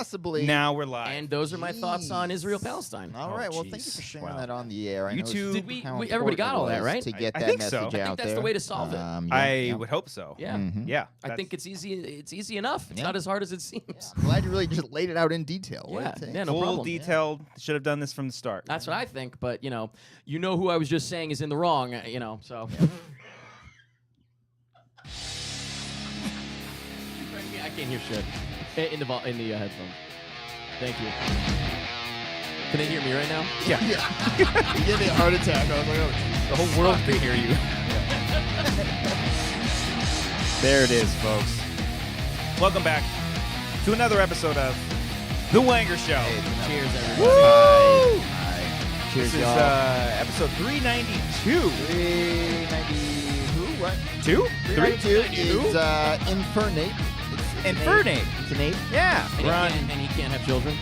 Possibly. Now we're live. And those are my thoughts on Israel-Palestine. All right. Well, thank you for sharing that on the air. I know YouTube. Did we everybody got all that, right? To get I that think message so. out I think that's there. the way to solve it. I would hope so. Yeah. Yeah. I think it's easy. It's easy enough. It's Yeah. not as hard as it seems. I'm glad you really just laid it out in detail. What Yeah. it takes. Yeah, no full problem. detailed. Should have done this from the start. That's what I think. But you know who I was just saying is in the wrong. So. I can't hear shit in the headphones. Thank you. Can they hear me right now? Yeah. You gave me a heart attack. I was like, oh, The whole world can hear you. There it is, folks. Welcome back to another episode of The Wanger Show. Cheers, everybody. Woo! Hi. This Cheers, is y'all. episode 392. 390. Who? What? 2? 392 is Infernate. Infernate. It's an 8. Yeah. And he can't have children.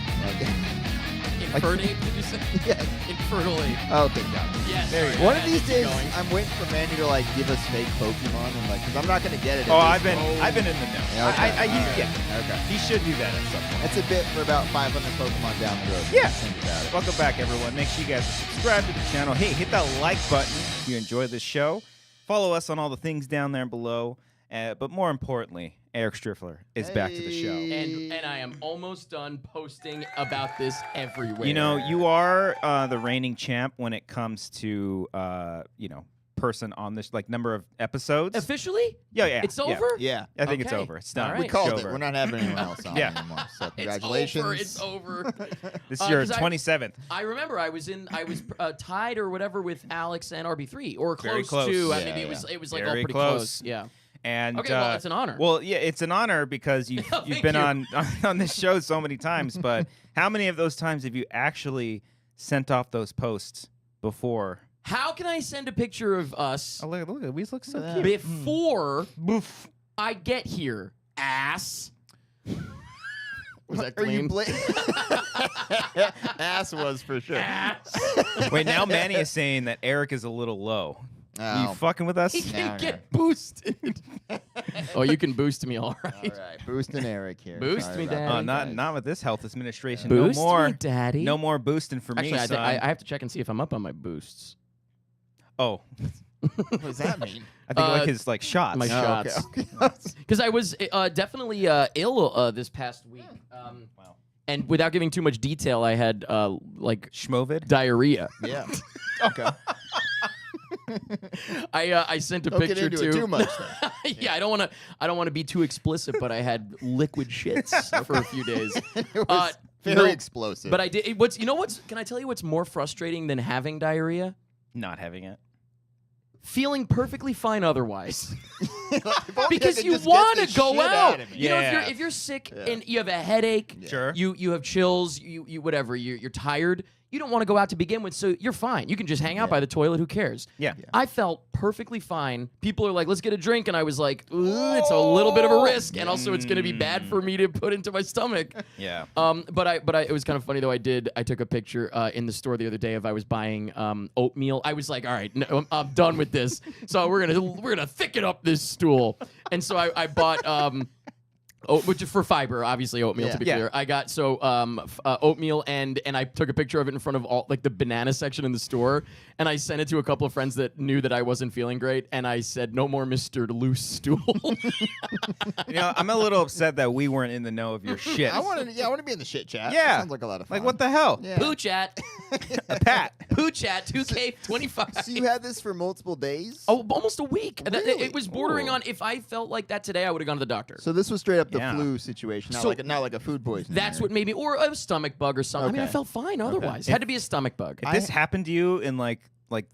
Infernate, did you say? Yeah. Infernal ape. Oh, thank God. Yes. There you sorry, go. One I of had these to keep days, going. I'm waiting for Mandy to like give us fake Pokemon, and like, because I'm not gonna get it. Oh, at I've this been point. in the know. Yeah, okay. Yeah. Okay. He should do that at some point. That's a bit for about 500 Pokemon down the road. Yeah. Think about it. Welcome back, everyone. Make sure you guys subscribe to the channel. Hey, hit that like button if you enjoy this show. Follow us on all the things down there below. But more importantly, Eric Striffler is back to the show. And I am almost done posting about this everywhere. You know, you are the reigning champ when it comes to, person on this, like, number of episodes. Officially? Yeah. It's over? Yeah. I think it's Okay. over. It's done. All right. We called It's it. over. We're not having anyone else on Yeah. anymore. So congratulations. It's over. This is your 'cause 27th. I remember I was tied or whatever with Alex and RB3 or Very close close. to. I Yeah, mean, yeah. it was like Very all pretty close. Yeah. And Okay, well, it's an honor. Well, yeah, it's an honor because you've Thank been you. on this show so many times. But how many of those times have you actually sent off those posts before? How can I send a picture of us Oh, look, we look so Look at cute. before Boof. I get here? Ass. Was that Are you clean? Ass was for sure. Ass. Wait, now Manny is saying that Eric is a little low. Are you Oh. fucking with us? He can No, get boosted. Oh, you can boost me, all right. All right. Boosting Eric here. Boost Sorry me, about Daddy. that, Oh, guys. not with this health administration. Boost no more, me, Daddy. no more boosting for Actually, me, I, son. I have to check and see if I'm up on my boosts. Oh, What does that mean? I think like Uh, his shots. my Oh, shots. okay. Because I was definitely ill this past week. Wow. And without giving too much detail, I had like Schmovid. diarrhea. Yeah. Okay. I sent a Don't get picture into too. it too much. Then. Yeah, I don't want to be too explicit, but I had liquid shits for a few days. It was Uh, very no, explosive. But I did. Can I tell you what's more frustrating than having diarrhea? Not having it. Feeling perfectly fine otherwise. If only I Because could you just get want this to go shit out. of me. You know, Yeah. if you're sick Yeah. and you have a headache, Sure. you have chills, you whatever, you're tired. You don't want to go out to begin with, so you're fine. You can just hang out Yeah. by the toilet. Who cares? Yeah. I felt perfectly fine. People are like, "Let's get a drink," and I was like, "Ooh, "It's a little bit of a risk, and also it's going to be bad for me to put into my stomach." Yeah. But it was kind of funny though. I took a picture in the store the other day of I was buying oatmeal. I was like, all right, no, I'm done with this. So we're gonna thicken up this stool. And so I bought which is for fiber, obviously oatmeal to be Yeah. clear. I got oatmeal and I took a picture of it in front of all like the banana section in the store, and I sent it to a couple of friends that knew that I wasn't feeling great, and I said, "No more Mr. Loose Stool." I'm a little upset that we weren't in the know of your shit. I want to be in the shit chat. Yeah. That sounds like a lot of fun. Like, what the hell? Yeah. Poo chat, A pat. poo chat, 2K25. So you had this for multiple days? Oh, almost a week. Really? It was bordering Ooh. on. If I felt like that today, I would have gone to the doctor. So this was straight up the Yeah. flu situation, not So- like a food poisoning. That's or- what made me, or a stomach bug or something. I mean, I Okay. felt fine otherwise. It had to be a stomach bug. If this happened to you in like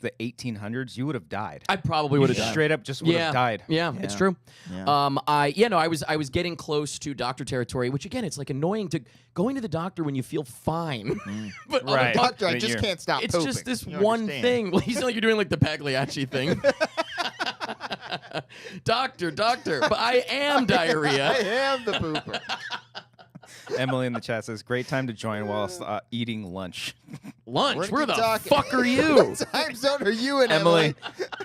the 1800s, you would have died. I probably would have You died. straight up just would Yeah, have died. Yeah, it's Yeah. true. Yeah. I was getting close to doctor territory, which again, it's like annoying to going to the doctor when you feel fine. But other Right. Doctor, I Then just you're- can't stop It's pooping. just this You one understand. thing. Well, you sound like you're doing like the Pagliacci thing. Doctor, but I am I diarrhea. am the pooper. Emily in the chat says, "Great time to join whilst eating lunch." Lunch? We're Where the talking. fuck are you? What time zone are you in, Emily,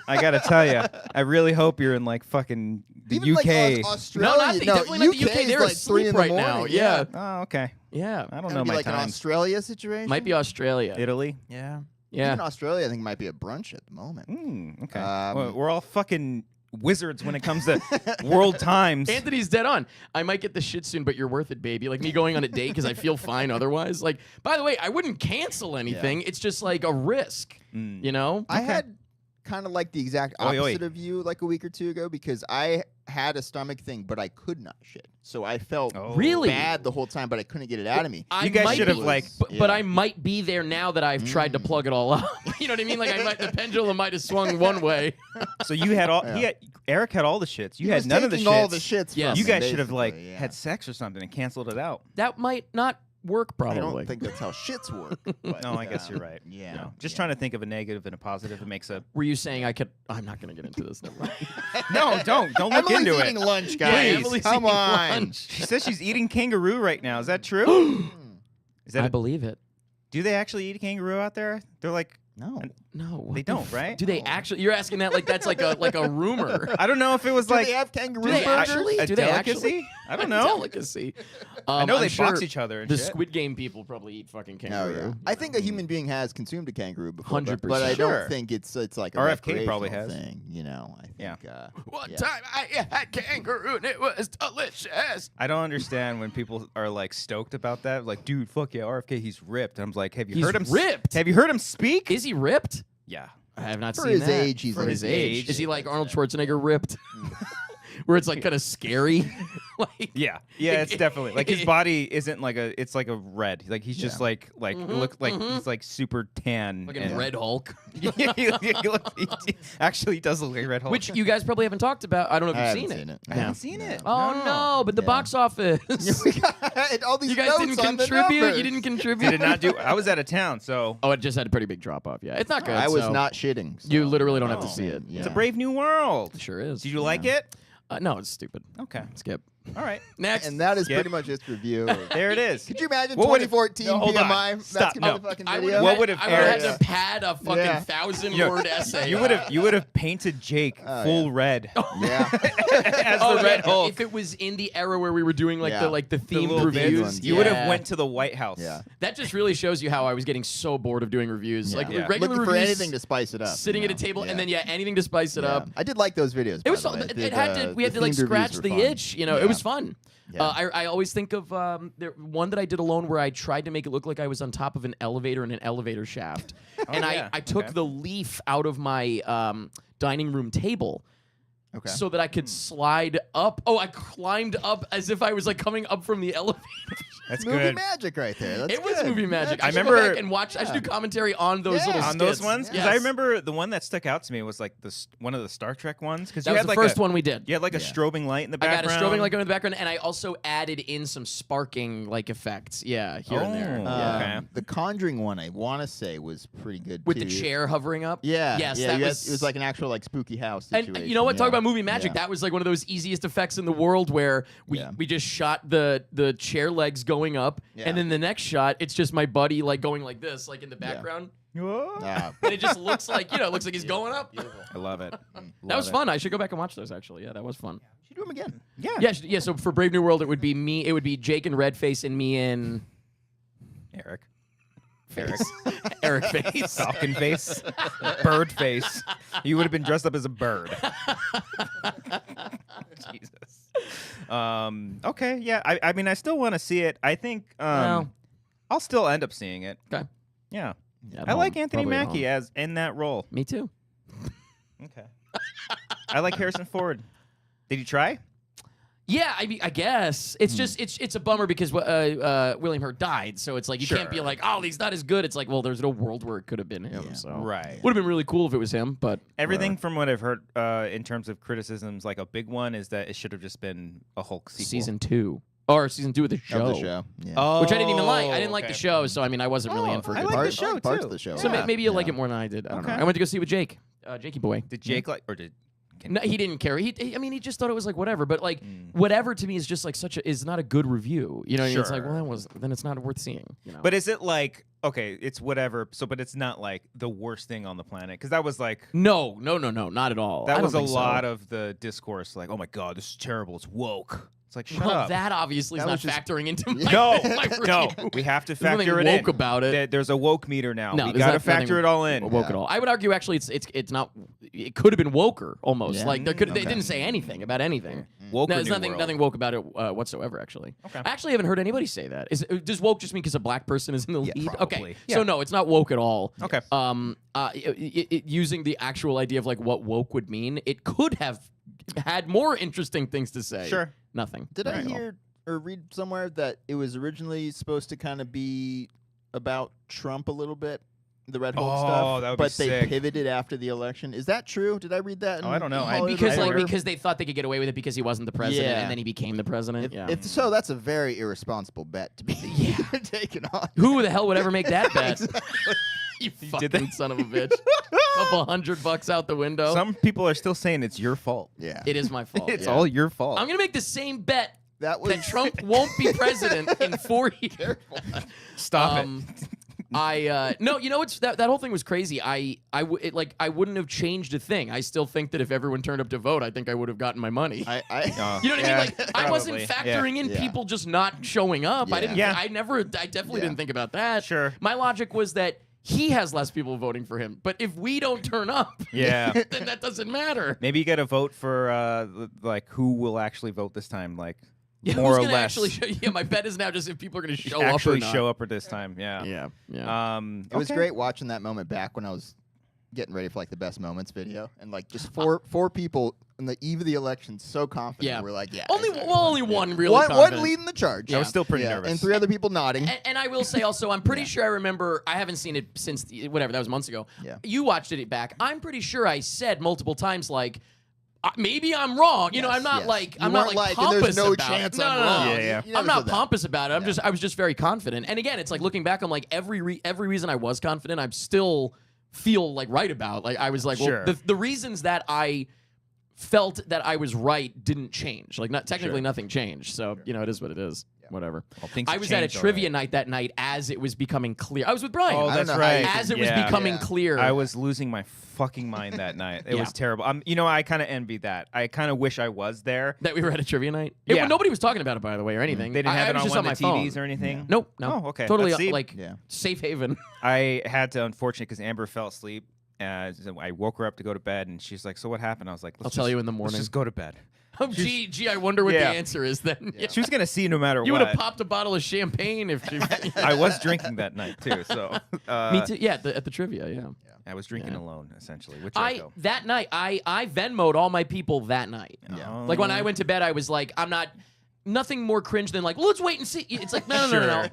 I gotta tell you, I really hope you're in like fucking the Even UK. like Australia. No, definitely not the UK. is They're like 3 asleep in the right morning. now. Yeah. Oh, okay. Yeah. I don't Gotta know be my like an times. Australia situation. Might be Australia. Italy. Yeah. Even Yeah. Australia, I think might be a brunch at the moment. Okay. Um, Well, we're all fucking wizards when it comes to world times. Anthony's dead on. I might get the shit soon, but you're worth it, baby. Like me going on a date because I feel fine otherwise. Like, by the way, I wouldn't cancel anything. It's just like a risk, you know? I had kind of like the exact Oi, oi. opposite of you like a week or two ago because I had a stomach thing, but I could not shit. So I felt Really? bad the whole time, but I couldn't get it out of me. You guys might should have be- like. But I might be there now that I've tried to plug it all up. You know what I mean? Like the pendulum might have swung one way. So you had all. Eric had all the shits. You He had was none of the shits. taking all the shits. Yes. from You me, guys should have like basically, yeah. had sex or something and canceled it out. That might not work, I probably. don't think that's how shits work. But, No, I guess you're right. Yeah. No, just yeah. trying to think of a negative and a positive. It makes a. Were you saying I could? I'm not going to get into this. Never mind. No, don't look Emily's into eating it. lunch, Yeah, guys. Emily's Come eating on. lunch. She says she's eating kangaroo right now. Is that true? Is that? I believe it. Do they actually eat a kangaroo out there? They're like. No. No, what They the don't, right? Do they actually? You're asking that like that's like a rumor. I don't know if it was Do like they have kangaroo Do they burgers? actually? a Do they delicacy. actually? I don't know. Delicacy. I know I'm they sure box each other. And The shit. Squid Game people probably eat fucking Oh, kangaroo. yeah. I think a human being has consumed a kangaroo before, but I 100%. don't Sure. think it's like a RFK probably recreational has. thing. You know, I think. Yeah. One Yeah. time I had kangaroo and it was delicious. I don't understand when people are like stoked about that. Like, dude, fuck yeah, RFK, he's ripped. And I'm like, have you He's heard him? ripped? Have you heard him speak? Is he ripped? Yeah. I have not For seen his that. age, he's For like his his age. age. Is he like Arnold Schwarzenegger ripped? Where it's like kind of scary. Like Yeah. Yeah, it's definitely like his body isn't like a. It's like a red. Like he's just like look like he's like super tan. fucking and- Red Hulk. Actually, he does look like Red Hulk. Which you guys probably haven't talked about. I don't know I if haven't you've seen it. I haven't seen it. Oh no, but the Yeah. box office. All these You guys notes didn't on the contribute. numbers. You didn't contribute. Did not do. I was out of town, so Oh, it just had a pretty big drop off. Yeah, it's not good. I was so not shitting. You so- literally don't have to Oh. see it. Yeah. it's a brave new world. It sure is. Did you like it? No, it's stupid. Okay. Skip. All right. Next. And that is Skip. pretty much its review. There it is. Could you imagine What would it- 2014 No, hold on. PMI? Stop. That's gonna be No. the fucking I video. What would have I would have Eric- had to pad a fucking Yeah. 1,000-word essay. You would have painted Jake Oh, full yeah. red Yeah. as Oh, the Red yeah, Hulk. if it was in the era where we were doing like Yeah. the The themed little reviews, ones, You would have yeah. went to the White House. Yeah. That just really shows you how I was getting so bored of doing reviews. Like Yeah. regular Looking for reviews, anything to spice it up. sitting you at a know? table, Yeah. and then anything to spice it Yeah. up. I did like those videos. It by was the fun. way. It had to. We had the to like themed scratch reviews the were fun. itch. You know, Yeah. it was fun. Yeah. I always think of one that I did alone where I tried to make it look like I was on top of an elevator in an elevator shaft, and yeah. I took Okay. the leaf out of my dining room table. Okay. So that I could slide up. Oh, I climbed up as if I was like coming up from the elevator. That's movie good. magic right there. That's It was good. movie magic. That's I should remember- go back and watch. I should do commentary on those Yeah. little On those skits. ones, because Yes. I remember the one that stuck out to me was like one of the Star Trek ones. Because That you was had the like first a, one we did. You had like a Yeah. strobing light in the I got background. a strobing light going in the background, and I also added in some sparking like effects. Yeah, here and there. Oh. Yeah. Okay. The Conjuring one, I want to say, was pretty good With too. the chair hovering up. Yeah. Yes, yeah, that you had- was. it was like an actual like spooky house situation. And you know what? Talk Yeah. about movie magic. Yeah. That was like one of those easiest effects in the world where Yeah. we just shot the chair legs going up, Yeah. and then the next shot, it's just my buddy like going like this, like in the background, Whoa. Ah, and it just looks like it looks like he's going up. I love it. That was fun. I should go back and watch those. Actually, yeah, that was fun. should do them again. Yeah. Yeah. So for Brave New World, it would be me. It would be Jake and Redface and me and Eric. Eric Face. Falcon face. Bird face. You would have been dressed up as a bird. Jesus. Okay. Yeah. I mean, I still want to see it. I think Well. I'll still end up seeing it. Okay. Yeah. Yeah, I like Anthony probably at Mackie home. as in that role. Me too. Okay. I like Harrison Ford. Did you try? Yeah, I guess it's just it's a bummer because William Hurt died, so it's like you can't be Sure. like, oh, he's not as good. It's like, well, there's no world where it could have been him. Yeah. So Right. would have been really cool if it was him, but Everything from what I've heard in terms of criticisms, like a big one, is that it should have just been a Hulk sequel. season 2 or season 2 of the show, Of the show. Yeah. Oh, which I didn't even like. I didn't like the okay. show, so I mean, I wasn't really in for I it. like Part- the show, parts too. of the show. So Yeah. maybe you'll like Yeah. it more than I did. I don't know. Okay. I went to go see it with Jake, Jakey boy. Did Jake like, or did No, he didn't care. I mean, he just thought it was like whatever. But like whatever to me is just like is not a good review. You know, what I mean? It's like, well, then it's not worth seeing. You know? But is it like, okay, it's whatever. So, but it's not like the worst thing on the planet, because that was like no, not at all. that I was don't a think lot so. of the discourse. Like, oh my god, this is terrible. It's woke. It's like, shut Well, up. that obviously is That not was just- factoring into my, No, my no, review. we have to There's nothing factor it woke in. about it. There's a woke meter now. No, we there's got to not- factor nothing it all in. woke at all. I would argue actually it's not. It could have been woker almost. Yeah. Like they Okay. didn't say anything about anything. Woke No, or there's New nothing World? woke about it whatsoever. Actually, Okay. I actually haven't heard anybody say that. Does woke just mean because a black person is in the Yeah, lead? probably. Okay, Yeah. so no, it's not woke at all. Okay. Using the actual idea of like what woke would mean, it could have had more interesting things to say. Sure. Nothing. Did I Not at all. hear or read somewhere that it was originally supposed to kind of be about Trump a little bit, the Red Hulk Oh, stuff, that would be but they sick. pivoted after the election? Is that true? Did I read that? Oh, I don't know. in Hollywood Because Reporter? because they thought they could get away with it because he wasn't the president Yeah. and then he became the president. If so, that's a very irresponsible bet to be taken on. Who the hell would ever make that bet? You did fucking that? son of a bitch. Couple $100 out the window. Some people are still saying it's your fault. Yeah, It is my fault. It's yeah. all your fault. I'm gonna make the same bet that was that Trump won't be president in 4 years. Stop No, you know what's that whole thing was crazy. I wouldn't have changed a thing. I still think that if everyone turned up to vote, I think I would have gotten my money. I You know what I mean? Like I wasn't probably. factoring in Yeah. people just not showing up. I Yeah. didn't. Yeah. I definitely Yeah. didn't think about that. Sure. My logic was that he has less people voting for him, but if we don't turn up, Yeah. then that doesn't matter. Maybe you got to vote for like who will actually vote this time, like Yeah, more who's or gonna less. actually show, yeah, my bet is now just if people are going to show actually up or not. show up or this time. Yeah. Yeah. It was okay. great watching that moment back when I was getting ready for like the best moments video, and like just four people on the eve of the election so confident. Yeah. We're like, yeah, Only exactly. only one really one confident. leading the charge. I was still pretty Yeah, nervous. and 3 other people nodding. And I will say also, I'm pretty sure I remember. I haven't seen it since whatever that was months ago. Yeah. You watched it back. I'm pretty sure I said multiple times like, maybe I'm wrong. You know, Yes, I'm not yes. like You I'm not weren't like and pompous there's no about chance it. I'm No, wrong. Yeah, yeah. You never I'm not said that. pompous about it. I was just very confident. And again, it's like looking back, I'm like every reason I was confident, I'm still feel like right about. Like I was like, Sure. well, the reasons that I felt that I was right didn't change. Like not technically Sure. nothing changed. So you know, it is what it is. Whatever. Well, things I have was at a changed trivia already. night that night as it was becoming clear. I was with Brian. Oh, I don't that's know how you right. as it was Yeah. becoming Yeah. clear. I was losing my fucking mind that night. It Yeah. was terrible. You know, I kind of envied that. I kind of wish I was there. that we were at a trivia night. Yeah. Nobody was talking about it, by the way, or anything. They didn't I have it was on just one on of my the phone. TVs or anything. Nope, no. Oh, okay. Totally Let's see. like Yeah. safe haven. I had to, unfortunately, because Amber fell asleep. So I woke her up to go to bed, and she's like, "So what happened?" I was like, I'll tell you in the Let's morning. just go to bed." Oh, gee, I wonder what Yeah. the answer is then. Yeah. She was gonna see no matter You would what. have popped a bottle of champagne if she. I was drinking that night too, so Me too. Yeah, at the trivia. Yeah. I was drinking Yeah. alone essentially. Which I go. That night I Venmo'd all my people that night. Yeah. Like when I went to bed, I was like, I'm not. Nothing more cringe than like, well, let's wait and see. It's like, no. Sure.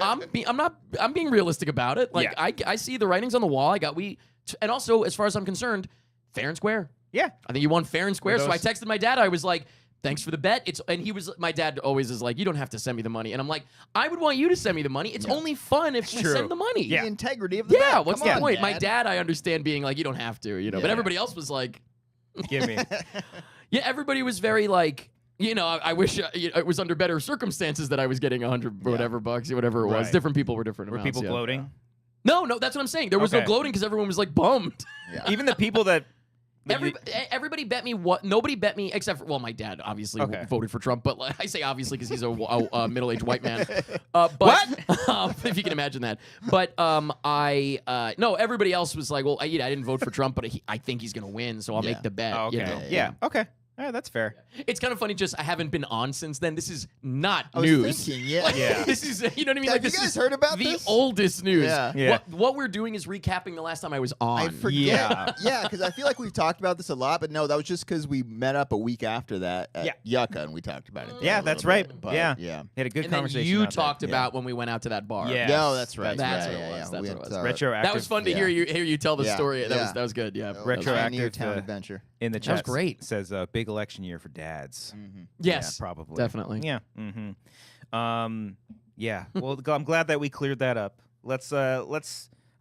I'm being realistic about it. Like, Yeah. I see the writings on the wall. And also, as far as I'm concerned, fair and square. Yeah. I think you won fair and square. So I Those- texted my dad. I was like, thanks for the bet. My dad always is like, you don't have to send me the money. And I'm like, I would want you to send me the money. It's only fun if we True. send the money. Yeah. The integrity of the Yeah, bet. what's Come the on, point? My Dad. dad, I understand being like, you don't have to, you know. But Yeah. everybody else was like, Give me. yeah, everybody was very like, you know, I wish it was under better circumstances that I was getting 100 whatever bucks, whatever it was. Right. Different people were different Were amounts. people yeah. gloating? No, that's what I'm saying. There was no Okay. gloating because everyone was like bummed. Yeah. Even the people that. Everybody bet me what? Nobody bet me except for my dad obviously Okay. voted for Trump, but like, I say obviously because he's a middle-aged white man. But if you can imagine that. But no, everybody else was like, well, I didn't vote for Trump, but I think he's gonna win, so I'll Yeah. make the bet. Oh, okay. You know? Yeah. Okay. All right, that's fair. It's kind of funny. Just I haven't been on since then. This is not I was news. thinking, yeah. Like, Yeah. This is you know what I mean. Have Like you this guys is heard about the this? oldest news. Yeah. Yeah. What we're doing is recapping the last time I was on. I forget. Yeah. Yeah, because I feel like we've talked about this a lot, but no, that was just because we met up a week after that at Yucca and we talked about it. there Yeah, a that's little right. bit, but Yeah. yeah. Had a good and then conversation. you out there. talked about when we went out to that bar. Yeah. No, that's right. That's yeah, what it yeah, was. yeah. That's We what it had, was. Retroactive. That was fun to Yeah. hear you tell the Yeah. story. That Yeah. was good. Yeah. Retroactive, New town adventure. in the That was chat. great. Says big election year for dads. Yes. Yeah, probably. Definitely. Yeah. Yeah. Well, I'm glad that we cleared that up. Let's I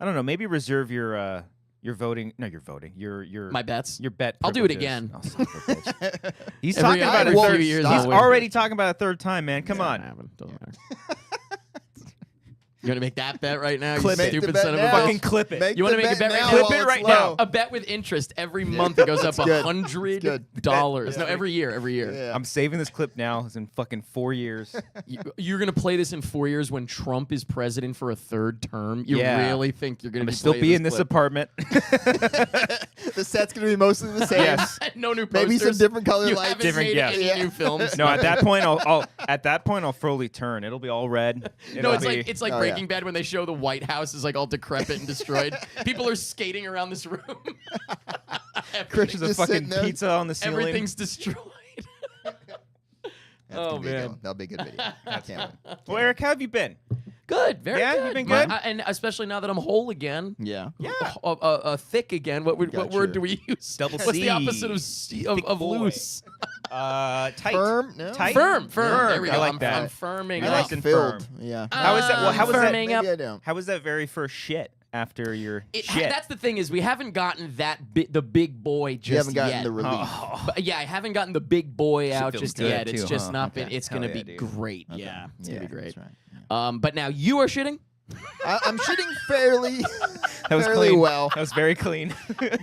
don't know, maybe reserve your You're voting. No, you're voting. Your My bets. Your bet. I'll do it privileges. again. Oh, son of a bitch. He's Every- talking about every it. few Third, years he's I'll win. already talking about a third time, man. Come on. Doesn't matter. You want to make that bet right now? Clip you it. stupid Make the son of a bet bitch. now. Fucking clip it. You wanna make a bet right now? Clip it right now. A bet with interest every month it goes up good. $100. good. No, every year. Yeah. I'm saving this clip now. It's in fucking 4 years. You're gonna play this in 4 years when Trump is president for a third term. You Yeah. really think you're gonna I'm be still playing be in this clip? apartment. The set's gonna be mostly the same. Yes. No new posters. Maybe some different color You lights. haven't Different- made yes. any Yeah. new films. No, at that point, I'll fully turn. It'll be all red. No, It'll it's like Oh, Breaking yeah. Bad when they show the White House is like all decrepit and destroyed. People are skating around this room. There's a Just fucking sitting there. pizza on the ceiling. Everything's destroyed. That's Oh, gonna be a good man. one. That'll be a good video. I can't wait. Well, Eric, how have you been? Good, very Yeah, good. you've been good? And especially now that I'm whole again. Yeah. Thick again. What Gotcha. word do we use? Double What's C. the opposite of boy. loose? Tight. Firm? No. Tight. Firm. Firm. There we go. I like I'm, that. I'm firming I up. like it. Filled. Firm. Yeah. How is that? Well, how was that? Firming up. Maybe I don't. How was that very first shit after your shit? That's the thing is we haven't gotten the big boy just You haven't gotten yet. the relief. Oh. But yeah, I haven't gotten the big boy Shit out feels just good, yet. It's too, just huh? not been. Okay. It's Hell gonna yeah, be dude. great. Okay. Yeah, it's gonna be great. That's right. But now you are shitting. I'm shitting fairly, That was fairly clean. well, That was very clean.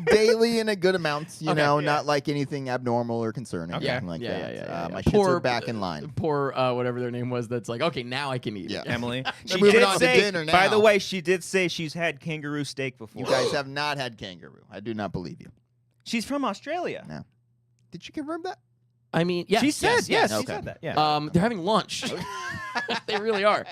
daily in a good amount. You Okay. know, Yeah. not like anything abnormal or concerning. Okay. Anything like Yeah, that. yeah. My shits are back in line. Poor whatever their name was. That's like okay, now I can eat. Yeah. it. Emily. She moving did on to say. dinner By the now. way, she did say she's had kangaroo steak before. You guys have not had kangaroo. I do not believe you. She's from Australia. No. Did you confirm that? I mean, yes, She said yes. She Okay. said that. Yeah. They're having lunch. They really are.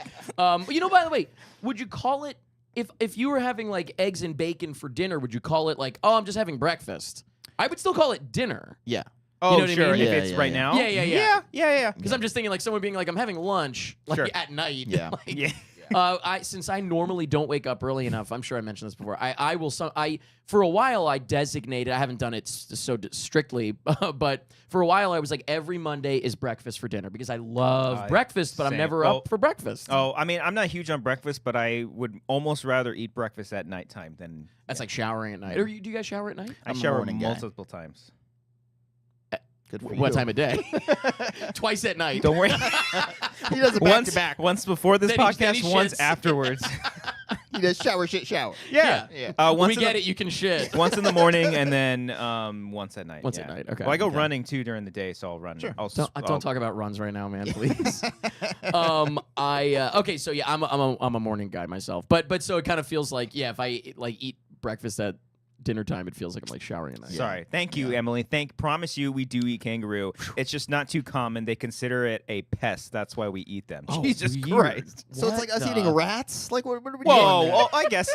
You know, by the way, would you call it if you were having like eggs and bacon for dinner? Would you call it like, oh, I'm just having breakfast? I would still call it dinner. Yeah. Oh, you know what I sure. mean? If Yeah, it's yeah, right yeah. now. Yeah. Yeah. Because I'm just thinking like someone being like, I'm having lunch like Sure. at night. Yeah. Like, Yeah. Since I normally don't wake up early enough, I'm sure I mentioned this before. I will. For a while I designated. I haven't done it strictly, but for a while I was like every Monday is breakfast for dinner because I love breakfast, but I'm same. never up for breakfast. Oh, I mean, I'm not huge on breakfast, but I would almost rather eat breakfast at nighttime than That's like showering at night. Or do you guys shower at night? I I'm a shower morning guy. multiple times. Good for What you. time of day? Twice at night. Don't worry. He does it back once, to back. once before this Then he podcast, once shits. afterwards. He does shower, shit, shower. Yeah. Yeah. Once we in get the, it. You can shit. Once in the morning and then once at night. Once yeah. at night, okay. Well, I go Okay. running too during the day, so I'll run. Sure. Don't talk about runs right now, man, please. Okay, so yeah, I'm a morning guy myself, but so it kind of feels like if I like eat breakfast at dinner time, it feels like I'm like showering at night. Sorry. Thank you, Emily. Promise you we do eat kangaroo. It's just not too common. They consider it a pest. That's why we eat them. Oh, Jesus weird. Christ. So it's like us eating rats? Like, what are we Whoa. doing? Well, I guess.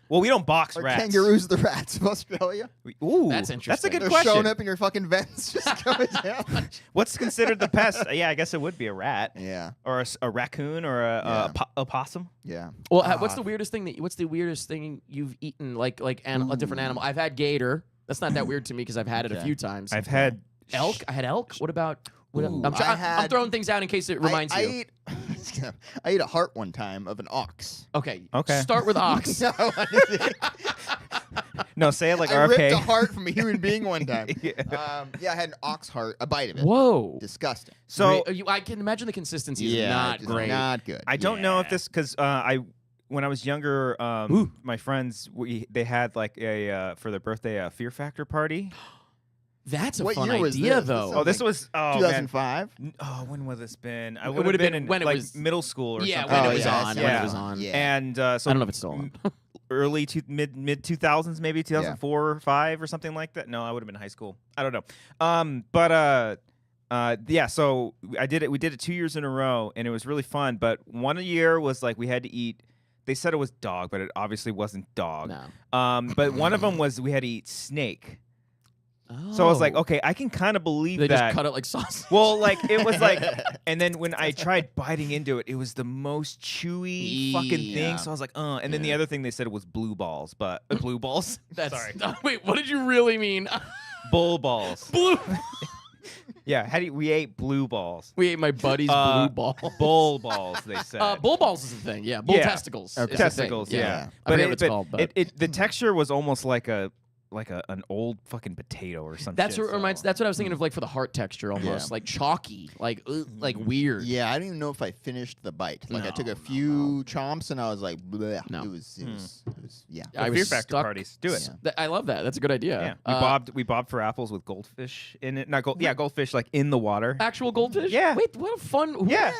Well, we don't box Are rats. kangaroos the rats of Australia? Ooh. That's That's a interesting. good They're question. showing up in your fucking vents just going down. What's considered the pest? Yeah, I guess it would be a rat. Yeah. Or a raccoon or a possum. Yeah. Well, what's the weirdest thing you've eaten? Like a different animal. I've had gator. That's not that weird to me because I've had it a Okay. few times. I've had elk. I had elk. What about? Ooh, I'm I throwing things out in case it reminds I you. I ate a heart one time of an ox. Okay. Okay. Start with ox. No, No, say it like I RFK. ripped a heart from a human being one time. Yeah. I had an ox heart, a bite of it. Whoa. Disgusting. So I can imagine the consistency is not just great. Not good. I don't know if this because when I was younger, my friends they had like a for their birthday a Fear Factor party. That's a What fun year was idea, this? though. Oh, this was 2005. man. Oh, when would this been? I It would would've have been been in when it like was- middle school or Yeah, something. when Oh, it was yeah, on. yeah. When it was on. Yeah. And so I don't know if it's still on. early mid 2000s, maybe 2004 or 5 or something like that. No, I would have been in high school. I don't know. Yeah. So I did it. We did it 2 years in a row, and it was really fun. But one year was like we had to eat. They said it was dog, but it obviously wasn't dog. No. But one of them was we had to eat snake. So I was like, Oh. okay, I can kind of believe They that. just cut it like sausage. Well, like it was like, and then when I tried biting into it, it was the most chewy fucking Yeah. thing. So I was like, and then the other thing they said was blue balls, but blue balls. That's Sorry, wait. What did you really mean? bull balls. Blue. Yeah, we ate blue balls. We ate my buddy's blue ball. Bull balls, they said. Bull balls is the thing. Yeah, bull testicles. Okay. Is the Testicles, thing. yeah. I forget what it's called. But The texture was almost like an old fucking potato or something. that's what reminds. That's what I was thinking of, like for the heart texture, almost like chalky, like weird. Yeah, I don't even know if I finished the bite. Like I took a few chomps and I was like, bleh. No. It was yeah. I was Fear Factor stuck. parties. Do it. I love that. That's a good idea. Yeah, we bobbed for apples with goldfish in it. Not gold. Yeah, goldfish like in the water. Actual goldfish. Yeah. Wait, what a fun. Yeah.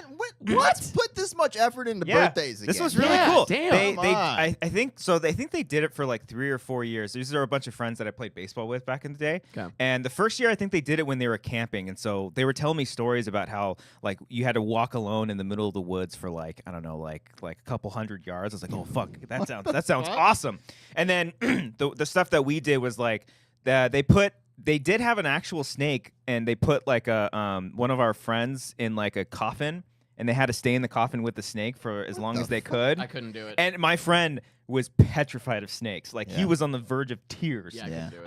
Man, let's put this much effort into birthdays again. This was really Yeah, cool. damn. I think so. They think they did it for like 3 or 4 years. These are a bunch of friends that I played baseball with back in the day. Okay. And the first year, I think they did it when they were camping, and so they were telling me stories about how like you had to walk alone in the middle of the woods for like I don't know, like a couple hundred yards. I was like, oh fuck, that sounds awesome. And then the stuff that we did was like they did have an actual snake, and they put like a one of our friends in like a coffin, and they had to stay in the coffin with the snake for as long as they could. I couldn't do it. And my friend was petrified of snakes. Like he was on the verge of tears. Yeah, I couldn't do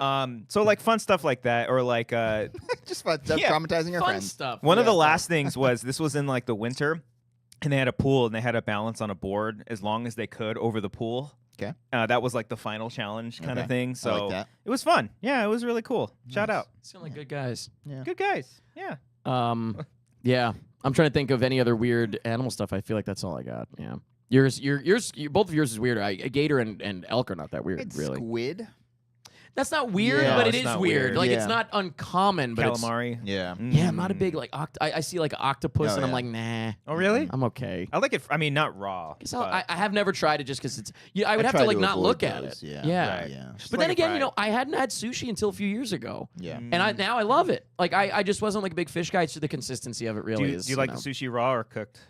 it. So like fun stuff like that, or like just about traumatizing your Fun friends. stuff. one of the last things was this was in like the winter, and they had a pool and they had to balance on a board as long as they could over the pool. Okay. That was like the final challenge kind of thing. I So like that. it was fun. Yeah, it was really cool. Shout out. Sound like good guys. Yeah. Good guys. Yeah. Yeah. I'm trying to think of any other weird animal stuff. I feel like that's all I got. Yeah. Yours, both of yours is weird. A gator and elk are not that weird, It's really. squid. That's not weird, Yeah, but it it's is not weird. weird. Like Yeah. it's not uncommon, but Calamari. Yeah. yeah, I'm not a big like I see like an octopus Oh, and I'm yeah. like, nah. Oh really? I'm okay. I like it. I mean, not raw. So but- I have never tried it just because it's. Yeah, I would I have to try like to not avoid look at those, it. yeah. Yeah. Right. Yeah. Just But like then a again, fry. I hadn't had sushi until a few years ago. Yeah. And now I love it. Like I just wasn't like a big fish guy. It's just the consistency of it really do is. you like the sushi raw or cooked?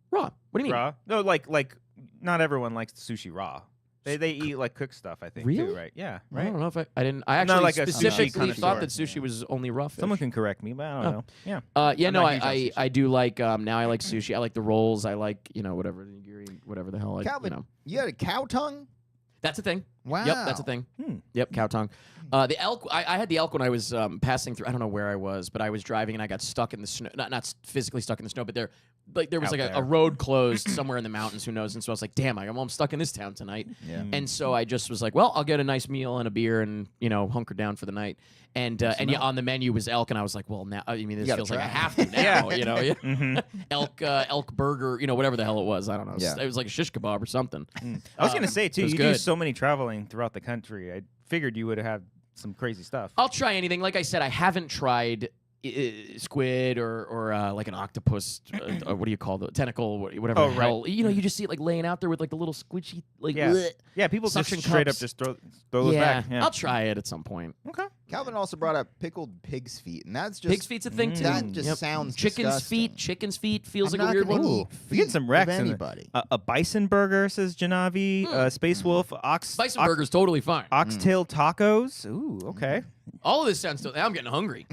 raw? What do you mean? Raw? No, like not everyone likes sushi raw. They eat like cooked stuff, I think. Really? Too, right? Yeah. I Right. don't know if I didn't. I I'm not actually like a sushi specifically thought that connoisseur. sushi was only raw fish. Someone can correct me, but I don't know. Yeah. Yeah, I'm no, not huge on I sushi. do like now I like sushi. I like the rolls. I like whatever nigiri, whatever the hell. Calvin, you had a cow tongue? That's a thing. Wow. Yep, that's a thing. Hmm. Yep, cow tongue. The elk. I had the elk when I was passing through. I don't know where I was, but I was driving and I got stuck in the snow. Not physically stuck in the snow, but there was Out like a there. road closed somewhere in the mountains. Who knows? And so I was like, damn, I'm stuck in this town tonight. Yeah. And so I just was like, well, I'll get a nice meal and a beer and hunker down for the night. And yeah, on the menu was elk, and I was like, well, now I mean this gotta feels like I try. have to now. Yeah. Mhm. elk burger, whatever the hell it was. I don't know. Yeah. It was like a shish kebab or something. I was gonna say too. it was You do good. so many traveling throughout the country. I figured you would have some crazy stuff. I'll try anything. Like I said, I haven't tried squid or like an octopus. What do you call the tentacle? Whatever Oh, the hell. You just see it like laying out there with like the little squishy like. Yeah. bleh. Yeah, people Suction just straight cups. up just throw those Yeah, back. Yeah. I'll try it at some point. Okay. Calvin also brought up pickled pig's feet, and that's just Pig's feet's a thing too. that just sounds Chicken's disgusting. feet feels I'm like a not weird gonna one. eat We get feet some of Rex and anybody. a bison burger, says Janavi. Space Wolf, Bison burger's totally fine. oxtail tacos. Ooh, okay. All of this sounds. Now I'm getting hungry.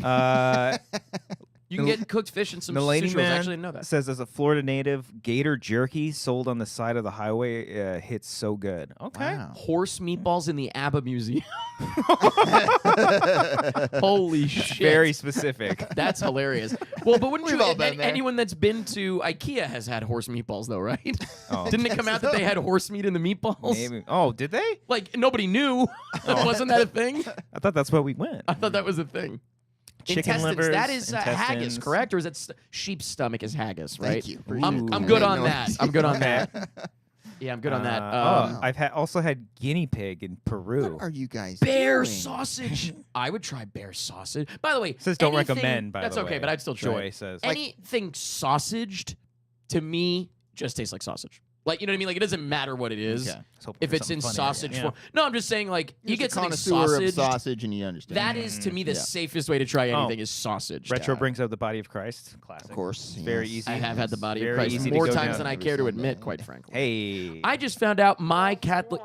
You can get cooked fish and some Millennium sushi rolls. I Man actually didn't know that. says, as a Florida native, gator jerky sold on the side of the highway hits so good. Okay. Wow. Horse meatballs in the ABBA Museum. Holy shit. Very specific. That's hilarious. Well, but wouldn't We've you? all been there. Anyone that's been to IKEA has had horse meatballs, though, right? Oh. Didn't it come out that they had horse meat in the meatballs? Maybe. Oh, did they? Like nobody knew. Wasn't that a thing? I thought that's where we went. I thought that was a thing. Chicken Intestines. livers, That is haggis, intestines. correct? Or is that sheep's stomach is haggis, right? Thank you. I'm good on Ooh. that. I'm good on Okay. that. Yeah, I'm good on that. I've also had guinea pig in Peru. What are you guys Bear doing? sausage. I would try bear sausage. By the way, Says don't anything- recommend, by That's the okay, way. but I'd still try. Joy it. says. Anything sausaged, to me, just tastes like sausage. Like, you know what I mean? Like, it doesn't matter what it is. Okay. If it's in sausage form. No, I'm just saying, like, you You're get a something connoisseur of sausage. sausage, and you understand. That is, to me, the Yeah. safest way to try Oh. anything is sausage. Retro brings up the body of Christ. Classic. Of course. It's very yes. easy. I have had the body of Very Christ easy to more go times down. than I care to admit, quite frankly. Hey. I just found out my Catholic.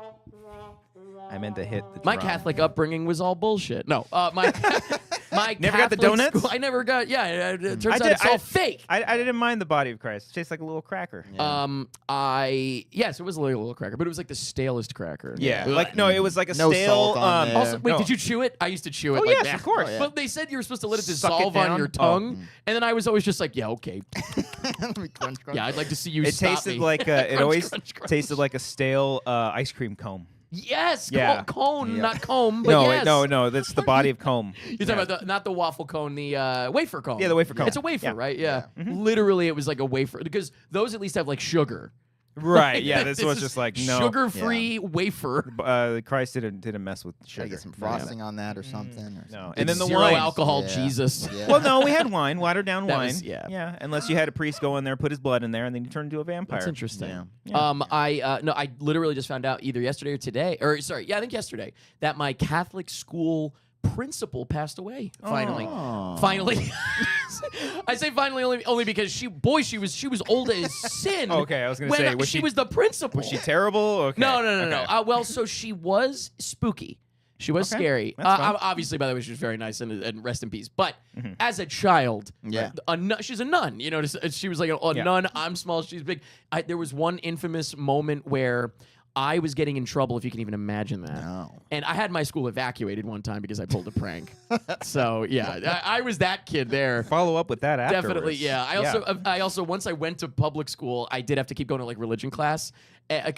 I meant to hit the My drum. Catholic upbringing was all bullshit. No, my Never got the Catholic donuts? school- I never got. Yeah, it turns I out did- it's all fake. I didn't mind the body of Christ. It tastes like a little cracker. Yes, it was a little cracker, but it was like the stalest cracker. Yeah. Ugh. Like no, it was like a No stale. salt on there. Also, wait, no. did you chew it? I used to chew it. Oh, like yes, that. of course. Oh, yeah. But they said you were supposed to let it Suck it dissolve on down? your Oh. tongue, and then I was always just like, yeah, okay. Crunch, crunch. Yeah, I'd like to see you It stop tasted me. like it Crunch, always crunch, crunch. tasted like a stale ice cream comb. Yes, Yeah. cone, Yeah. not comb, but No, yes. no, that's the body of comb. You're talking about not the waffle cone, the wafer cone. Yeah, the wafer cone. It's a wafer, Yeah. right? Yeah. Mm-hmm. Literally, it was like a wafer because those at least have like sugar. Right. Yeah. This This was is just like no. sugar-free wafer. Christ didn't mess with Gotta sugar. get some frosting on that or something. Or No. something. And then the Zero wine. alcohol Yeah. Jesus. Yeah. Well, no, we had wine, watered down That wine. was- yeah. Unless you had a priest go in there, put his blood in there, and then you turn into a vampire. That's interesting. Yeah. I literally just found out either yesterday or today, or sorry, yeah, I think yesterday, that my Catholic school principal passed away. Finally, Oh. finally. I say finally only because she was old as sin. Okay, I was gonna when say, was she she- was the principal. Was she terrible? Okay. No. Okay. Well, so she was spooky. She was Okay, scary. that's fine. Obviously, by the way, she was very nice and rest in peace. But as a child, Yeah. she's a nun. You know, she was like a Yeah. nun. I'm small. She's big. There was one infamous moment where I was getting in trouble, if you can even imagine that. No. And I had my school evacuated one time because I pulled a prank. So yeah, I was that kid there. Follow up with that afterwards. Definitely, yeah. I also once I went to public school, I did have to keep going to like religion class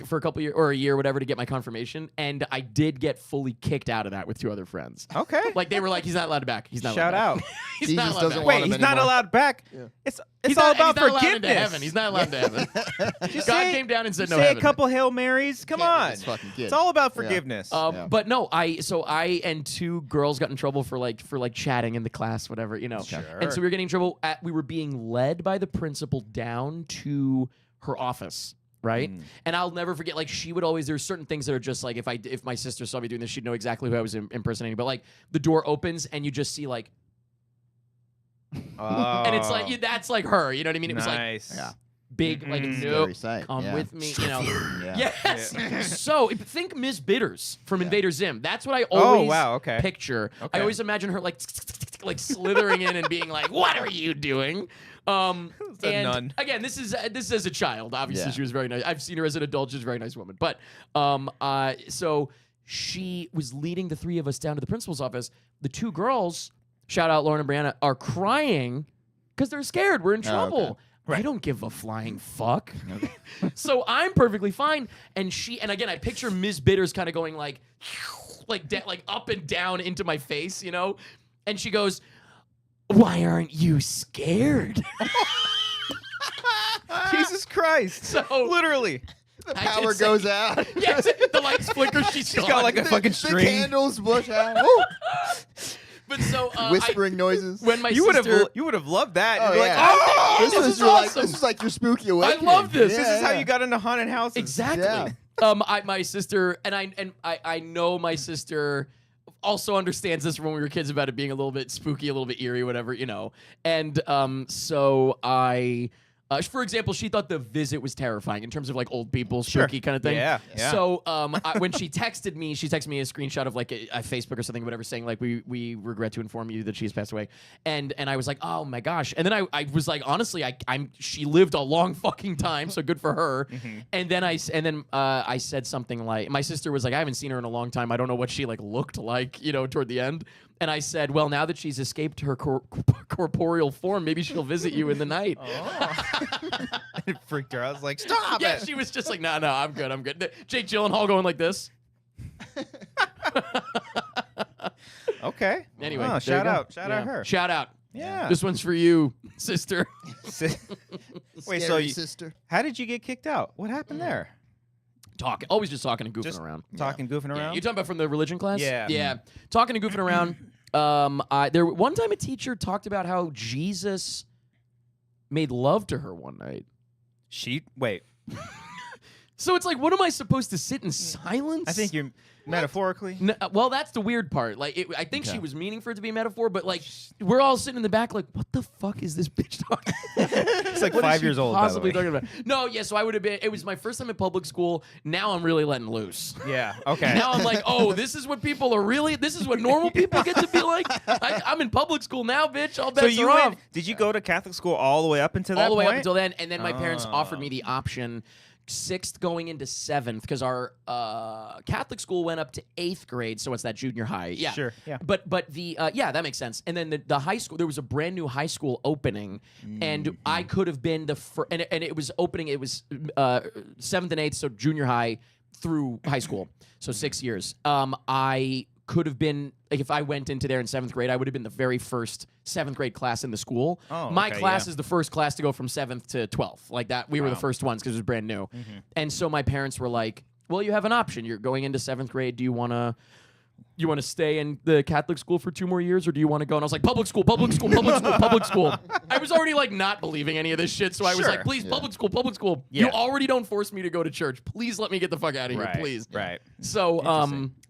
for a couple years or a year, or whatever, to get my confirmation, and I did get fully kicked out of that with 2 other friends. Okay. Like they were like, he's not allowed back. He's not. Shout allowed out. back. He's Jesus not allowed doesn't back. want Wait, him he's not anymore. allowed back. Yeah. It's He's all not, about he's not allowed forgiveness. into heaven. He's not allowed to heaven. Just God say- came down and said no say heaven. a couple Hail Marys. Come Can't with on. this fucking kid. It's all about Yeah. forgiveness. Yeah. But no, I and 2 girls got in trouble for chatting in the class, whatever, you know. Sure. And so we were getting in trouble. We were being led by the principal down to her office, right? And I'll never forget. Like she would always. There's certain things that are just like if my sister saw me doing this, she'd know exactly who I was impersonating. But like the door opens and you just see like, and it's like that's like her. You know what I mean? It was like nice. Yeah. big, like Mm-mm. no, Scary sight, come yeah. with me. You know. Yeah. Yes. So think Ms. Bitters from Invader Zim. That's what I Oh, always wow, okay. picture. Okay. I always imagine her like slithering in and being like, "What are you doing?" a And nun. again, this is as a child. Obviously, Yeah. she was very nice. I've seen her as an adult. She's a very nice woman. But so she was leading the 3 of us down to the principal's office. The 2 girls, shout out Lauren and Brianna, are crying because they're scared. We're in trouble. okay. I don't give a flying fuck. So I'm perfectly fine. And again, I picture Ms. Bitters kind of going like up and down into my face, you know? And she goes, "Why aren't you scared?" Jesus Christ. So Literally. The I power did say- goes out. yes, the lights flicker. She's got like a fucking The string. candles bush out. Woo! But so Whispering noises. when my You would sister, have loved that. Oh, You'd be like, yeah. oh, this this is is your, awesome. this is like your spooky awakening. love this. this is how you got into haunted houses. exactly. Yeah. My sister and I know my sister also understands this from when we were kids about it being a little bit spooky, a little bit eerie, whatever, you know. And so I. For example, she thought The Visit was terrifying in terms of like old people, spooky kind of thing. Yeah. So when she texted me a screenshot of like a Facebook or something, whatever, saying like we regret to inform you that she's passed away, and I was like, oh my gosh, and then I was like, honestly, she lived a long fucking time, so good for her. And then I said something like, my sister was like, I haven't seen her in a long time, I don't know what she like looked like, you know, toward the end. And I said, well, now that she's escaped her corporeal form, maybe she'll visit you in the night. It freaked her. I was like, stop Yeah, it. she was just like, no, I'm good. Jake Gyllenhaal going like this. Okay. Anyway, Oh, there you shout go. out. Shout out Yeah. her. Shout out. Yeah. This one's for you, sister. Wait, so Scary you, sister. how did you get kicked out? What happened there? Always just talking and goofing Just around. talking, goofing Yeah, around? you talking about from the religion class? Yeah. Yeah. Talking and goofing around. One time a teacher talked about how Jesus made love to her one night. Wait. So it's like, what am I supposed to sit in silence? I think you're metaphorically. No, well, that's the weird part. Like, I think she was meaning for it to be a metaphor, but like, we're all sitting in the back, like, what the fuck is this bitch talking? It's like What is 5 she years old. Possibly by the way. talking about. No, yeah. So I would have been. It was my first time in public school. Now I'm really letting loose. Yeah. Okay. Now I'm like, oh, this is what people are really. This is what normal people get to be like. I'm in public school now, bitch. All bets So you are off. did you go to Catholic school all the way up until that All the way point? up until then, and then my parents Oh. offered me the option. 6th going into 7th, because our Catholic school went up to 8th grade, so it's that junior high. Yeah, Sure, yeah. But the yeah, that makes sense. And then the high school, there was a brand new high school opening, and I could have been the and it was opening. It was 7th and 8th, so junior high through high school, so 6 years. I could have been, like, if I went into there in 7th grade, I would have been the very first 7th grade class in the school. Oh, my okay, class yeah. is the first class to go from 7th to 12th. Like that, we were the first ones because it was brand new. And so my parents were like, well, you have an option. You're going into 7th grade. Do you want to stay in the Catholic school for 2 more years, or do you want to go? And I was like, public school, public school, public school, public school. I was already like not believing any of this shit, so I was Sure. like, please, public school, public school. Yeah. You already don't force me to go to church. Please let me get the fuck out of here, Right. please. Right. So,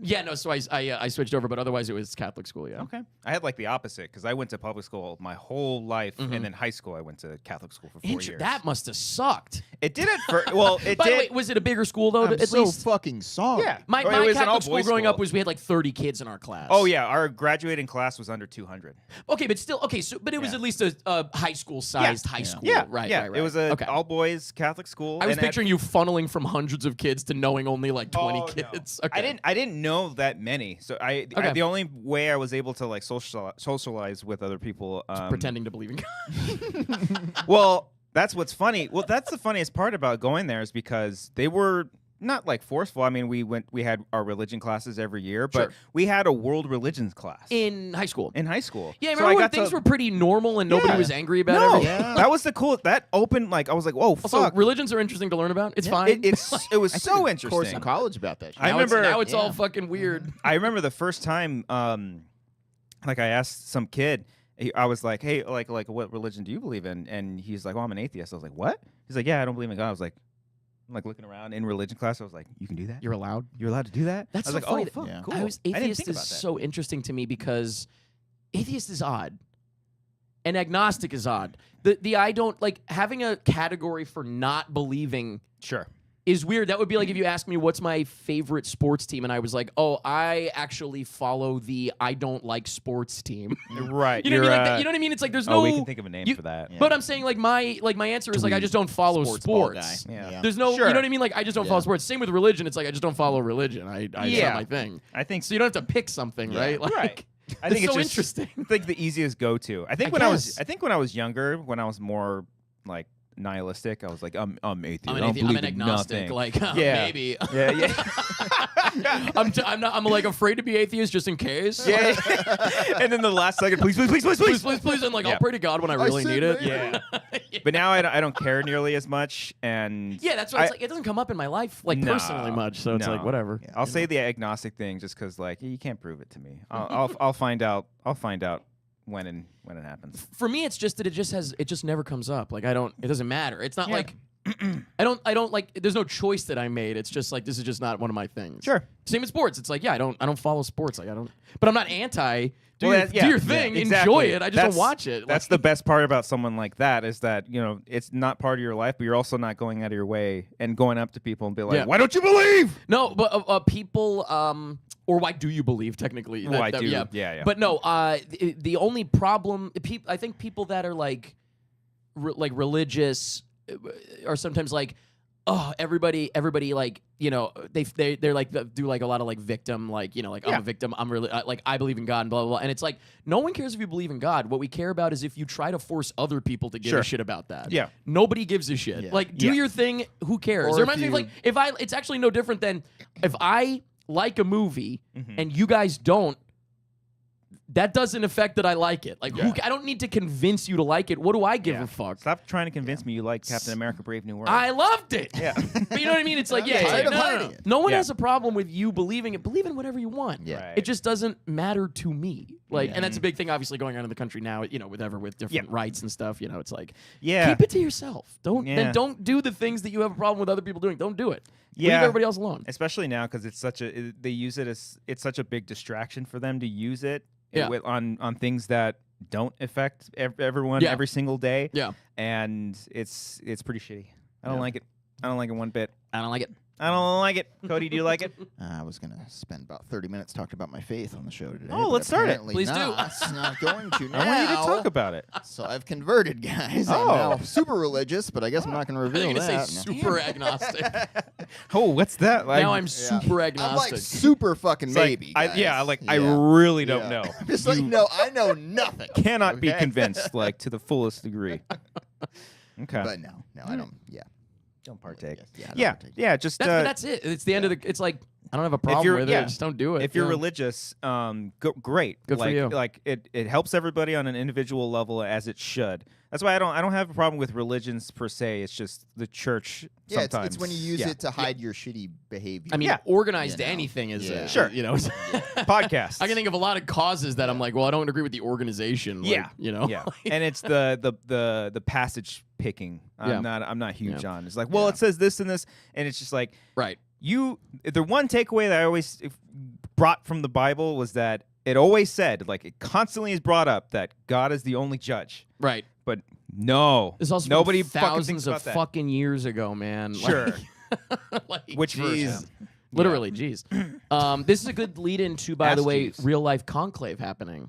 yeah, no. So I switched over, but otherwise it was Catholic school. Yeah. Okay. I had like the opposite because I went to public school my whole life, and then high school I went to Catholic school for 4 years. That must have sucked. It did it for well. It By did. the way, was it a bigger school though? I'm At so least fucking sorry. Yeah. my It was an Catholic all-boys school growing up school. was we had like 30 kids in our class. Oh yeah, our graduating class was under 200. Okay, but still okay. So, but it was Yeah. at least a high school sized high school. Yeah, Right. yeah. Right. It was a okay. all boys Catholic school. I was and picturing you funneling from hundreds of kids to knowing only like 20 Oh, no. kids. Okay. I didn't know that many. So Okay. the only way I was able to like socialize with other people pretending to believe in God. Well, that's what's funny. Well, that's the funniest part about going there is because they were not like forceful. I mean, we had our religion classes every year, but Sure. we had a world religions class In high school. in high school. Yeah, I So remember when got things to- were pretty normal and nobody Yeah. was angry about No, everything. that was the cool. That opened like I was like, whoa, Also, fuck. religions are interesting to learn about. It's fine. It was so Course interesting. in college about that shit. I remember- now it's all Yeah. fucking weird. I remember the first time, like I asked some kid, I was like, "Hey, like what religion do you believe in?" And he's like, "Oh, I'm an atheist." I was like, "What?" He's like, "Yeah, I don't believe in God." I was like, I'm like looking around in religion class. I was like, "You can do that? You're allowed. You're allowed to do that?" That's I was so like, funny "Oh, that- fuck, Yeah. cool." I was didn't atheist think is about that. so interesting to me because atheist is odd. And agnostic is odd. The I don't like having a category for not believing Sure. is weird. That would be like if you asked me what's my favorite sports team and I was like, "Oh, I actually follow the I don't like sports team." Right. You know what I mean? You're, Like that, you know what I mean? It's like there's no oh, we can think of a name you- for that. But I'm saying like my answer is like I just don't follow Sports ball sports. guy. Yeah. There's no, Sure. you know what I mean? Like I just don't Yeah. follow sports. Same with religion. It's like I just don't follow religion. It's Yeah. not my thing. I think So you don't have to pick something, Yeah. right? Like, Right. I it's think it's so just, interesting. I think the easiest go-to. I think I when guess. I was younger, when I I was more like nihilistic, I was like, I'm atheist. I'm I an, don't I'm believe an in agnostic. nothing. Like Yeah. maybe. Yeah, yeah. I'm like afraid to be atheist just in case. Yeah. And then the last second, please, please, please, please, Please, please. please, please. And like Yeah. I'll pray to God when I really said need it. maybe. Yeah. But now I don't care nearly as much, and Yeah, that's why it's like it doesn't come up in my life like No, personally much. So it's like no. whatever. I'll say the agnostic thing just because like you can't prove it to me. I'll find out. I'll find out when it happens. For me, it's just that it just never comes up. Like it doesn't matter. It's not Yeah. like I don't like. There's no choice that I made. It's just like this is just not one of my things. Sure. Same with sports. It's like I don't follow sports. Like I don't. But I'm not anti. Do, Well, your, that- yeah, do your yeah, thing. exactly. Enjoy it. I just That's- don't watch it. That's the best part about someone like that is that it's not part of your life, but you're also not going out of your way and going up to people and be like, Yeah. "Why don't you believe?" No, but people, or why do you believe technically? Why do? Yeah. But no, the only problem, I think people that are like religious are sometimes like, oh, everybody like they're like do like a lot of like victim like like I'm Yeah. a victim, I'm really like I believe in God and blah blah blah, and it's like no one cares if you believe in God. What we care about is if you try to force other people to give Sure. a shit about that. Yeah. Nobody gives a shit. Yeah. Like do Yeah. your thing. Who cares? Or It reminds me of if like it's actually no different than if I like a movie and you guys don't. That doesn't affect that I like it. Like I don't need to convince you to like it. What do I give Yeah. a fuck? Stop trying to convince me you like Captain America: Brave New World. I loved it. Yeah. But you know what I mean? It's like, yeah, I'm it's tired like, of no, no, hiding no. it. No one Yeah. has a problem with you believing it. Believe in whatever you want. Yeah. Right. It just doesn't matter to me. Like, Yeah. and that's a big thing, obviously, going on in the country now. With different rights and stuff. It's like, Yeah. keep it to yourself. Yeah. Then don't do the things that you have a problem with other people doing. Don't do it. Yeah. Leave everybody else alone. Especially now because it's they use it as it's such a big distraction for them to use it Yeah. on things that don't affect everyone every single day. Yeah. And it's pretty shitty. I don't like it. I don't like it one bit. I don't like it. I don't like it. Cody, do you like it? I was going to spend about 30 minutes talking about my faith on the show today. Oh, but let's start it. apparently Please do. not. Not going to now. I want you to talk about it. So I've converted, guys. Oh. I'm now super religious, but I guess I'm not going to I reveal think you're gonna that. say super agnostic. Oh, what's that? Now I'm super I'm agnostic. like super fucking It's like, maybe. guys. I really don't Yeah. know. I'm just like, no, I know nothing. Cannot be Okay? convinced like to the fullest degree. Okay. But no, I don't. Yeah. Don't partake. I don't Yeah, partake. yeah. Just That's it. It's the end of the. It's like I don't have a problem you're- with yeah. it. Just don't do it. if you're Yeah. religious, great. Good for like, you. Like it helps everybody on an individual level as it should. That's why I don't have a problem with religions per se. It's just the church. Yeah, sometimes. it's when you use Yeah. it to hide your shitty behavior. I mean, Yeah. organized You know. anything is Yeah. Sure. You know. Podcasts. I can think of a lot of causes that I'm like, well, I don't agree with the organization. Like, Yeah. you know. Yeah, and it's the passage picking. I'm not huge on. It's like, well, it says this and this, and it's just like Right. The one takeaway that I always brought from the Bible was that it always said, like it constantly is brought up, that God is the only judge. Right. But no, This also nobody from fucking thinks thousands of about that. fucking years ago, man. Sure. Like, Which version? jeez. Literally, jeez. This is a good lead into, by the Ask way, Jeeves. real life conclave happening.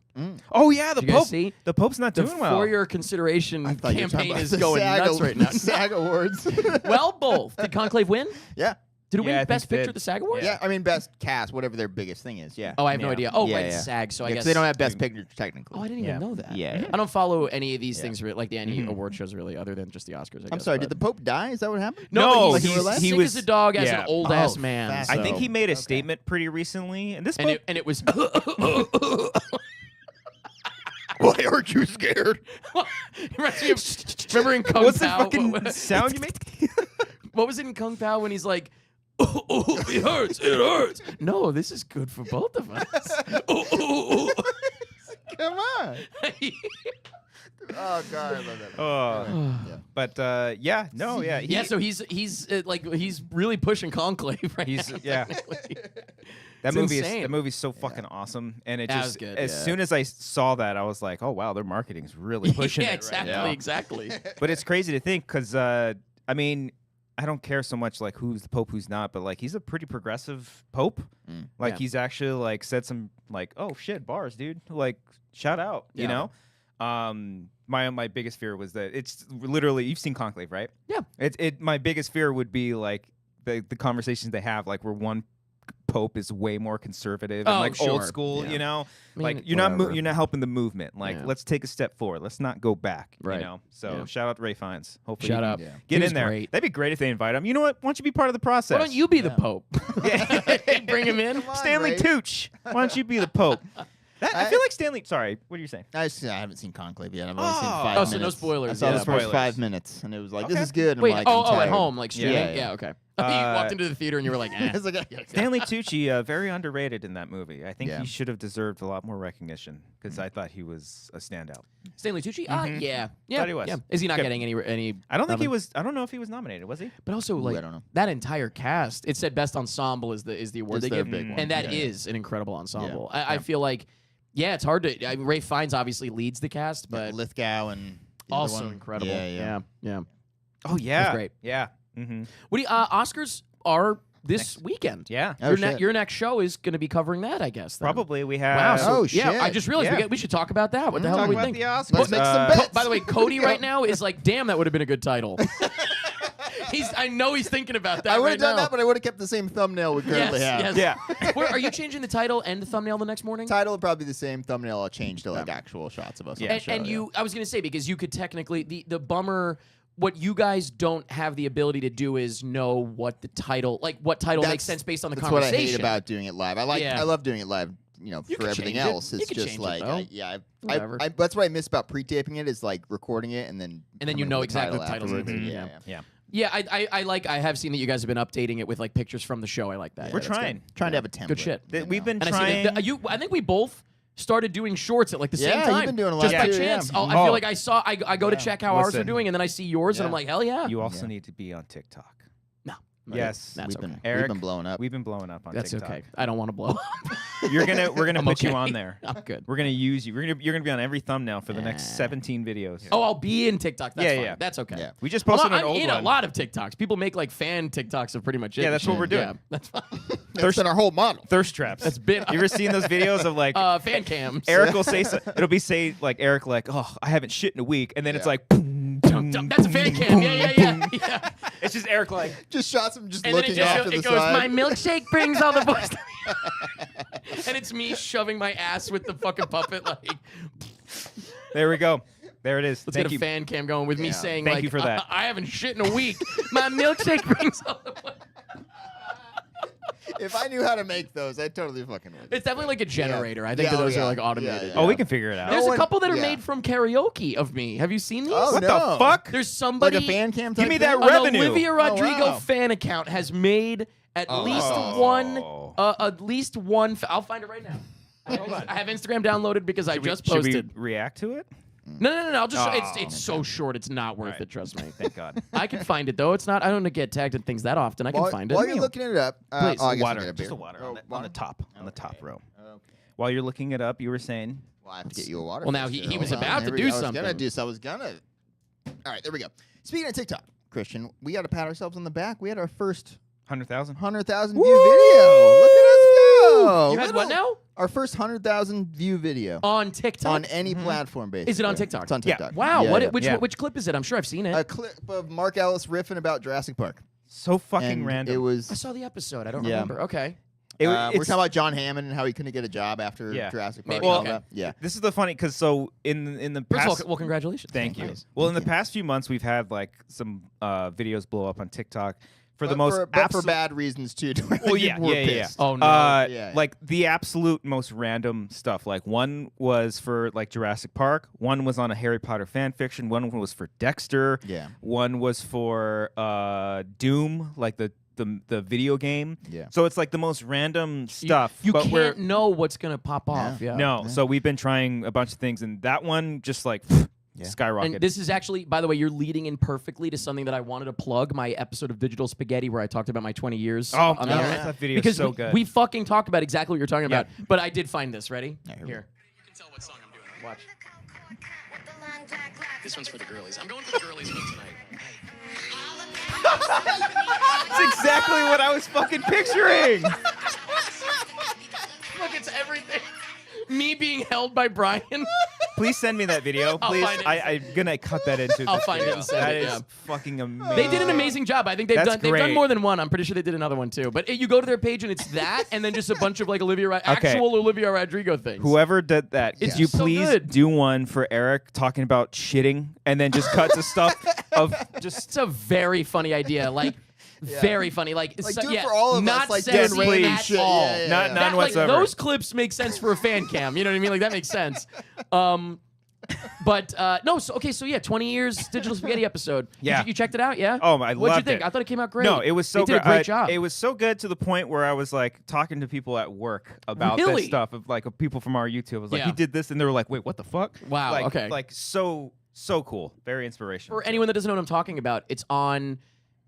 Oh yeah, the Did you guys Pope. see? The Pope's not The doing well. For Your Consideration I thought you were talking campaign about is the going SAG nuts right now. SAG Awards. Well, both. Did Conclave win? Yeah. Did it Yeah, I win think Best it Picture did. at the SAG Awards? Yeah, I mean, best cast, whatever their biggest thing is. Yeah. Oh, I have no Yeah. idea. Oh, Yeah, right, yeah. it's SAG, so I Yeah, 'cause guess they don't have best picture technically. Oh, I didn't Yeah. even know that. Yeah. I don't follow any of these Yeah. things, like any award shows, really, other than just the Oscars. I I'm guess, sorry, but- did the Pope die? Is that what happened? No, No, but he he's was- sick he was- as a dog, as yeah. an old ass Oh, man. fast. I so- think he made a Okay. statement pretty recently, and this and Pope, it was. Why aren't you scared? Reminds me of, remember in Kung what's the Pao? fucking sound you make? What was it in Kung Pao when he's like, oh, it hurts, it hurts. No, this is good for both of us. Come on. Oh God, I love that. Oh, Yeah. but yeah, no, yeah, Yeah, so he's really pushing Conclave right He's- now. yeah. technically. that It's movie insane. is that movie's so fucking awesome, and it That was just good, as yeah. soon as I saw that, I was like, oh wow, their marketing's really pushing yeah, it exactly, right now. exactly. But it's crazy to think because I mean, I don't care so much like who's the Pope, who's not, but like he's a pretty progressive Pope. Like Yeah. he's actually like said some like, oh shit, bars, dude. Like shout out, you Yeah. know. My biggest fear was that it's literally, you've seen Conclave, right? Yeah. My biggest fear would be like the conversations they have, like where one Pope is way more conservative and Oh, like sure. old school, Yeah. you know. I mean, Like you're whatever. not helping the movement. Like Yeah. let's take a step forward. Let's not go back. Right. You know. So Yeah. shout out to Ray Fiennes. Hopefully Shout he out. can Yeah. get He was in there. great. That'd be great if they invite him. You know what? Why don't you be part of the process? Why don't you be the Yeah. Pope? Yeah. Bring him in. Come on, Stanley Ray. Tooch. Why don't you be the Pope? I feel like Stanley. Sorry, what are you saying? I haven't seen Conclave yet. I've only seen Oh. 5 Oh, minutes. so no spoilers. I saw Yeah. the first Spoilers. 5 minutes, and it was like, Okay. this is good. And Wait, I'm like, oh, I'm at tired. home, like streaming? Yeah, Yeah, okay. you walked into the theater and you were like, eh. It's like, Stanley Tucci, very underrated in that movie. I think Yeah. he should have deserved a lot more recognition because I thought he was a standout. Stanley Tucci? Mhm. Yeah. Thought he was. Yeah. Is he not Good. getting any? I don't think he nomin- was. I don't know if he was nominated. Was he? But also, Ooh, like I don't know. that entire cast, it said best ensemble is the award It's they their give, big one. and that Yeah, is yeah. an incredible ensemble. Yeah. I feel like, yeah, it's hard to. Ray Fiennes obviously leads the cast, but Lithgow and the other also one. incredible. Yeah. yeah. Oh yeah, great. Yeah. Mm-hmm. What do you, Oscars are this weekend? Yeah. Oh, shit. Your next show is going to be covering that, I guess. then. Probably we have. Wow. So, Oh, yeah, shit. I just realized Yeah. we should talk about that. What the hell Talk do we about think? the Oscars. Let's make some bets. By the way, Cody right now is like, damn, that would have been a good title. I know he's thinking about that. I would right have done now. that, but I would have kept the same thumbnail we currently have. Yes. Yeah. Where, are you changing the title and the thumbnail the next morning? Title would probably be the same. Thumbnail I'll change to like actual shots of us. on the And, show, and yeah. you, I was going to say, because you could technically, the bummer, what you guys don't have the ability to do is know what the title, like what title makes sense based on the That's conversation. what I hate about doing it live. Yeah. I love doing it live. You know, You for can everything change it. else, You it's can just change it, like, though. Whatever. that's what I miss about pre-taping it is like recording it and then you coming know up with exactly the what the title's afterwards. gonna be. Yeah, Yeah. Yeah, I have seen that you guys have been updating it with like pictures from the show. I like that. We're Yeah, that's trying. good. Trying to have a template. Good shit. you We've know. been And I see trying. that I think we both started doing shorts at like the same Yeah, time. you've been doing a lot just by too, chance. yeah. I feel like I go to check how ours are Listen. doing, and then I see yours, and I'm Yeah. like, hell yeah. You also Yeah. need to be on TikTok. No, Right. Yes. That's okay. Eric, we've been blowing up. We've been blowing up on That's TikTok. okay. I don't want to blow up. We're gonna I'm put you okay. on there. I'm good. We're gonna use you. You're gonna be on every thumbnail for the next 17 videos. Oh, I'll be in TikTok. That's Yeah, fine. yeah. That's okay. Yeah. We just posted I'm an old in one. a lot of TikToks. People make like fan TikToks of pretty much it. Yeah, that's what we're doing. Yeah, that's fine. That's been our whole model. Thirst traps. That's been. You ever seen those videos of like fan cams? Eric will say it'll be like Eric like, oh, I haven't shit in a week, and then it's Yeah. like boom, boom, That's a fan cam. boom, Yeah. It's just Eric like Just shots him just And then looking it, off just, to the it goes, my side. milkshake brings all the boys to me. And it's me shoving my ass with the fucking puppet. Like, there we go. There it is. let's Thank get a you. fan cam going with me Yeah. saying, Thank like, you for that. I haven't shit in a week. My milkshake brings all the boys. If I knew how to make those, I'd totally fucking would. It's definitely like a generator. I think Yeah, that those yeah. are like automated. Yeah, yeah. Oh, we can figure it out. There's No a one- couple that are yeah. made from karaoke of me. Have you seen these? Oh, what no. the fuck? There's Like somebody. a fan cam type Give me thing? that An revenue. Olivia Rodrigo wow. fan account has made at least Oh. one. I'll find it right now. I have Instagram downloaded because I just posted. Should we react to it? No. I'll just. Oh. It's so short. It's not worth Right. it. Trust me. Thank God. I can find it though. It's not. I don't get tagged in things that often. I can find it. While you're looking it up, Please. oh, I guess I'll Water, get a beer. just a water, Oh, on the water? top, on the top row. Okay. While you're looking it up, you were saying Well, I have to get you a water. Well, now first he here. was Hold on. about to Here we do go. I was something. gonna do so. I was gonna. All right, there we go. Speaking of TikTok, Christian, we got to pat ourselves on the back. We had our first 100,000. 100,000 view video. Look at us go! You had what now? Our first 100,000 view video On TikTok. on any platform, basically. Is it on TikTok? It's on Yeah. TikTok. Wow. Yeah, What? yeah. Which? Which clip is it? I'm sure I've seen it. A clip of Mark Ellis riffing about Jurassic Park. So fucking And random. It was. I saw the episode. I don't Yeah. remember. Okay. It, we're it's- talking about John Hammond and how he couldn't get a job after Yeah. Jurassic Maybe, Park. and all okay. that. Yeah. This is the funny because so in the First past. of all, well, congratulations. Thank you. Nice. Well, in Thank the you. past few months, we've had like some videos blow up on TikTok for the But most for bad reasons too. Well, yeah. Oh no. Yeah. Like the absolute most random stuff. Like one was for like Jurassic Park. One was on a Harry Potter fan fiction. One was for Dexter. Yeah. One was for Doom, like the video game. Yeah. So it's like the most random stuff. You but we're can't know what's gonna pop off. Yeah. no. So we've been trying a bunch of things, and that one just like skyrocketed. And this is actually, by the way, you're leading in perfectly to something that I wanted to plug, my episode of Digital Spaghetti where I talked about my 20 years oh, on the no, internet. that video Because is so good. we fucking talked about exactly what you're talking Yeah. about. But I did find this. Ready? Yeah, here we Here. You can tell what song I'm doing. Watch. This one's for the girlies. I'm going for the girlies one tonight. That's exactly what I was fucking picturing. Look, it's everything. Me being held by Brian. Please send me that video, I'll please. find it. I'm gonna cut that into. I'll this find it video. and send That it, is yeah. fucking amazing. They did an amazing job. I think they've That's done great. more than one. I'm pretty sure they did another one too. But you go to their page and it's that, and then just a bunch of like actual Olivia Rodrigo things. Whoever did that, It's could you so please good. do one for Eric talking about shitting and then just cut to stuff of just. It's a very funny idea. Like. Very funny, like Like, so, do it yeah, for all of not us, like, sexy doing random at shit. all. Yeah, yeah, Not yeah. none Like, whatsoever. those clips make sense for a fan cam. You know what I mean? Like that makes sense. But no, so okay, so yeah, 20 years Digital Spaghetti episode. Yeah. You checked it out, yeah? Oh, I What'd you loved think? it. I thought it came out great. No, it was so they good. did a great job. It was so good to the point where I was like talking to people at work about Really? this stuff of like people from our YouTube. I was like, Yeah. he did this, and they were like, wait, what the fuck? Wow, Like, okay. Like so cool, very inspirational. For anyone that doesn't know what I'm talking about, it's on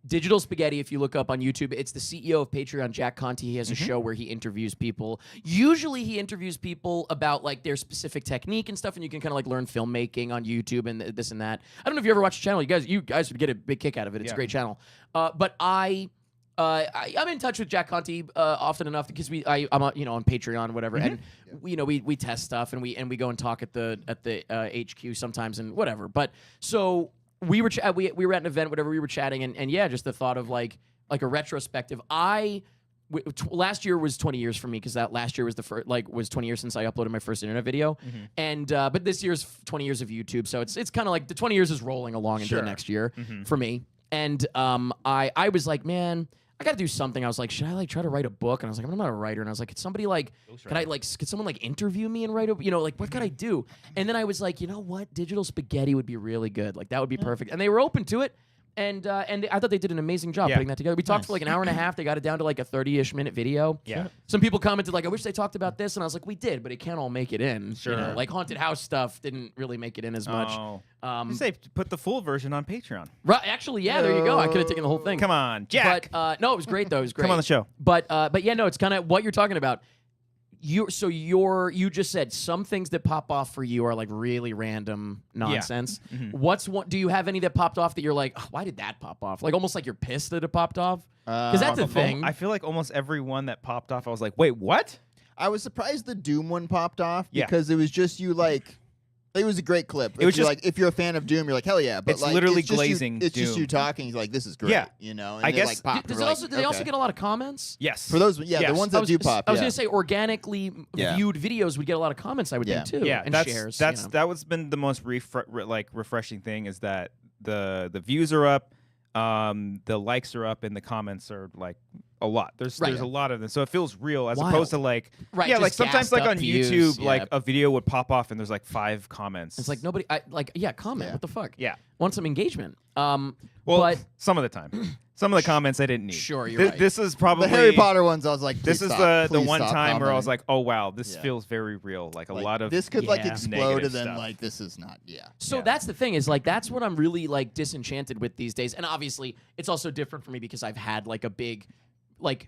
Digital Spaghetti. If you look up on YouTube, it's the CEO of Patreon, Jack Conte. He has a show where he interviews people. Usually he interviews people about like their specific technique and stuff, and you can kind of like learn filmmaking on YouTube and this and that. I don't know if you ever watched the channel. You guys would get a big kick out of it. It's a Yeah. great channel. But I'm in touch with Jack Conte often enough because I'm on Patreon or whatever, and we test stuff and we go and talk at the HQ sometimes and whatever. But so we were we were at an event, whatever, we were chatting, and yeah, just the thought of like a retrospective. Last year was 20 years for me because that last year was was 20 years since I uploaded my first internet video, and but this year's 20 years of YouTube, so it's kind of like the 20 years is rolling along into the next year for me. And I was like, man, I got to do something. I was like, should I like try to write a book? And I was like, I'm not a writer. And I was like, could somebody like, could someone like interview me and write a, like what could I do? And then I was like, you know what? Digital Spaghetti would be really good. Like that would be perfect. And they were open to it. And I thought they did an amazing job putting that together. We talked for like an hour and a half. They got it down to like a 30-ish minute video. Yeah. Some people commented like, I wish they talked about this. And I was like, we did, but it can't all make it in. Sure. You know, like haunted house stuff didn't really make it in as much. You say put the full version on Patreon. Right, actually, yeah, there you go. I could have taken the whole thing. Come on, Jack. But no, it was great though. It was great. Come on the show. But yeah, no, it's kind of what you're talking about. You just said some things that pop off for you are like really random nonsense. Yeah. Mm-hmm. What's one? Do you have any that popped off that you're like, oh, why did that pop off? Like almost like you're pissed that it popped off. Because that's the thing. I feel like almost every one that popped off, I was like, wait, what? I was surprised the Doom one popped off Yeah. because it was just you like. It was a great clip. It was just like if you're a fan of Doom, you're like hell yeah. But it's like, literally it's just glazing. It's just Doom. you talking. He's like, this is great. Yeah. You know. And I they, guess- like, popped. Does We're it also, like, do they also okay. get a lot of comments? Yes. For those, yeah, Yes. the ones that do pop. I was yeah. gonna say organically viewed videos would get a lot of comments. I would think too. Yeah, and that's shares. that was been the most refreshing thing is that the views are up, the likes are up, and the comments are like a lot. There's a lot of them, so it feels real as opposed to like Right, yeah, just like sometimes gassed like up on views, YouTube, yeah. like a video would pop off and there's like 5 comments. It's like nobody. Comment. Yeah. What the fuck? Yeah. Want some engagement. well, but some of the time, some of the comments I didn't need. Sure, you're right. This is probably The Harry Potter ones, I was like, This please is stop, the please one stop time where I was commenting. like, oh wow, this Yeah. feels very real. Like a Like, lot of this could like yeah, explode negative and then stuff. like this is not. Yeah. So Yeah. that's the thing is like that's what I'm really like disenchanted with these days. And obviously it's also different for me because I've had like a big like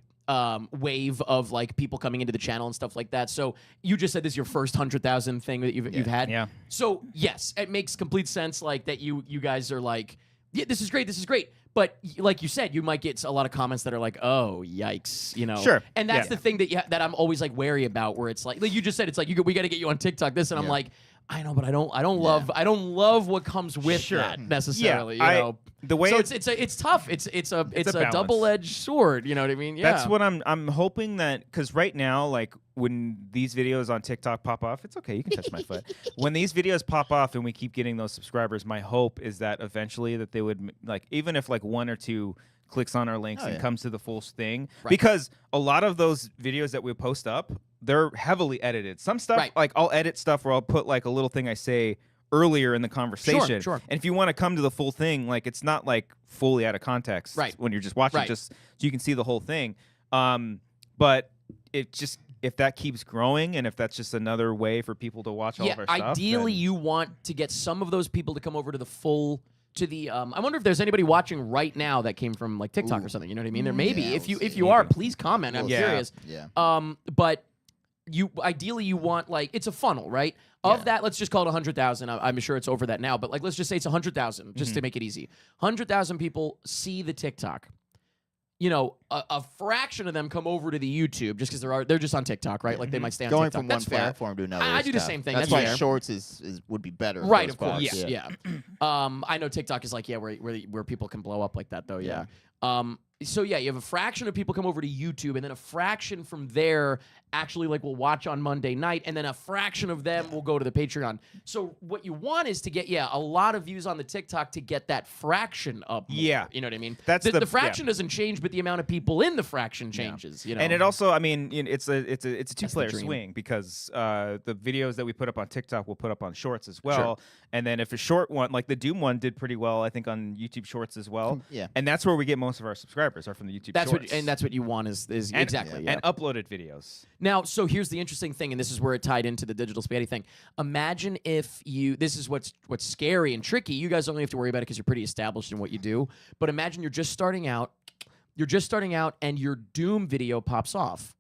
wave of like people coming into the channel and stuff like that. So you just said this is your first 100,000 thing that you've had. Yeah. So yes, it makes complete sense like that you guys are like, yeah, this is great. But like you said, you might get a lot of comments that are like, "Oh, yikes!" You know. Sure. And that's Yeah. the thing that I'm always like wary about, where it's like you just said, it's like we got to get you on TikTok. This, and I'm Yeah. like, I know, but I don't love what comes with Sure. that necessarily. Yeah, you know. the way So it- it's tough. It's a balance. double-edged sword. You know what I mean? Yeah. That's what I'm hoping that because right now, like when these videos on TikTok pop off, it's okay. You can touch my foot. When these videos pop off and we keep getting those subscribers, my hope is that eventually that they would like even if like 1 or 2 clicks on our links and comes to the full thing because a lot of those videos that we post up, they're heavily edited. Some stuff like I'll edit stuff where I'll put like a little thing I say earlier in the conversation. Sure. And if you want to come to the full thing, like it's not like fully out of context when you're just watching, just so you can see the whole thing. But it just if that keeps growing and if that's just another way for people to watch all of our stuff. Ideally, then- you want to get some of those people to come over to the full. To the I wonder if there's anybody watching right now that came from like TikTok or something. You know what I mean? There may be. Yeah, If you we'll if see. you are, please comment. I'm Yeah. curious. Yeah. But you ideally you want like it's a funnel, right? Of that, let's just call it 100,000. I'm sure it's over that now, but like let's just say it's 100,000, just to make it easy. 100,000 people see the TikTok. You know, a fraction of them come over to the YouTube just because they're just on TikTok, right? Like they might stay on Going TikTok. from That's one fair. platform to another. I is do the tough. same thing. That's That's why fair. Shorts would be better. for Right, those of course. parts, Yeah. I know TikTok is like where people can blow up like that though. Yeah. So yeah, you have a fraction of people come over to YouTube, and then a fraction from there actually like will watch on Monday night, and then a fraction of them will go to the Patreon. So what you want is to get a lot of views on the TikTok to get that fraction up. More, Yeah. you know what I mean. That's the fraction doesn't change, but the amount of people in the fraction changes. You know, And it also, I mean, it's a two-player dream. swing because the videos that we put up on TikTok we'll put up on Shorts as well. And then if a short one, like the Doom one, did pretty well, I think on YouTube Shorts as well. Yeah. And that's where we get most of our subscribers are from the YouTube Shorts. That's what you want is exactly. Yeah. And uploaded videos. Now, so here's the interesting thing, and this is where it tied into the digital spaghetti thing. Imagine if this is what's scary and tricky. You guys don't have to worry about it because you're pretty established in what you do. But imagine you're just starting out, and your Doom video pops off.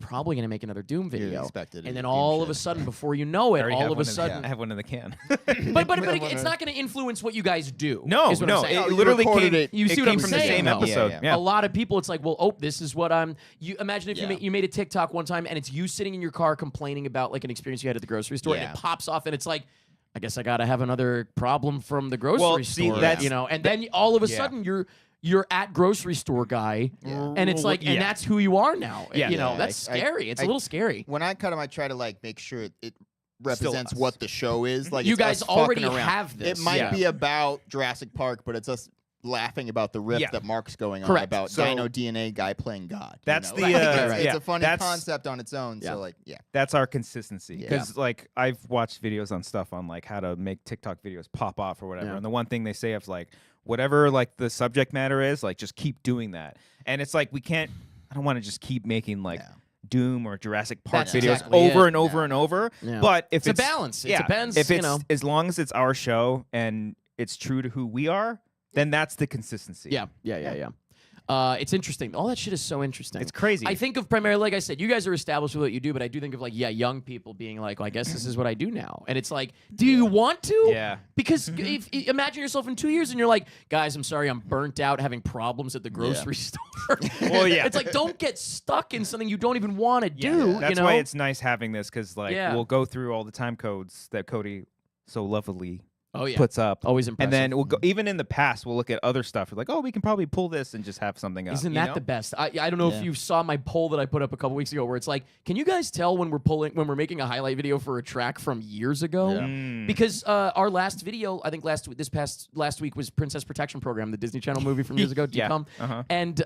You're probably going to make another Doom video. expected And then Doom all shit. of a sudden, before you know it, I already all have of a one in the- sudden... I have one in the can. But it's not going to influence what you guys do. No, is what I'm saying. it you literally recorded came, it. You see it what came I'm from saying, the same though? episode. Yeah. A lot of people, it's like, well, this is what I'm. You imagine if Yeah. you made a TikTok one time and it's you sitting in your car complaining about like an experience you had at the grocery store, and Yeah. it pops off, and it's like, I guess I gotta have another problem from the grocery see, store, that's- you know. And then all of a Yeah. sudden you're at grocery store guy, and it's like, and that's who you are now. Yeah. You know, Yeah, that's I- scary. It's a I- little scary. When I cut them, I try to like make sure it represents us. what the show is. Like You it's guys us fucking already around. have this. It might Yeah. be about Jurassic Park, but it's us laughing about the riff Yeah. that Mark's going on Correct. about So- Dino DNA guy playing God. That's you the, know? Like, it's yeah, a funny that's- concept on its own. Yeah. So like, yeah. That's our consistency. Yeah. Because like I've watched videos on stuff on like how to make TikTok videos pop off or whatever. Yeah. And the one thing they say is like, whatever like the subject matter is, like just keep doing that. And it's like I don't want to just keep making like Doom or Jurassic Park That's videos exactly over it. and over and over. Yeah. But if It's a balance. It depends, If you it's know. as long as it's our show and it's true to who we are, then that's the consistency. Yeah. It's interesting. All that shit is so interesting. It's crazy. I think of primarily, like I said, you guys are established with what you do, but I do think of like, young people being like, well, I guess this is what I do now. And it's like, do you want to? Yeah. Because if imagine yourself in 2 years and you're like, guys, I'm sorry, I'm burnt out having problems at the grocery store. Well, yeah. It's like, don't get stuck in something you don't even want to do. That's you know? why it's nice having this, because like Yeah. we'll go through all the time codes that Cody so lovely puts up. Always impressive. And then we'll go, even in the past, we'll look at other stuff. We're like, oh, we can probably pull this and just have something up. Isn't you that know? the best? I don't know if you saw my poll that I put up a couple weeks ago where it's like, can you guys tell when we're making a highlight video for a track from years ago? Mm. Because our last video, I think last week was Princess Protection Program, the Disney Channel movie from years ago, Yeah. DCOM. Uh-huh. And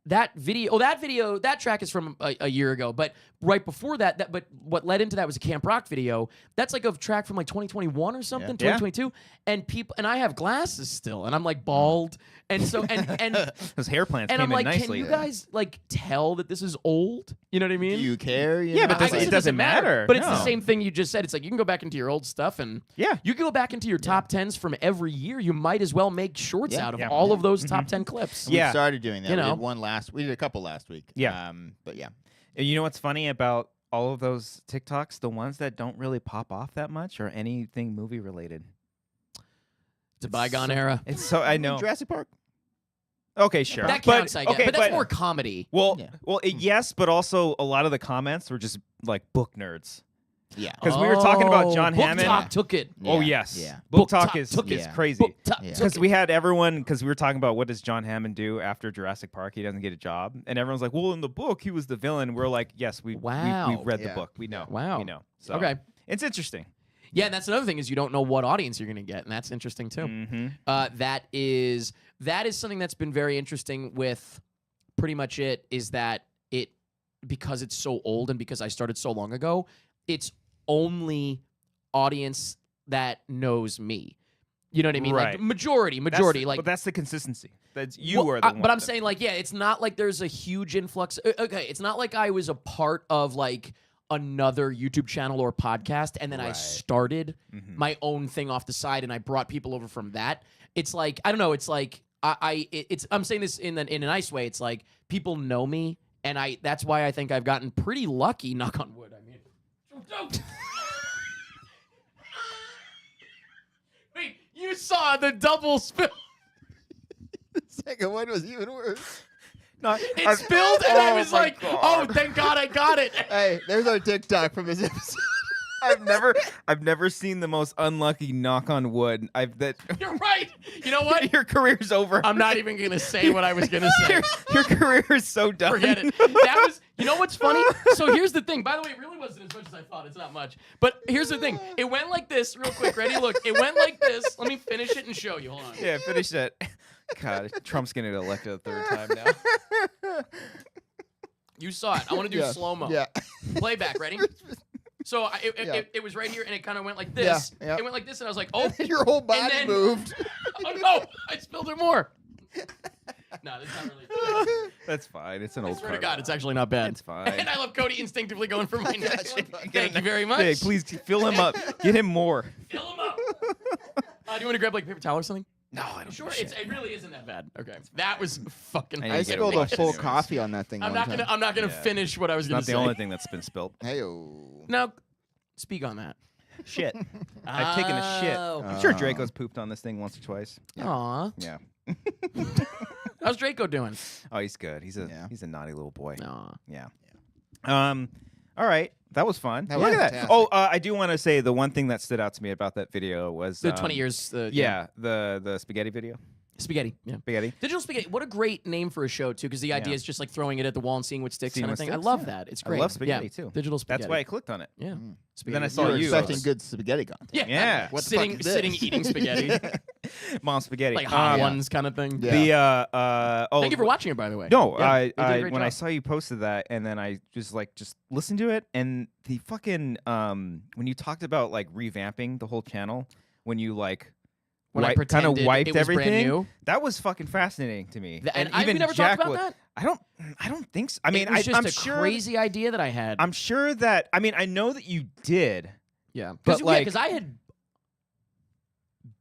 that track is from a year ago, but right before that, but what led into that was a Camp Rock video. That's like a track from like 2021 or something, Yeah. 2022. And I have glasses still, and I'm like bald, and so and Those hair plants and came I'm like, in can nicely. you guys like tell that this is old? You know what I mean? Do you care? You Yeah, know? but I guess it doesn't matter. But it's the No. same thing you just said. It's like you can go back into your old stuff, and Yeah. you can go back into your top tens from every year. You might as well make shorts Yeah. out of Yeah. all of those top 10 clips. Yeah. We started doing that. You We know. did one we did a couple last week. Yeah. But yeah. And you know what's funny about all of those TikToks? The ones that don't really pop off that much are anything movie related. It's a bygone era. It's so I know. Jurassic Park. Okay, sure. That counts, I guess. Okay, but that's more comedy. Well, Yeah. yes, but also a lot of the comments were just like book nerds. Yeah. Because we were talking about John Book Hammond. Talk took it. Oh Yeah. yes, Yeah. Book Book Talk Talk is took is it. crazy. Book Talk Yeah. took Because it. we had everyone, because we were talking about what does John Hammond do after Jurassic Park? He doesn't get a job, and everyone's like, "Well, in the book, he was the villain." We're like, "Yes, we Wow. read the Yeah. book. We know. Wow. we know." So Okay. it's interesting. Yeah, and that's another thing is you don't know what audience you're going to get, and that's interesting too. Mm-hmm. That is something that's been very interesting with pretty much is that it, because it's so old and because I started so long ago, it's only audience that knows me. You know what I mean? Right. Like majority. But that's the consistency. That's you Well, are the one. but I'm saying like, yeah, it's not like there's a huge influx. Okay, it's not like I was a part of like another YouTube channel or podcast, and then I Right. started Mhm. my own thing off the side, and I brought people over from that. It's like I don't know. It's like I'm saying this in a nice way. It's like people know me, and that's why I think I've gotten pretty lucky. Knock on wood. I mean, wait, you saw the double spill. The second one was even worse. It spilled, and I was my like, God. "Oh, thank God I got it." Hey, there's our TikTok from this episode. I've never seen the most unlucky knock on wood. You're right. You know what? Your career's over. I'm not even gonna say what I was gonna say. your career is so done. Forget it. That was. You know what's funny? So here's the thing. By the way, it really wasn't as much as I thought. It's not much. But here's the thing. It went like this, real quick. Ready? Look. It went like this. Let me finish it and show you. Hold on. Yeah, finish that. God, Trump's gonna get elected a third time now. You saw it. I want to do Yeah. slow mo. Yeah. Playback. Ready? So it was right here, and it kind of went like this. Yeah, yeah. It went like this, and I was like, oh. Your whole body then- moved. Oh no! I spilled it more. No, that's not really. That's fine. It's an I old swear to car. God, it's actually not bad. It's fine. And I love Cody instinctively going for my next one. Get Thank you very much. Hey, please fill him up. Get him more. Fill him up. Do you want to grab like a paper towel or something? No, I don't. Sure, it really isn't that bad. Okay, that was fucking. I I need to get spilled a washed full anyways. coffee on that thing. I'm one not time. gonna. I'm not gonna Yeah. finish what I was It's gonna not say. the only thing that's been spilt. Hey-o. Now, speak on that. Shit. I've taken a shit. Oh. I'm sure Draco's pooped on this thing once or twice. Aw, Yeah. how's Draco doing? Oh, he's good. He's a Yeah. he's a naughty little boy. Aw. Yeah. All right. That was fun. That Look was at that. fantastic. Oh, I do want to say the one thing that stood out to me about that video was The 20 years. Yeah, the spaghetti video. Spaghetti. Yeah. Spaghetti. Digital spaghetti. What a great name for a show too, because the idea Yeah. is just like throwing it at the wall and seeing what sticks Seeing kind what of thing. I sticks, love yeah. that. It's I great. love spaghetti, yeah. too. Digital spaghetti. That's why I clicked on it. Yeah. But then I Spaghetti. saw You were you. expecting good spaghetti content. Yeah. Yeah. What the sitting, fuck is this? sitting, eating spaghetti, Mom spaghetti. like hot Yeah. ones kind of thing. Yeah. The oh, Thank you for watching it, by the way. No, Yeah, I you did a great when I job. saw you posted that, and then I just listened to it, and the fucking when you talked about like revamping the whole channel, when you when I kind pretended of wiped it was everything. brand new. That was fucking fascinating to me. And even we never Jack talked about that. I don't think so. I mean, it was just I'm a sure. crazy idea that I had. I'm sure that. I mean, I know that you did. Yeah, But, like- because I had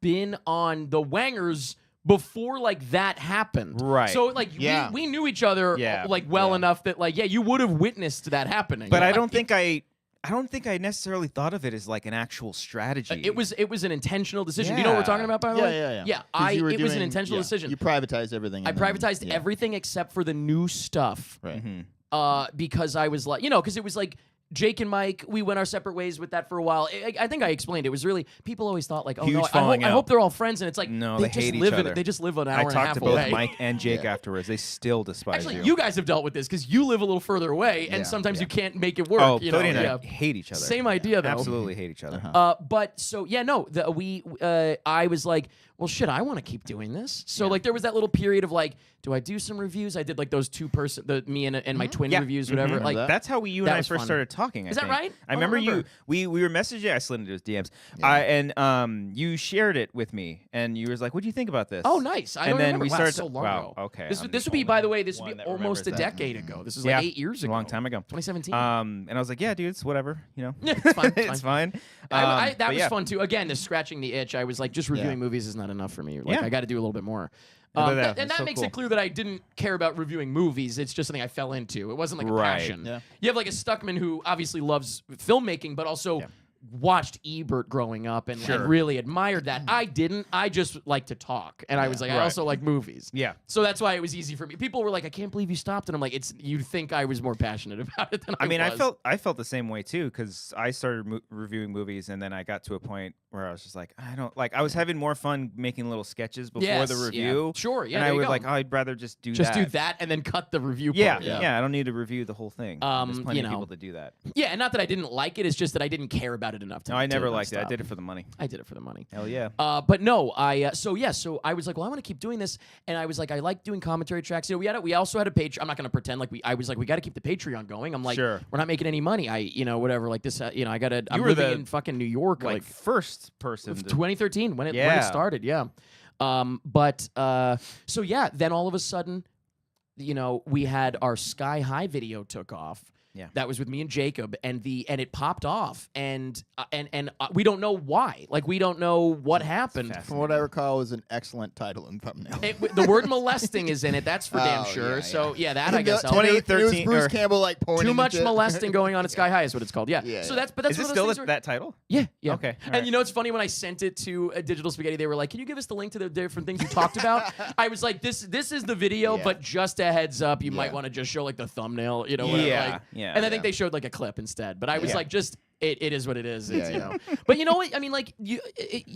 been on the Wangers before like that happened. Right. So like Yeah. we knew each other Yeah. like well Yeah. enough that like you would have witnessed that happening. But You know, I don't like, think I necessarily thought of it as like an actual strategy. it was an intentional decision. Do you know what we're Yeah. talking about, by the way? Yeah. Yeah, 'Cause you were it was an doing- intentional yeah, decision. You privatized everything. I and then- privatized yeah. everything except for the new stuff. Right. Because I was like, because it was like Jake and Mike, we went our separate ways with that for a while. I think I explained it was really people always thought like, oh Huge no, falling I out. hour they're all friends, and it's like No, they they just hate each live in other. they just live an hour I and a talked half to both away. Mike and Jake Yeah. afterwards. They still despise Actually, you. you guys have dealt with this because you live a little further away, and Yeah, sometimes yeah. you can't make it work. Oh, you know? Cody and yeah. I hate each other. Same idea though. Absolutely hate each other. But so yeah, no, I was like, well, shit, I want to keep doing this. So like, there was that little period of like, do I do some reviews? I did like those me and my twin Yeah. reviews, whatever. Mhm. Like, that. That's how you and That I was first fun. started talking. Is that think. right? I I don't remember you. remember. We were messaging. I slid into his DMs, and you shared it with me, and you was like, "What do you think about this?" oh, nice. I And don't then remember. we Wow, started. so long wow. ago. Okay. This I'm this the would be, by the only way, this would one be that almost a remembers that. decade ago. This is Yeah. like 8 years A ago. long time ago. 2017. And I was like, "Yeah, dude, it's whatever. You know, Yeah, it's fine. it's fine." That But was yeah. fun too. Again, the scratching the itch. I was like, just reviewing movies is not enough for me. Like, Yeah. I got to do a little bit more. Look at that. And That's that so makes cool. it clear that I didn't care about reviewing movies. It's just something I fell into. It wasn't like a Right. passion. Yeah. You have like a Stuckman who obviously loves filmmaking, but also watched Ebert growing up and Sure. really admired that. I didn't. I just like to talk, and I was like, I Right. also like movies. Yeah. So that's why it was easy for me. People were like, I can't believe you stopped, and I'm like, you'd think I was more passionate about it than I I mean, was. I felt the same way too because I started reviewing movies, and then I got to a point where I was just like, I was having more fun making little sketches before Yes, the yeah. review. Sure, yeah, and there I you was go. like, oh, I'd rather just do just that. do that and then cut the review Yeah, part. yeah, I don't need to review the whole thing. There's plenty you of know. people to do that. Yeah, and not that I didn't like it. It's just that I didn't care about it enough to. No, I to never not liked it. I stop. did it for the money. I did it for the money. Hell yeah. But no, so I was like, well, I want to keep doing this, and I was like, I like doing commentary tracks. You know, we also had a page. I'm not going to pretend like I was like, we got to keep the Patreon going. I'm like, Sure. we're not making any money. Whatever, like this. I got to. I'm were living the, in fucking New York, like first person. To, 2013 when it Yeah. started. Yeah. So yeah, then all of a sudden, we had our Sky High video took off. Yeah. That was with me and Jacob, and it popped off, and we don't know why. Like, we don't know what happened. From what I recall, it was an excellent title and thumbnail. The word molesting is in it. That's for damn Oh, sure. yeah, So yeah. that I guess And helped. it was 2013 Bruce or- Campbell like pointing. Too much and shit. molesting going on at Sky High is what it's called. Yeah. Yeah, So yeah. that's one is of it those still things where- that title? Yeah, yeah. Okay, all And right. you know, it's funny when I sent it to Digital Spaghetti, they were like, "Can you give us the link to the different things you talked about?" I was like, "This is the video, Yeah. but just a heads up, you might Yeah. want to just show like the thumbnail, whatever." Yeah, like- yeah. And I think they showed like a clip instead, but I was Yeah. like, just it is what it is. It's, Yeah, you yeah. know. But you know what? I mean, like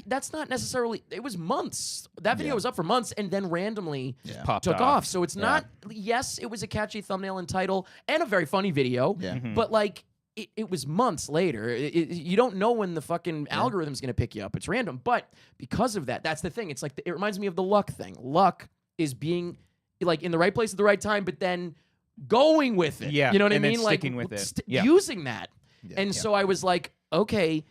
that's not necessarily. It was months. That video Yeah. was up for months, and then randomly Yeah. Popped took off. off. So it's not. Yes, it was a catchy thumbnail and title, and a very funny video. Yeah. Mhm. But like. It was months later. You don't know when the fucking algorithm's going to pick you up. It's random. But because of that, that's the thing. It's like it reminds me of the luck thing. Luck is being like in the right place at the right time, but then going with it. Yeah, You know what and I then mean? Like sticking with it. Yeah. using that. Yeah. And so I was like, okay,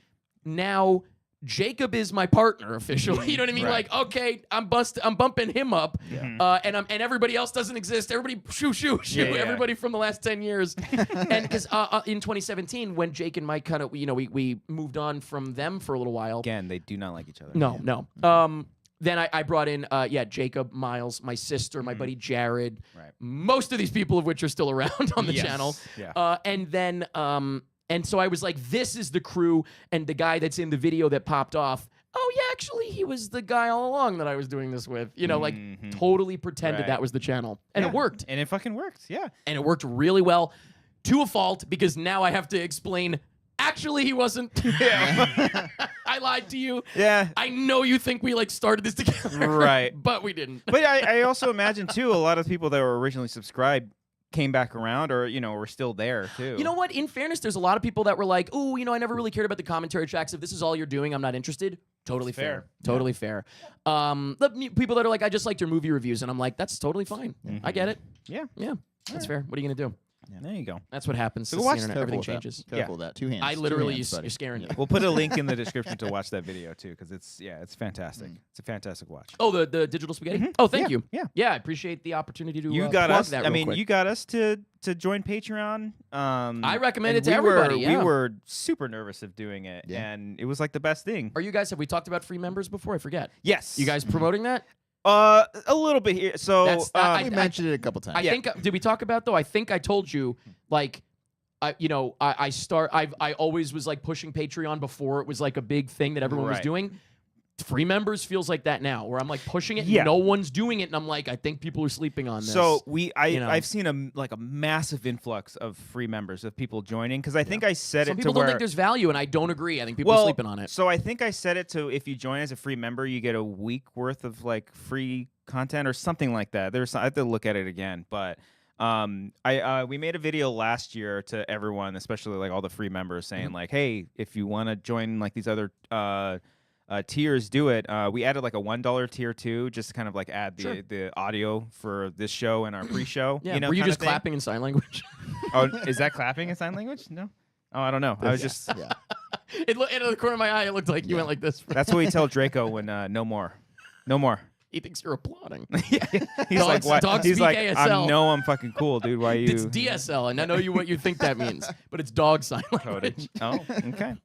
now Jacob is my partner officially. You know what I mean? Right. Like, okay, I'm bumping him up, Mhm. and everybody else doesn't exist. Everybody shoo. Yeah, yeah. Everybody from the last 10 years, and because in 2017 when Jake and Mike kind of we moved on from them for a little while. Again, they do not like each other. No. Then I brought in Jacob, Miles, my sister, my buddy Jared. Right. Most of these people of which are still around on the Yes. channel. Yeah. And then and so I was like, this is the crew, and the guy that's in the video that popped off. Oh yeah, actually he was the guy all along that I was doing this with. Like Mhm. totally pretended Right. that was the channel, and Yeah. it worked, And it fucking worked. Yeah. and it worked really well, to a fault because now I have to explain. Actually, he wasn't. Yeah. I lied to you. Yeah. I know you think we like started this together, Right. But we didn't. But I also imagine too, a lot of people that were originally subscribed came back around, or were still there too. You know what? In fairness, there's a lot of people that were like, "Oh, I never really cared about the commentary tracks. If this is all you're doing, I'm not interested." Totally That's fair. fair. Totally fair. People that are like, "I just liked your movie reviews," and I'm like, "That's totally fine. I get it. Yeah. Yeah, that's fair. What are you gonna do?" There you go. That's what happens. So Since watch the internet, Careful everything with that. changes. Careful with that. 2 hands. I 2 literally, hands, buddy. you're scaring me. We'll put a link in the description to watch that video too, because it's fantastic. It's a fantastic watch. Oh, the digital spaghetti. Oh, thank you. Yeah. I appreciate the opportunity to. You got plug us. That I real mean, quick. you got us to join Patreon. I recommend and it to everybody, We yeah. were super nervous of doing it, Yeah. and it was like the best thing. Are you guys? Have we talked about free members before? I forget. Yes. You guys promoting that? A little bit here. So That's- We mentioned it a couple times. I think. Did we talk about though? I think I told you like. I always was like pushing Patreon before it was like a big thing that everyone was Right. doing. Free members feels like that now, where I'm like pushing it, Yeah. and no one's doing it, and I'm like, I think people are sleeping on this. So you know. I've seen a massive influx of free members of people joining, because I think I said some it to people where don't think there's value, and I don't agree. I think people are sleeping on it. So I think I said it to, if you join as a free member, you get a week worth of like free content or something like that. I have to look at it again, but we made a video last year to everyone, especially like all the free members, saying like, hey, if you want to join like these other tiers, do it. We added like a $1 tier too, just to kind of like add the audio for this show and our pre-show. Yeah, you know, were you kind just of thing. clapping in sign language? Oh, is that clapping in sign language? No. Oh, I don't know. I was just. Yeah. It out of the corner of my eye, it looked like you went like this. That's what we tell Draco when no more. He thinks you're applauding. Yeah. He's Dogs- like, what? dogs He's speak like, ASL. I know I'm fucking cool, dude. Why you? It's DSL, and I know what you think that means, but it's dog sign language. Oh, okay.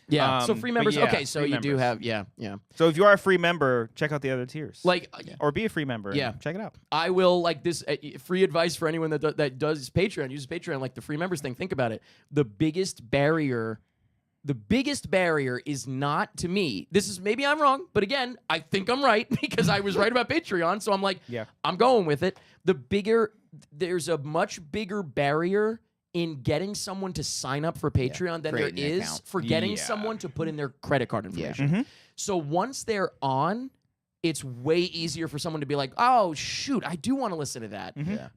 Yeah. So Um, free but members. yeah, Okay, so free you do members. have yeah. So if you are a free member, check out the other tiers. Like or be a free member. and Yeah. check it out. I will like this free advice for anyone that does Patreon, uses Patreon, like the free members thing. Think about it. The biggest barrier is not, to me. This is, maybe I'm wrong, but again, I think I'm right because I was right about Patreon. So I'm like, Yeah. I'm going with it. There's a much bigger barrier in getting someone to sign up for Patreon than there creating an is account. for getting Yeah. someone to put in their credit card information. Mhm. So once they're on, it's way easier for someone to be like, oh, shoot, I do want to listen to that. Mhm. Yeah.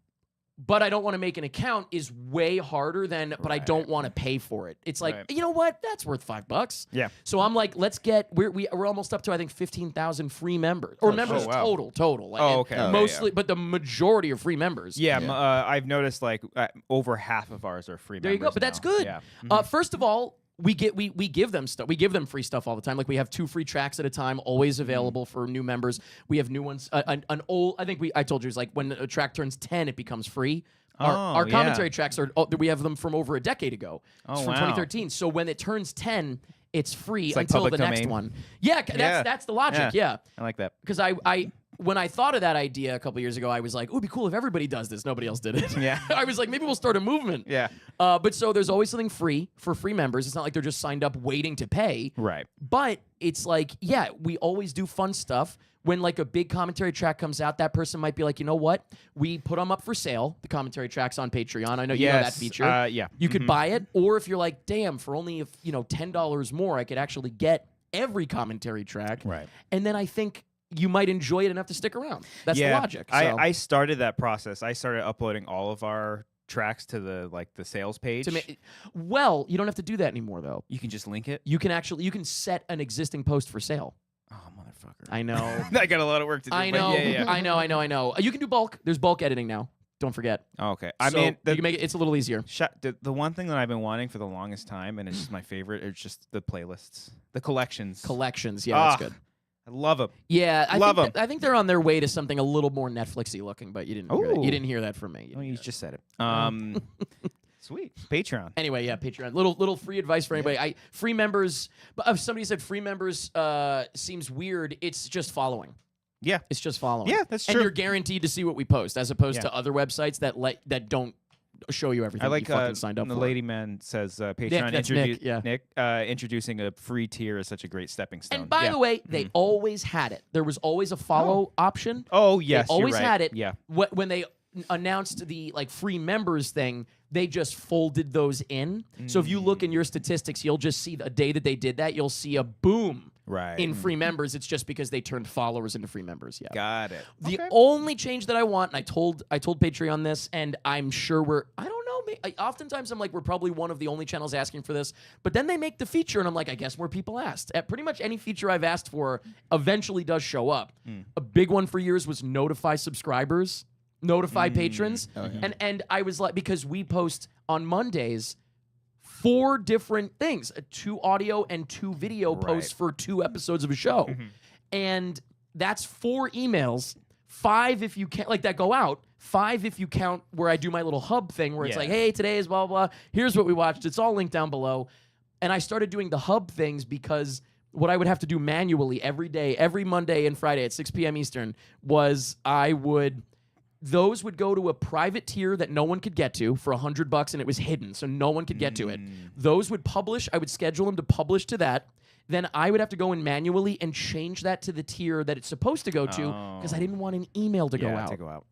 But I don't want to make an account is way harder than, but I don't want to pay for it. It's like, Right. you know what? That's worth $5. Yeah. So I'm like, let's get, we're almost up to, I think, 15,000 free members. Or members shit. Wow. total. Like, Oh, and okay. Okay, Mostly, but the majority are free members. Yeah, Yeah. I've noticed like over half of ours are free There you members. go. But that's now. good. Yeah. First of all, we give them stuff. We give them free stuff all the time. Like we have 2 free tracks at a time, always available for new members. We have new ones. An old, I think I told you, it's like when a track turns 10, it becomes free. Our yeah. commentary tracks we have them from over a decade ago. It's from wow. 2013. So when it turns 10, it's free It's like until the public next domain. one. Yeah, that's the logic. Yeah. I like that. Because I when I thought of that idea a couple years ago, I was like, it would be cool if everybody does this. Nobody else did it. Yeah. I was like, maybe we'll start a movement. Yeah. But so there's always something free for free members. It's not like they're just signed up waiting to pay. Right. But it's like, yeah, we always do fun stuff. When like a big commentary track comes out, that person might be like, you know what? We put them up for sale, the commentary tracks on Patreon. I know you know that feature. Yeah. You could buy it, or if you're like, damn, for only $10 more, I could actually get every commentary track. Right. And then I think you might enjoy it enough to stick around. That's the logic. So. I started that process. I started uploading all of our tracks to the sales page. Well, you don't have to do that anymore, though. You can just link it. You can set an existing post for sale. Oh, motherfucker. I know. I got a lot of work to do. I but know. Yeah. I know. You can do bulk. There's bulk editing now. Don't forget. Oh, okay. So I mean, you can make it. It's a little easier. the one thing that I've been wanting for the longest time, and it's just my favorite, it's just the playlists, the collections. Collections. Yeah, that's good. I love them. Yeah, Love I think they're on their way to something a little more Netflixy looking, but you didn't hear that. Ooh. You didn't hear that from me. Oh, you just said it. Sweet. Patreon. Anyway, yeah, Patreon. Little free advice for anybody. Free members. But if somebody said free members seems weird, it's just following. Yeah. It's just following. Yeah, that's And true. you're guaranteed to see what we post, as opposed Yeah. to other websites that don't show you everything I like you fucking signed up the for. lady man says Patreon that's Nick, yeah. introducing a free tier is such a great stepping stone. And by the way, they always had it. There was always a follow option. Oh yes, They always you're right. had it. Yeah. When they announced the free members thing, they just folded those in. So if you look in your statistics, you'll just see a day that they did that, you'll see a boom Right. in free members. It's just because they turned followers into free members. Yeah. Got it. The only change that I want, and I told Patreon this, and I'm sure I don't know. Oftentimes I'm like, we're probably one of the only channels asking for this, but then they make the feature, and I'm like, I guess more people asked. Pretty much any feature I've asked for eventually does show up. A big one for years was notify subscribers. notify patrons. And I was like, because we post on Mondays 4 different things, 2 audio and 2 video posts for 2 episodes of a show. And that's 4 emails, 5 if you can't, like that go out, 5 if you count where I do my little hub thing where it's like, hey, today is blah, blah, blah. Here's what we watched. It's all linked down below. And I started doing the hub things because what I would have to do manually every day, every Monday and Friday at 6 p.m. Eastern was those would go to a private tier that no one could get to for $100 and it was hidden, so no one could get to it. Those would publish. I would schedule them to publish to that. Then I would have to go in manually and change that to the tier that it's supposed to go to because I didn't want an email to go out.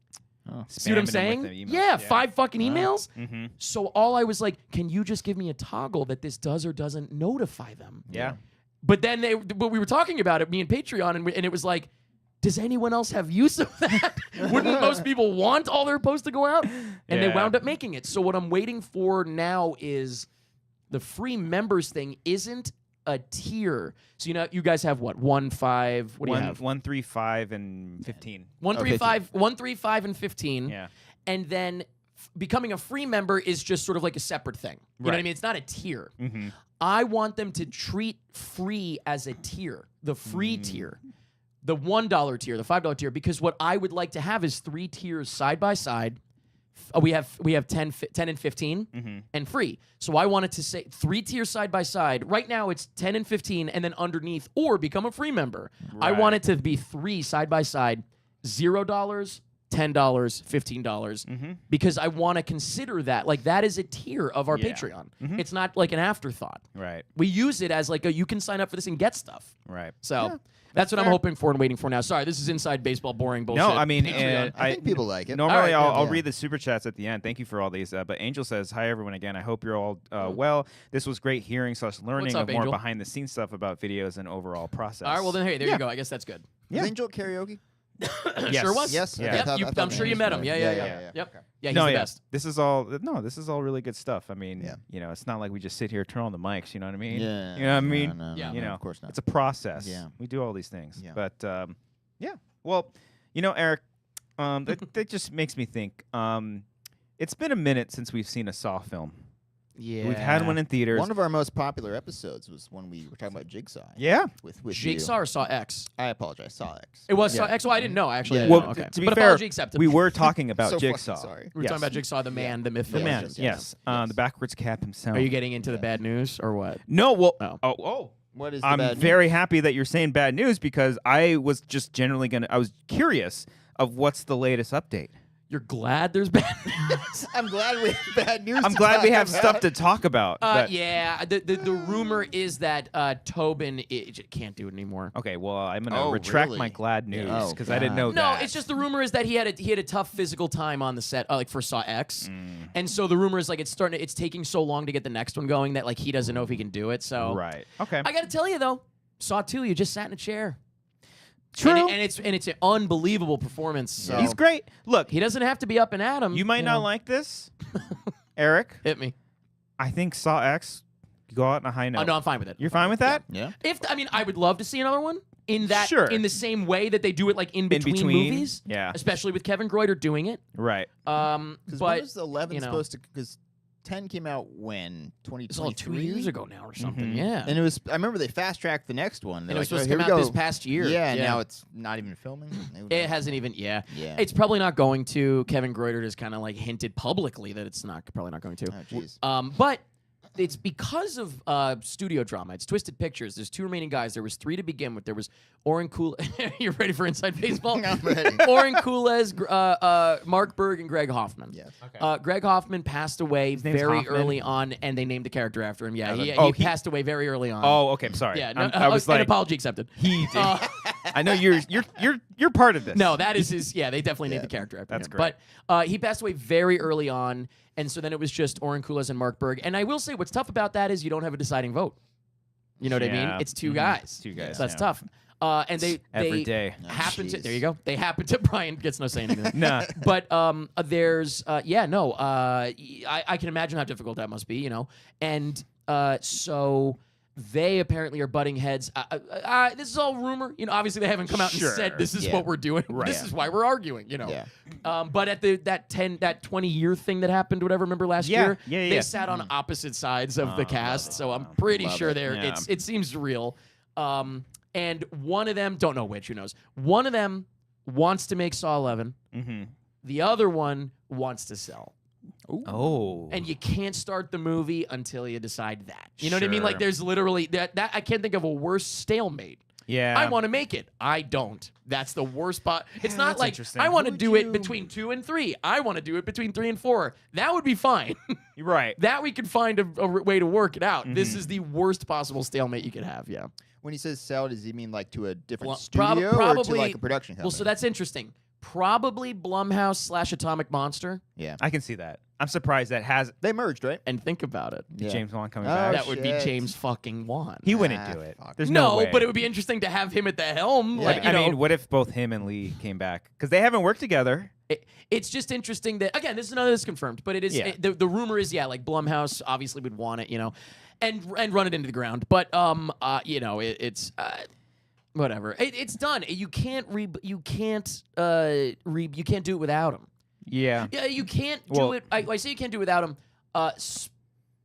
See what I'm saying? Yeah, 5 fucking emails. So all I was like, can you just give me a toggle that this does or doesn't notify them? Yeah. But then but we were talking about it, me and Patreon, and it was like, does anyone else have use of that? Wouldn't most people want all their posts to go out? And they wound up making it. So what I'm waiting for now is the free members thing isn't a tier. So you guys have what? 1, 5, what do you have? 1, 3, 5, and 15. 1, 3, 5, 1, 3, 5, and 15. Yeah. And then becoming a free member is just sort of like a separate thing. You know what I mean? It's not a tier. I want them to treat free as a tier, the free tier. The $1 tier, the $5 tier, because what I would like to have is 3 tiers side by side. We have 10 and 15 and free. So I wanted to say 3 tiers side by side. Right now it's 10 and 15 and then underneath or become a free member. I want it to be 3 side by side, $0, $10, $15 because I want to consider that like that is a tier of our Patreon. It's not like an afterthought. Right. We use it as like you can sign up for this and get stuff. Right. So that's what I'm hoping for and waiting for now. Sorry, this is inside baseball, boring bullshit. No, I mean, I think people like it. Normally, All right, I'll read the super chats at the end. Thank you for all these. But Angel says, "Hi everyone again. I hope you're all well. This was great hearing / learning What's up, of more Angel? behind the scenes stuff about videos and overall process." All right, well then, hey, there you go. I guess that's good. Is Angel karaoke? Yes. Sure was. Yes. Yeah. Okay, Yep, I thought I'm sure you met him. Yeah. Yep. Okay. Yeah, he's No, the yeah. best. This is all really good stuff. I mean, it's not like we just sit here, turn on the mics. You know what I mean? Yeah. You know what I mean? No, Yeah. You know, of course not. it's a process. Yeah. We do all these things. Yeah. But yeah. Well, Eric, that just makes me think. It's been a minute since we've seen a Saw film. Yeah. We've had one in theaters. One of our most popular episodes was when we were talking about Jigsaw. Yeah. With Jigsaw you. or Saw X? I apologize. Saw X. It was Saw X. Well, I didn't know actually. Yeah. I didn't Well, know. Okay. to be but fair, apology accepted. we were talking about So Jigsaw. fucking sorry. We were talking about Jigsaw, the man, the myth. The the man, legend. yes. The backwards cap himself. Are you getting into the bad news or what? No, well, Oh. What is the I'm bad very happy that you're saying bad news because I was just generally I was curious of what's the latest update. You're glad there's bad news? I'm glad we have bad news. I'm to glad we talk have about. stuff to talk about. but- Yeah. The rumor is that Tobin can't do it anymore. Okay, well, I'm going to Oh, retract really? my glad news Oh, because I didn't know God. No, that. it's just the rumor is that he had a tough physical time on the set, like for Saw X, and so the rumor is like it's taking so long to get the next one going that like he doesn't know if he can do it. So Right. Okay. I got to tell you though, Saw 2, you just sat in a chair. True. And it's an unbelievable performance. So He's great. Look, he doesn't have to be up and at him. you might not know. like this, Eric. Hit me. I think Saw X go out on a high note. Oh no, I'm fine with it. You're fine with that? Yeah. I would love to see another one in that Sure. in the same way that they do it like in between movies. Yeah. Especially with Kevin Greuter doing it. Right. Because But when was 11 you know. supposed to? Because 10 came out when it's all 2 2023 years ago now or something. Mhm. Yeah. And it was. I remember they fast tracked the next one. And They're it was like, supposed "Oh, to here come we out this go." past year. Yeah, and now it's not even filming. It hasn't even. Yeah. Yeah. It's probably not going to. Kevin Greuter has kind of like hinted publicly that it's probably not going to. Oh, jeez. But it's because of studio drama. It's Twisted Pictures. There's 2 remaining guys. There was 3 to begin with. There was Oren Kul. You're ready for Inside Baseball? I'm ready. Oren Kules, Mark Berg, and Greg Hoffman. Yes. Greg Hoffman passed away name's very Hoffman? early on, and they named the character after him. Yeah, he he- passed away very early on. Oh, okay. I'm sorry. yeah. No, I was an like, apology accepted. he did. I know you're part of this. No, that is his. Yeah, they definitely named the character after That's him. great. But he passed away very early on, and so then it was just Oren Kules and Mark Berg. And I will say, what's tough about that is you don't have a deciding vote. You know what I mean? Yeah. It's 2 Mhm. guys. It's 2 guys, So that's yeah. tough. And they Every day. happen to. jeez. There you go. They happen to. Brian gets no say in anything. Nah. But there's I can imagine how difficult that must be, and so They apparently are butting heads. This is all rumor. Obviously they haven't come out and said this is what we're doing. Right. This is why we're arguing. Yeah. But at that 20-year thing that happened, whatever. Remember last year? Yeah. They sat on opposite sides of the cast, so I'm pretty sure it seems real. And one of them, don't know which, who knows? One of them wants to make Saw 11. Mm-hmm. The other one wants to sell. Ooh. Oh. And you can't start the movie until you decide that. You know what I mean? Sure. Like there's literally that I can't think of a worse stalemate. Yeah. I want to make it. I don't. That's the worst part. It's not that's like interesting. I want to Would do it you- between 2 and 3. I want to do it between 3 and 4. That would be fine. You're right. That we could find a way to work it out. This is the worst possible stalemate you could have. Yeah. When he says sell, does he mean like to a different Well, studio or to probably- like a production company? Well, so that's interesting. Probably Blumhouse / Atomic Monster. yeah. I can see that. I'm surprised that has They merged, right? And think about it. Yeah. James Wan coming Oh, back. That would be shit. James fucking Wan. He wouldn't Ah, do it. fuck. There's no way. but it would be interesting to have him at the helm. Yeah. Like, I mean, what if both him and Lee came back? Because they haven't worked together. it's just interesting that, again, this is none of this confirmed, but it is Yeah. the rumor is, like Blumhouse obviously would want it, and run it into the ground. But it's whatever. It's done. You can't you can't do it without him. Yeah. Yeah, you can't do Well- it. I say you can't do it without him.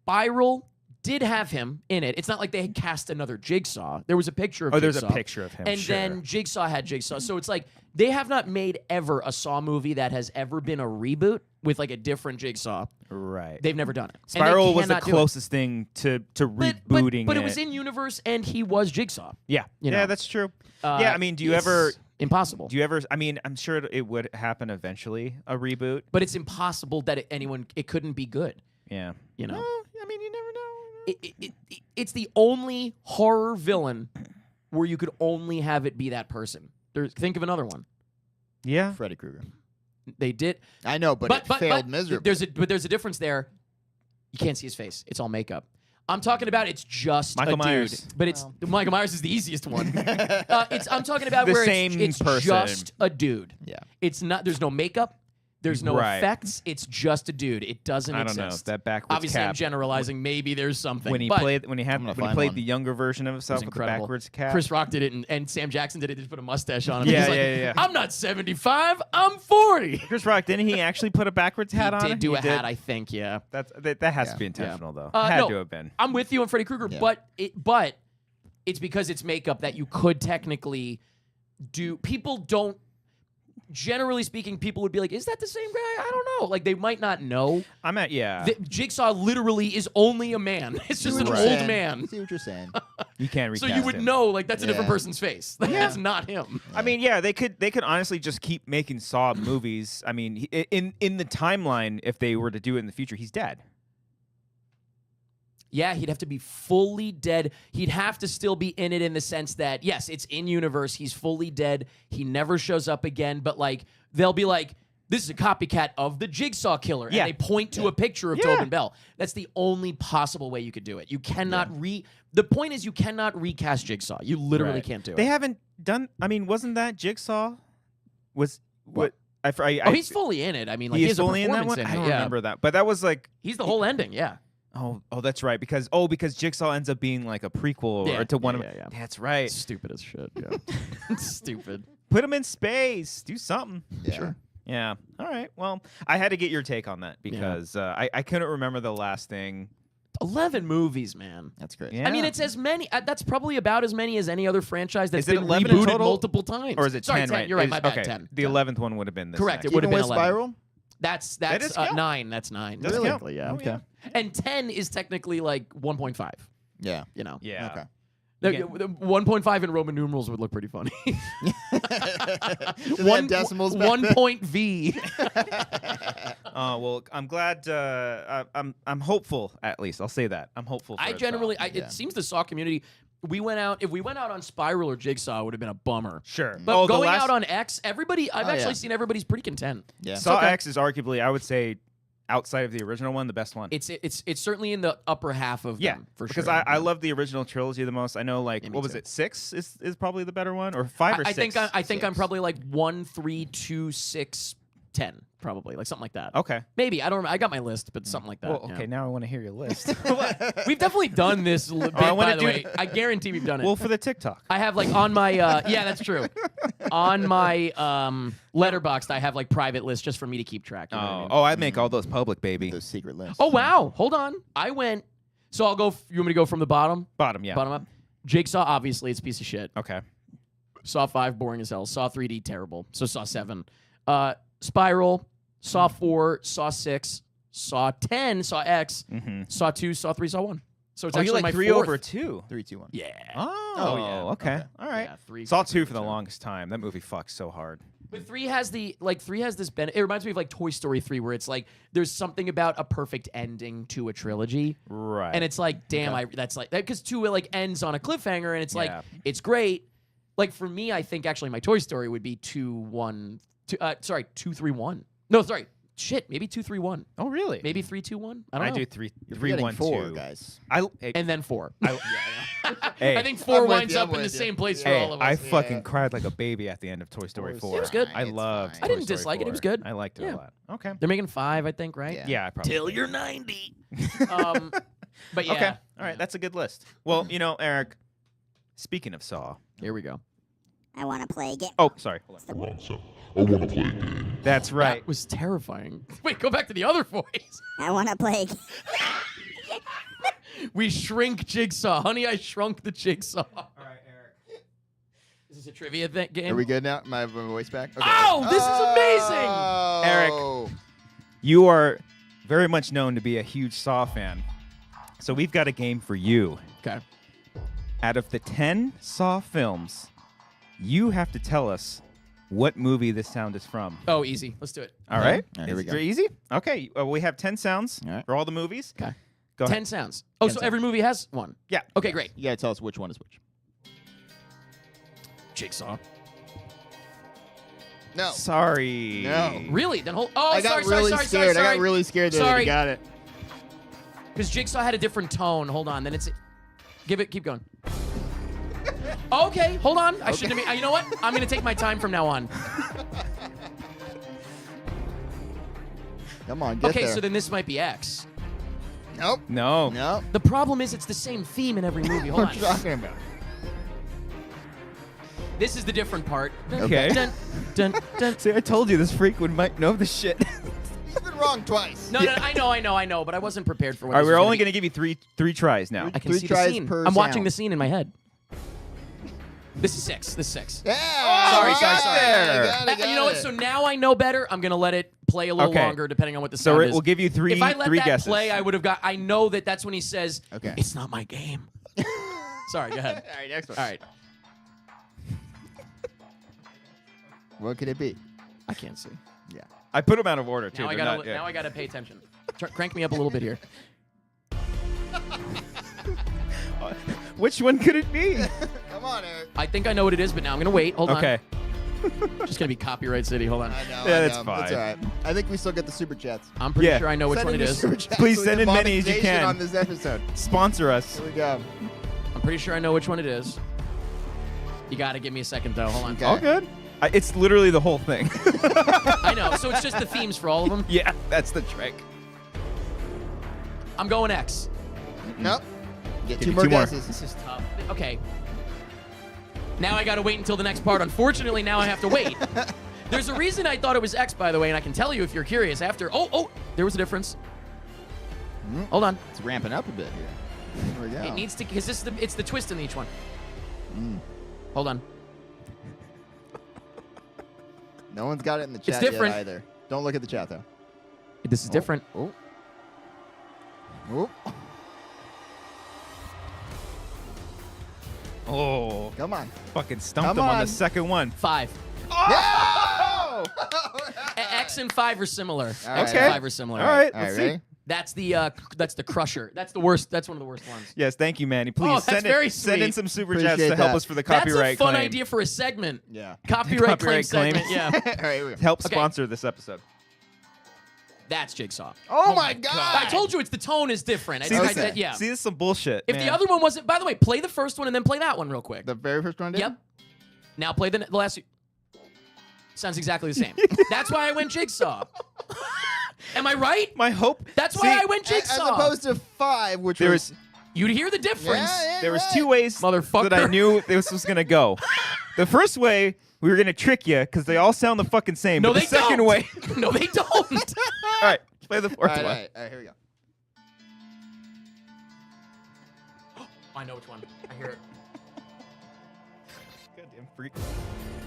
Spiral did have him in it. It's not like they had cast another Jigsaw. There was a picture of There's Jigsaw. a picture of him. And sure. then Jigsaw had Jigsaw. So it's like they have not made ever a Saw movie that has ever been a reboot with like a different Jigsaw. Right. They've never done it. And they Spiral was the cannot do it. closest thing to rebooting But it was in universe and he was Jigsaw. Yeah. you Yeah, know. that's true. Yeah, I mean, do you It's ever... impossible. Do you ever... I mean, I'm sure it would happen eventually, a reboot. But it's impossible that it couldn't be good. Yeah. You know. Well, I mean, you never know. It's the only horror villain where you could only have it be that person. Think of another one. Yeah. Freddy Krueger. They did, I know, but it failed miserably. There's a difference there. You can't see his face. It's all makeup. I'm talking about it's just Michael a Myers. dude, but Michael Myers is the easiest one. I'm talking about The where same it's person. just a dude. Yeah. It's not. There's no makeup. There's no Right. effects. It's just a dude. It doesn't I don't exist. know. That backwards Obviously, I'm cap. generalizing. Maybe there's something. When he but played I'm gonna find played one. the younger version of himself it was with the incredible. backwards cap. Chris Rock did it, and Sam Jackson did it. They just put a mustache on him. Yeah, He's like, yeah. I'm not 75. I'm 40. Chris Rock, didn't he actually put a backwards hat on? He did do He a hat, I think. Yeah. that has to be intentional, though. Had no, to have been. I'm with you on Freddy Krueger, Yeah. but it's because it's makeup that you could technically do. People don't. Generally speaking, people would be like, "Is that the same guy?" I don't know. Like they might not know. I'm at yeah. Jigsaw literally is only a man. It's just an See what old you're saying. man. See what you're saying. You can't So recast you would him. know, like that's a different Yeah. person's face. That's not him. I mean, yeah, they could honestly just keep making Saw movies. I mean, in the timeline, if they were to do it in the future, he's dead. Yeah, he'd have to be fully dead. He'd have to still be in it in the sense that, yes, it's in universe. He's fully dead. He never shows up again. But, like, they'll be like, this is a copycat of the Jigsaw Killer. Yeah. And they point to a picture of Yeah. Tobin Bell. That's the only possible way you could do it. You cannot The point is you cannot recast Jigsaw. You literally Right. can't do They it. haven't done. I mean, wasn't that Jigsaw? Was what? He's fully in it. I mean, like, he he is has a fully in that performance one. in I it. don't Yeah. remember that, but that was like. He's the whole ending, yeah. Oh, that's right. Because Jigsaw ends up being like a prequel Yeah, or to one yeah, of. yeah. That's right. Stupid as shit, yeah. Stupid. Put him in space. Do something. Yeah. Sure. Yeah. All right. Well, I had to get your take on that because I couldn't remember the last thing. 11 movies, man. That's great. Yeah. I mean, it's as many. That's probably about as many as any other franchise that's Is it been 11 in rebooted total? multiple times. Or is it Sorry, 10? 10. Right. You're right. Is- My bad. okay. 10. The 11th one would have been this. Correct, next it would have Even been with 11. Spiral? That's does count? 9. That's 9. Does it count? Technically, yeah. Okay. And 10 is technically like 1.5. Yeah. You know. Yeah. Okay. The- Yeah. the 1.5 in Roman numerals would look pretty funny. Do they have decimals back 1 then? point V. Well, I'm glad. I'm hopeful. At least I'll say that. I'm hopeful. For I it, generally, so. it seems the Saw community. If we went out on Spiral or Jigsaw, it would have been a bummer. Sure. But the going last out on X, everybody, I've Oh, actually yeah. seen everybody's pretty content. Yeah. Saw okay. X is arguably, I would say, outside of the original one, the best one. It's certainly in the upper half of Yeah, them, for because sure. I love the original trilogy the most. I know, like, Yeah, me what was too. it? 6 is probably the better one, or 5 or 6. I think I'm Six. probably like 1, 3, 2, 6, 10. probably like something like that. Okay. Maybe I don't remember. I got my list, but something like that. Well, yeah. okay. Now I want to hear your list. We've definitely done this bit, I wanna by the do way. I guarantee we've done it. well, for the TikTok. I have like on my yeah, that's true. On my Letterboxd, I have like private lists just for me to keep track. You know what I mean? Oh, I make all those public, baby. Those secret lists. Oh wow, hold on. I went. So I'll go. You want me to go from the bottom? Bottom, yeah. Bottom up. Jigsaw, obviously, it's a piece of shit. Okay. Saw 5, boring as hell. Saw 3D, terrible. So Saw 7. Spiral, Saw 4, Saw 6, Saw 10, Saw X, Saw 2, Saw 3, Saw 1. So it's Oh, actually you like my 3 fourth. over 2. 3, 2, 1. Yeah. Oh, yeah. Okay. All right. Yeah, 3. Saw 2 for the longest time. That movie fucks so hard. But 3 has this benefit. It reminds me of like Toy Story 3, where it's like there's something about a perfect ending to a trilogy. Right. And it's like, damn, that's like that because 2 it like ends on a cliffhanger, and it's like Yeah. it's great. Like for me, I think actually my Toy Story would be 2, 1, 2. Sorry, 2, 3, 1. No, sorry, shit, maybe 2, 3, 1. Oh, really? Maybe 3, 2, 1. I don't know. I do 3, You're 3, forgetting 1, 4, 2. guys. And then 4. Hey, I think 4 I'm with winds you, up I'm in the with you. same place for hey, all of us. I fucking cried like a baby at the end of Toy Story 4. It was good. I It's loved. fine. I Toy didn't Story dislike it. It 4. was good. I liked it Yeah. a lot. Okay. They're making 5, I think, right? Yeah. Yeah, I probably. Till you're 90. But yeah. Okay. All right. That's a good list. Well, you know, Eric. Speaking of Saw. Here we go. I want to play a game. Oh, sorry. Hold on. Come on, son. I want to play a game. That's right. That was terrifying. Wait, go back to the other voice. I want to play a game. We shrink Jigsaw. Honey, I shrunk the Jigsaw. All right, Eric. Is this a trivia game? Are we good now? My voice back? Okay. Oh, this is amazing! Oh. Eric. You are very much known to be a huge Saw fan. So we've got a game for you. Okay. Out of the 10 Saw films, you have to tell us what movie this sound is from. Oh, easy. Let's do it. All right? All right, here we go. Is it easy? Okay. We have 10 sounds All right. for all the movies. Okay. Go 10 ahead. sounds. Oh, 10 so sounds. every movie has one? Yeah. Okay, great. You gotta tell us which one is which. Jigsaw. No. Sorry. No. Really? Then hold. Oh, I got sorry, really sorry, scared. sorry. I got really scared there. Sorry. You got it. Because Jigsaw had a different tone. Hold on. Then it's. Keep going. Okay, hold on. I shouldn't have. You know what? I'm going to take my time from now on. Come on, get Okay, there. so then this might be X. Nope. No. Nope. The problem is it's the same theme in every movie. Hold What are you on. talking about? This is the different part. Okay. Dun, dun, dun. See, I told you this freak might know the shit. You've been wrong twice. No, I know, but I wasn't prepared for what All right, this we're was only gonna going to give you three tries now. I can 3 see the tries scene. per I'm watching sound. the scene in my head. This is 6. This is 6. Yeah. Sorry, you sorry, got sorry. it, you got it, You know what? So now I know better. I'm gonna let it play a little Okay. longer, depending on what the So sound is. we'll give you three If I let that guesses. play, I would have got. I know that's when he says, Okay. "It's not my game." Sorry, go ahead. All right, next one. All right, What could it be? I can't see. Yeah. I put them out of order too. Now I They're gotta. not- yeah. Now I gotta pay attention. Crank me up a little bit here. Which one could it be? Come on, Eric. I think I know what it is, but now I'm gonna wait. Hold on. Okay. Just gonna be copyright city. Hold on. I know. Yeah, I that's know. fine. That's all right. I think we still get the super chats. I'm pretty Yeah. sure I know which Send one in it your is. super chats Please so we send have in many as you monetization can. on this episode. Sponsor us. Here we go. I'm pretty sure I know which one it is. You gotta give me a second though. Hold on. Okay. All good. It's literally the whole thing. I know. So it's just the themes for all of them. Yeah, that's the trick. I'm going X. Nope. Get Give two you more two more. guesses. This is tough. Okay. Now I gotta wait until the next part. Unfortunately, now I have to wait. There's a reason I thought it was X, by the way, and I can tell you if you're curious after. Oh, there was a difference. Hold on. It's ramping up a bit here. Here we go. It needs to, because it's the twist in each one. Hold on. No one's got it in the chat different. yet either. Don't look at the chat though. This is different. Oh. Oh. Oh, Come on. fucking stumped Come him on on. the second one. 5. Oh! X and 5 are similar. All X right. and 5 are similar. All right, All right, let's ready? see. That's the crusher. That's the worst. That's one of the worst ones. Yes, thank you, Manny. Please Oh, that's send very send in sweet. some super Appreciate chats to help that. us for the That's copyright a fun claim. idea for a segment. Yeah. Copyright claim Copyright claim. segment. Yeah. All right, here we go. Help Okay. sponsor this episode. That's Jigsaw. Oh, my God. I told you it's the tone is different. See, I this, said, yeah. see, this is some bullshit. If man. the other one wasn't, by the way, play the first one and then play that one real quick. The very first one I did? Yep. Now play the last. Sounds exactly the same. That's why I went Jigsaw. Am I right? My hope. That's why I went Jigsaw. As opposed to 5, which There was... was You'd hear the difference. there was 2 ways Motherfucker. that I knew this was gonna go. The first way, we were gonna trick you because they all sound the fucking same. No, but they the second don't. way. No, they don't. All right, play the fourth All one. right, here we go. I know which one. I hear it. Goddamn freak.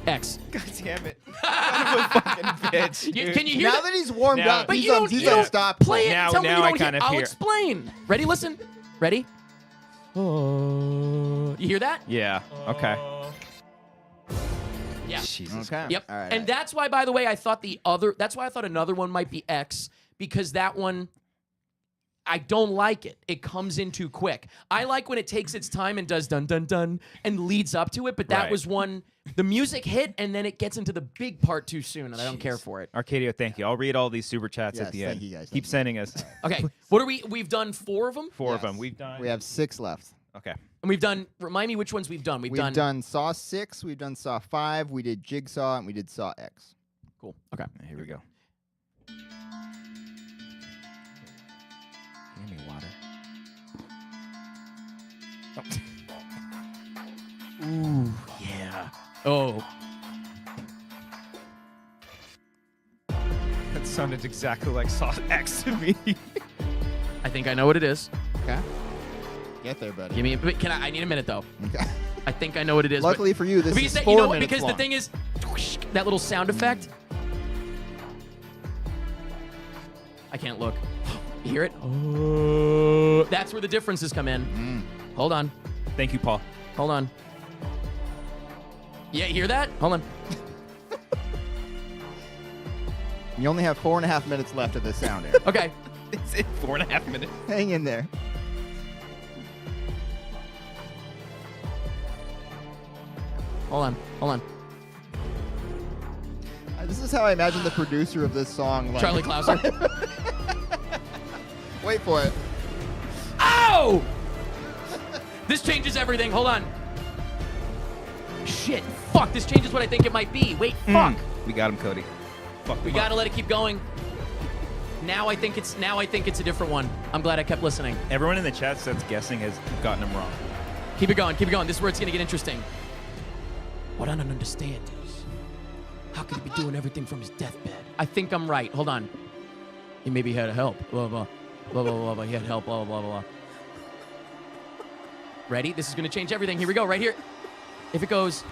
X. God damn it. Son of a fucking bitch. You, can you hear Now that? that he's warmed Now- up, But he's you on, don't, he's you on don't stop. play it. Now- Tell me now you I don't hear. kind of I'll hear. explain. Ready? Listen. Ready? You hear that? Yeah. Okay. Yeah. Jesus. Okay. Yep. All right. And that's why, by the way, I thought that's why I thought another one might be X, because that one, I don't like it. It comes in too quick. I like when it takes its time and does dun dun dun and leads up to it, but that Right. was one, the music hit and then it gets into the big part too soon, and I don't care for it. Arcadio, thank you. I'll read all these super chats Yes, at the thank end. you guys, Keep thank you. sending us Okay. What are we've done 4 of them? 4 of Yes. them. We've done. We have 6 left. Okay. And we've done, remind me which ones we've done. We've done Saw 6, we've done Saw 5, we did Jigsaw, and we did Saw X. Cool. Okay. Here we go. Give me water. Oh. Ooh, yeah. Oh. That sounded exactly like Saw X to me. I think I know what it is. Okay. Get there, buddy. Give me I need a minute though. Okay. I think I know what it is. but- Luckily for you, this because is that, 4 you know, minutes because long. the thing is, that little sound effect. I can't look. You hear it? Oh, that's where the differences come in. Hold on. Thank you, Paul. Hold on. Yeah, you hear that? Hold on. You only have 4.5 minutes left of this sound. Okay. It's in 4.5 minutes. Hang in there. Hold on. Hold on. This is how I imagine the producer of this song. Like, Charlie Clouser. Wait for it. Ow! This changes everything. Hold on. Shit. Fuck. This changes what I think it might be. Wait. Fuck. We got him, Cody. Fuck We him gotta up. let it keep going. Now I think it's a different one. I'm glad I kept listening. Everyone in the chat that's guessing has gotten him wrong. Keep it going. Keep it going. This is where it's gonna get interesting. What I don't understand is, how could he be doing everything from his deathbed? I think I'm right. Hold on. He maybe had help. Blah blah blah blah blah blah. He had help. Blah blah blah blah. Ready? This is gonna change everything. Here we go. Right here. If it goes,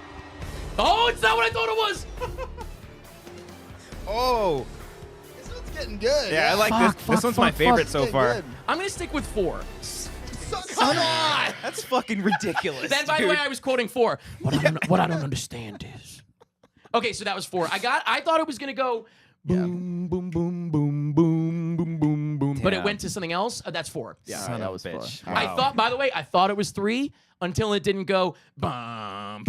oh, it's not what I thought it was. Oh. This one's getting good. Yeah, I like Fuck, this. fuck, This one's fuck, my favorite fuck. so Getting far. good. I'm gonna stick with 4. Come on. That's fucking ridiculous. Then, by the way, I was quoting 4. What I don't understand is. Okay, so that was 4. I thought it was gonna go boom, boom, boom, boom, boom, boom, boom, boom, but it Damn. went to something else. That's 4. Yeah, Son that of was a bitch. 4. Wow. I thought, by the way, it was 3 until it didn't go bum,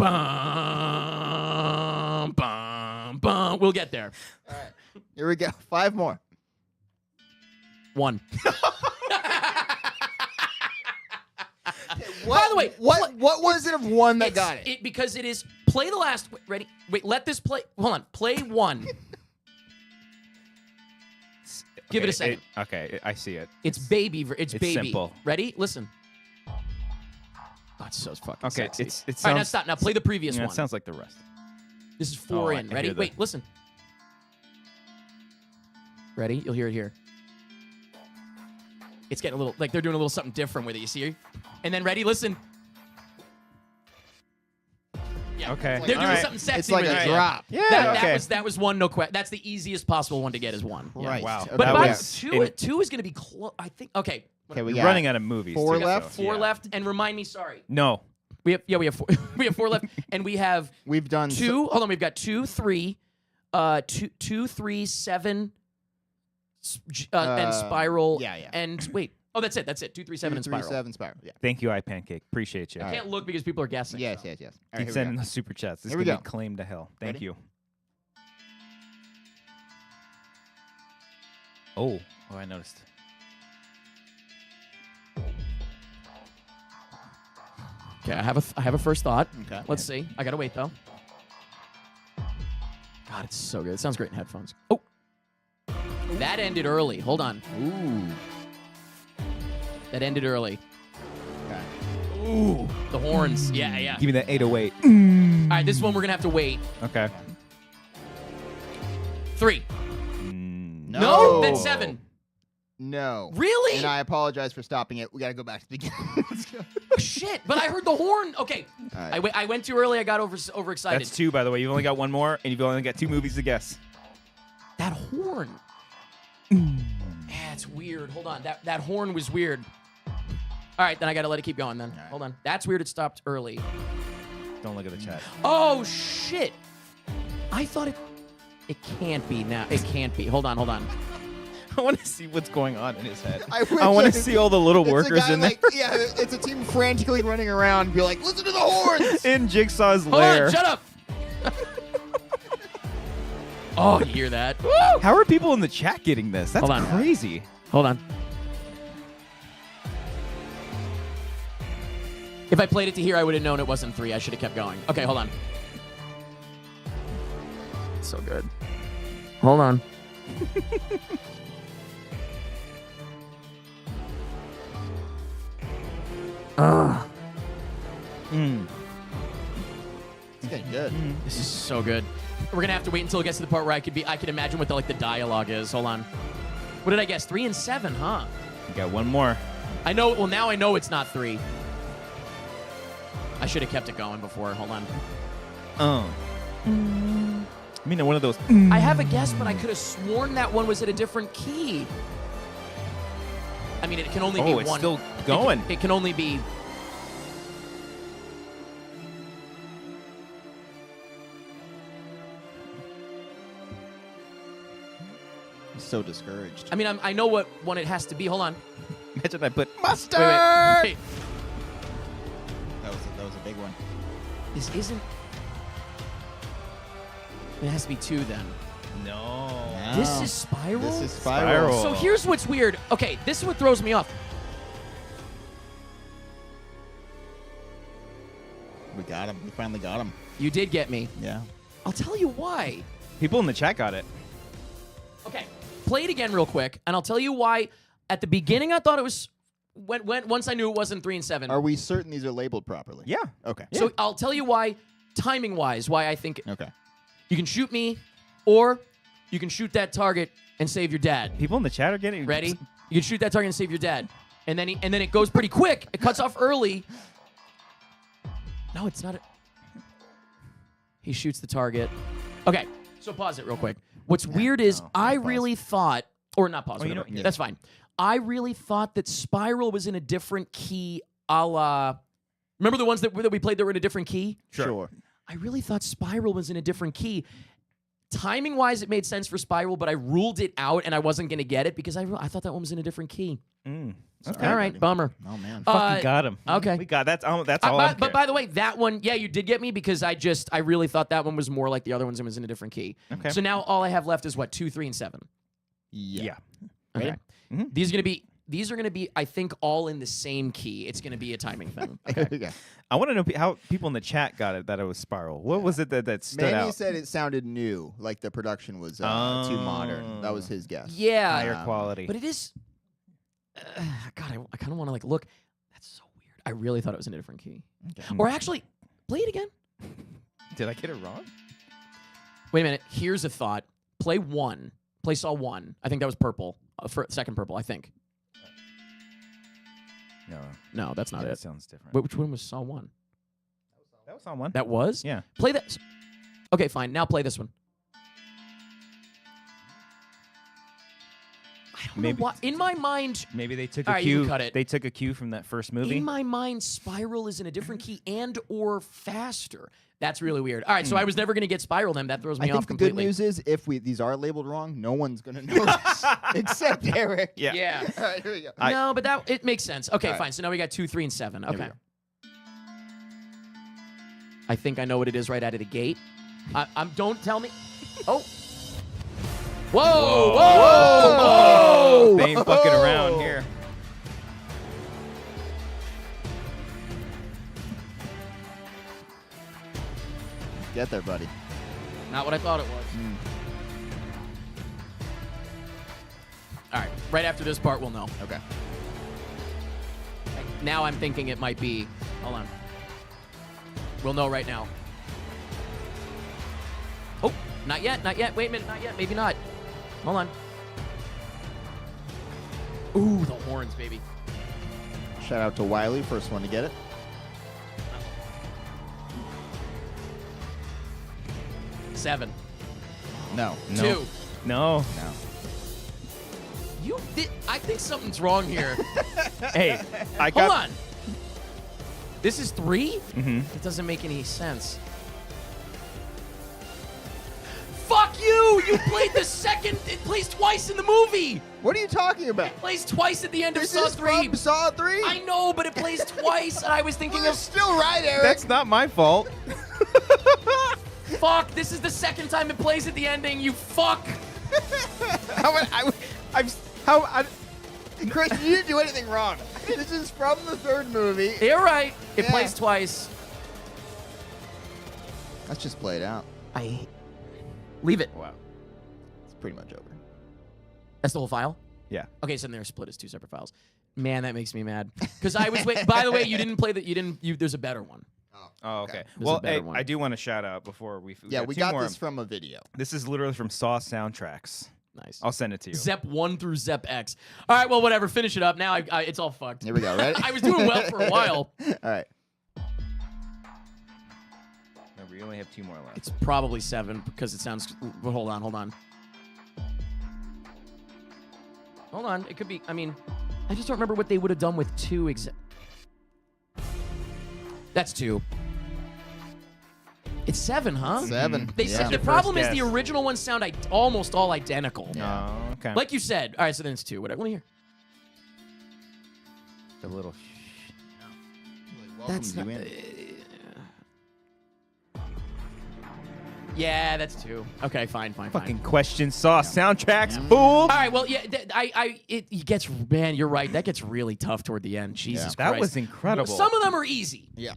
bum, bum, bum. We'll get there. All right. Here we go. 5 more. 1. What, By the way, what was it of 1 that got it? Because it is play the last. Ready? Wait, let this play. Hold on. Play 1. Give it a second. Okay, I see it. It's baby. It's baby. simple. Ready? Listen. Oh, it's so fucking Okay, sexy. it All right, sounds. now stop. Now play the previous Yeah, one. it sounds like the rest. This is 4 Oh, in. I Ready? hear the- Wait, listen. Ready? You'll hear it here. It's getting a little, like they're doing a little something different with it, you see? And then ready? Listen. Yeah. Okay. They're doing All right. something sexy It's like with a it. drop. Yeah. That was 1, no question. That's the easiest possible one to get is 1. Yeah. Right. Wow. Okay, But That by was 2 in- 2 is going to be close. I think. Okay. Okay, we You're got running out of movies. 4 too, left? so, 4 yeah. left, and remind me. Sorry, No. we have 4. We have 4 left, and we have We've done 2. Hold on, we've got 2, 3, 2, 3, 7, and spiral. yeah. And wait, oh, that's it. 2, 3, 7, and spiral. 7 spiral. Yeah. Thank you, iPancake. Appreciate you. All right. Can't look because people are guessing. Yes. All right, Keep here we sending go. the super chats. This Here is we gonna go. be claimed to hell. Thank Ready? you. Oh, I noticed. Okay, I have a first thought. Okay. Let's see. I gotta wait though. God, God, it's so good. It sounds great in headphones. Oh. That ended early. Hold on. Ooh. That ended early. Okay. Ooh. The horns. Yeah, yeah. Give me that 808. All right, this one we're going to have to wait. Okay. 3. No. Then 7. No. Really? And I apologize for stopping it. We got to go back to the beginning. Let's go. Shit, but I heard the horn. Okay. All right. I went too early. I got overexcited. That's 2, by the way. You've only got 1 more, and you've only got 2 movies to guess. That horn. Yeah, it's weird. Hold on. That horn was weird. All right, then I got to let it keep going then. right. Hold on. That's weird. It stopped early. Don't look at the chat. Oh, shit. I thought it can't be now. It can't be. Hold on. I want to see what's going on in his head. I wish I want I- to see all the little It's a workers guy in there. like, yeah, it's a team frantically running around. Be like, listen to the horns. In Jigsaw's Hold lair. on. Shut up. Oh, you hear that? How are people in the chat getting this? That's Hold on. crazy. Hold on. If I played it to here, I would have known it wasn't 3. I should have kept going. Okay, hold on. It's so good. Hold on. It's getting good. This is so good. We're gonna have to wait until it gets to the part where I could imagine what the dialogue is. Hold on. What did I guess? 3 and 7, huh? You got 1 more. I know. Well, now I know it's not 3. I should have kept it going before. Hold on. I mean, one of those. I have a guess, but I could have sworn that one was at a different key. I mean, it can only be Oh, it's one. still going. It can only be. I'm so discouraged. I mean, I know what one it has to be. Hold on. Imagine I put mustard. Wait. That was a big one. This isn't. It has to be 2 then. No. This is Spiral? This is Spiral. So here's what's weird. Okay, this is what throws me off. We got him. We finally got him. You did get me. Yeah. I'll tell you why. People in the chat got it. Okay, play it again real quick, and I'll tell you why. At the beginning, I thought it was. Once I knew it wasn't 3 and 7. Are we certain these are labeled properly? Yeah. Okay. So I'll tell you why, timing-wise, why I think Okay. you can shoot me, or you can shoot that target and save your dad. People in the chat are getting it. Ready? You can shoot that target and save your dad, and then it goes pretty quick. It cuts off early. No, it's not. He shoots the target. Okay, so pause it real quick. What's weird is I really thought, or not pause. you Whatever. know- yeah. That's fine. I really thought that Spiral was in a different key, a la. Remember the ones that we played that were in a different key? Sure. I really thought Spiral was in a different key. Timing-wise, it made sense for Spiral, but I ruled it out, and I wasn't going to get it because I thought that one was in a different key. Okay. All right, bummer. Oh man. Fucking got him. okay. We got that's all. That's all. I But by the way, that one, yeah, you did get me because I really thought that one was more like the other ones and was in a different key. Okay. So now all I have left is what, 2, 3, and 7. Yeah. Okay. Mhm. These are gonna be, I think, all in the same key. It's gonna be a timing thing. Okay. I want to know how people in the chat got it that it was Spiral. What was it that stood Manny out? said it sounded new, like the production was too modern. That was his guess. Yeah, Higher quality. but it is. God, I kind of want to look. That's so weird. I really thought it was in a different key. Okay. Or actually, play it again. Did I get it wrong? Wait a minute. Here's a thought. Play 1. Play Saw 1. I think that was purple. For second purple, I think. No. No, that's not That it. sounds different. Wait, which one was Saw 1? That was on one. That was? Yeah. Play that. Okay, fine. Now play this one. I don't Maybe- know why. In my mind, Maybe they took All a right, you cue. can cut it. They took a cue from that first movie. in my mind, Spiral is in a different key and or faster. That's really weird. All right, so I was never going to get Spiral then. That throws me I think off the good completely. news is if these are labeled wrong, no one's gonna notice except Eric. Yeah. Yeah. All right, here we go. No, but it makes sense. Okay, All right. fine. So now we got 2, 3, and 7. we Okay. go. I think I know what it is right out of the gate. Don't tell me. Oh. Whoa! Whoa! They ain't fucking around here. Get there, buddy. Not what I thought it was. All right. Right after this part, we'll know. Okay. Now I'm thinking it might be. Hold on. We'll know right now. Oh, not yet. Not yet. Wait a minute. Not yet. Maybe not. Hold on. Ooh, the horns, baby. Shout out to Wiley, first one to get it. Seven. No. No. 2. No. No. I think something's wrong here. Hey, I Hold got. on. This is 3? Mm-hmm. It doesn't make any sense. Fuck you! You played the second. It plays twice in the movie. What are you talking about? It plays twice at the end of This Saw is 3. from Saw 3? I know, but it plays twice, and I was thinking You're of. still right, Eric. That's not my fault. Fuck! This is the second time it plays at the ending. You fuck! Chris, you didn't do anything wrong. This is from the third movie. You're right. It Yeah. plays twice. Let's just play it out. Leave it. Wow. It's pretty much over. That's the whole file. Yeah. Okay, so then they're split as 2 separate files. Man, that makes me mad. Because I was waiting. By the way, you didn't play that. There's a better one. Oh, okay. Okay. There's a Well, better one. I do want to shout out before we. Yeah, we two got more. this from a video. This is literally from Saw soundtracks. Nice. I'll send it to you. Zep 1 through Zep X. All right, well, whatever. Finish it up. Now it's all fucked. Here we go, ready? I was doing well for a while. All right. Remember, you only have 2 more left. It's probably 7 because it sounds. But hold on. Hold on. It could be. I mean, I just don't remember what they would have done with 2 exact. That's 2. It's 7, huh? 7. They yeah. said the Your problem first is the guess. original ones sound almost all identical. Yeah. Oh, okay. Like you said. All right, so then it's 2. Whatever. Let me hear. a little. That's not. in. Yeah, that's 2. Okay, fine. Fucking question Saw soundtracks, Yeah. fool. All right, well, yeah, it gets, man, you're right. That gets really tough toward the end. Jesus That Christ. was incredible. Some of them are easy. Yeah.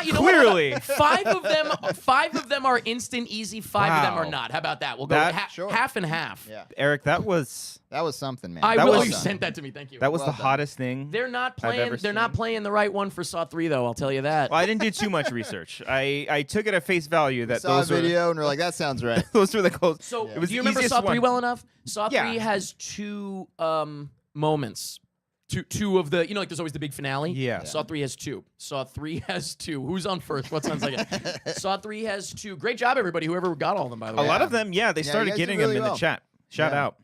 You know Clearly. what? 5 of them are instant easy. 5 of them Wow. are not. How about that? We'll go That- Sure. half and half. Yeah. Eric, that was That was something, man. I That will. was- You sent that to me. Thank you. that was Well the done. hottest thing. They're not I've playing. ever They're not seen. playing the right one for Saw 3, though. I'll tell you that. Well, I didn't do too much research. I took it at face value that Saw a those were video and we're like, that sounds right. those were the close. So, it was do you the remember easiest Saw 3 one. well enough? Saw Yeah. 3 has 2 moments. Two of the, like there's always the big finale. Yeah. Saw 3 has 2. Saw 3 has 2. Who's on first? What's on second? Saw 3 has 2. Great job, everybody. Whoever got all of them, by the A way. lot of them, they Yeah, you started guys did getting really them in well. the chat. Shout Yeah. out.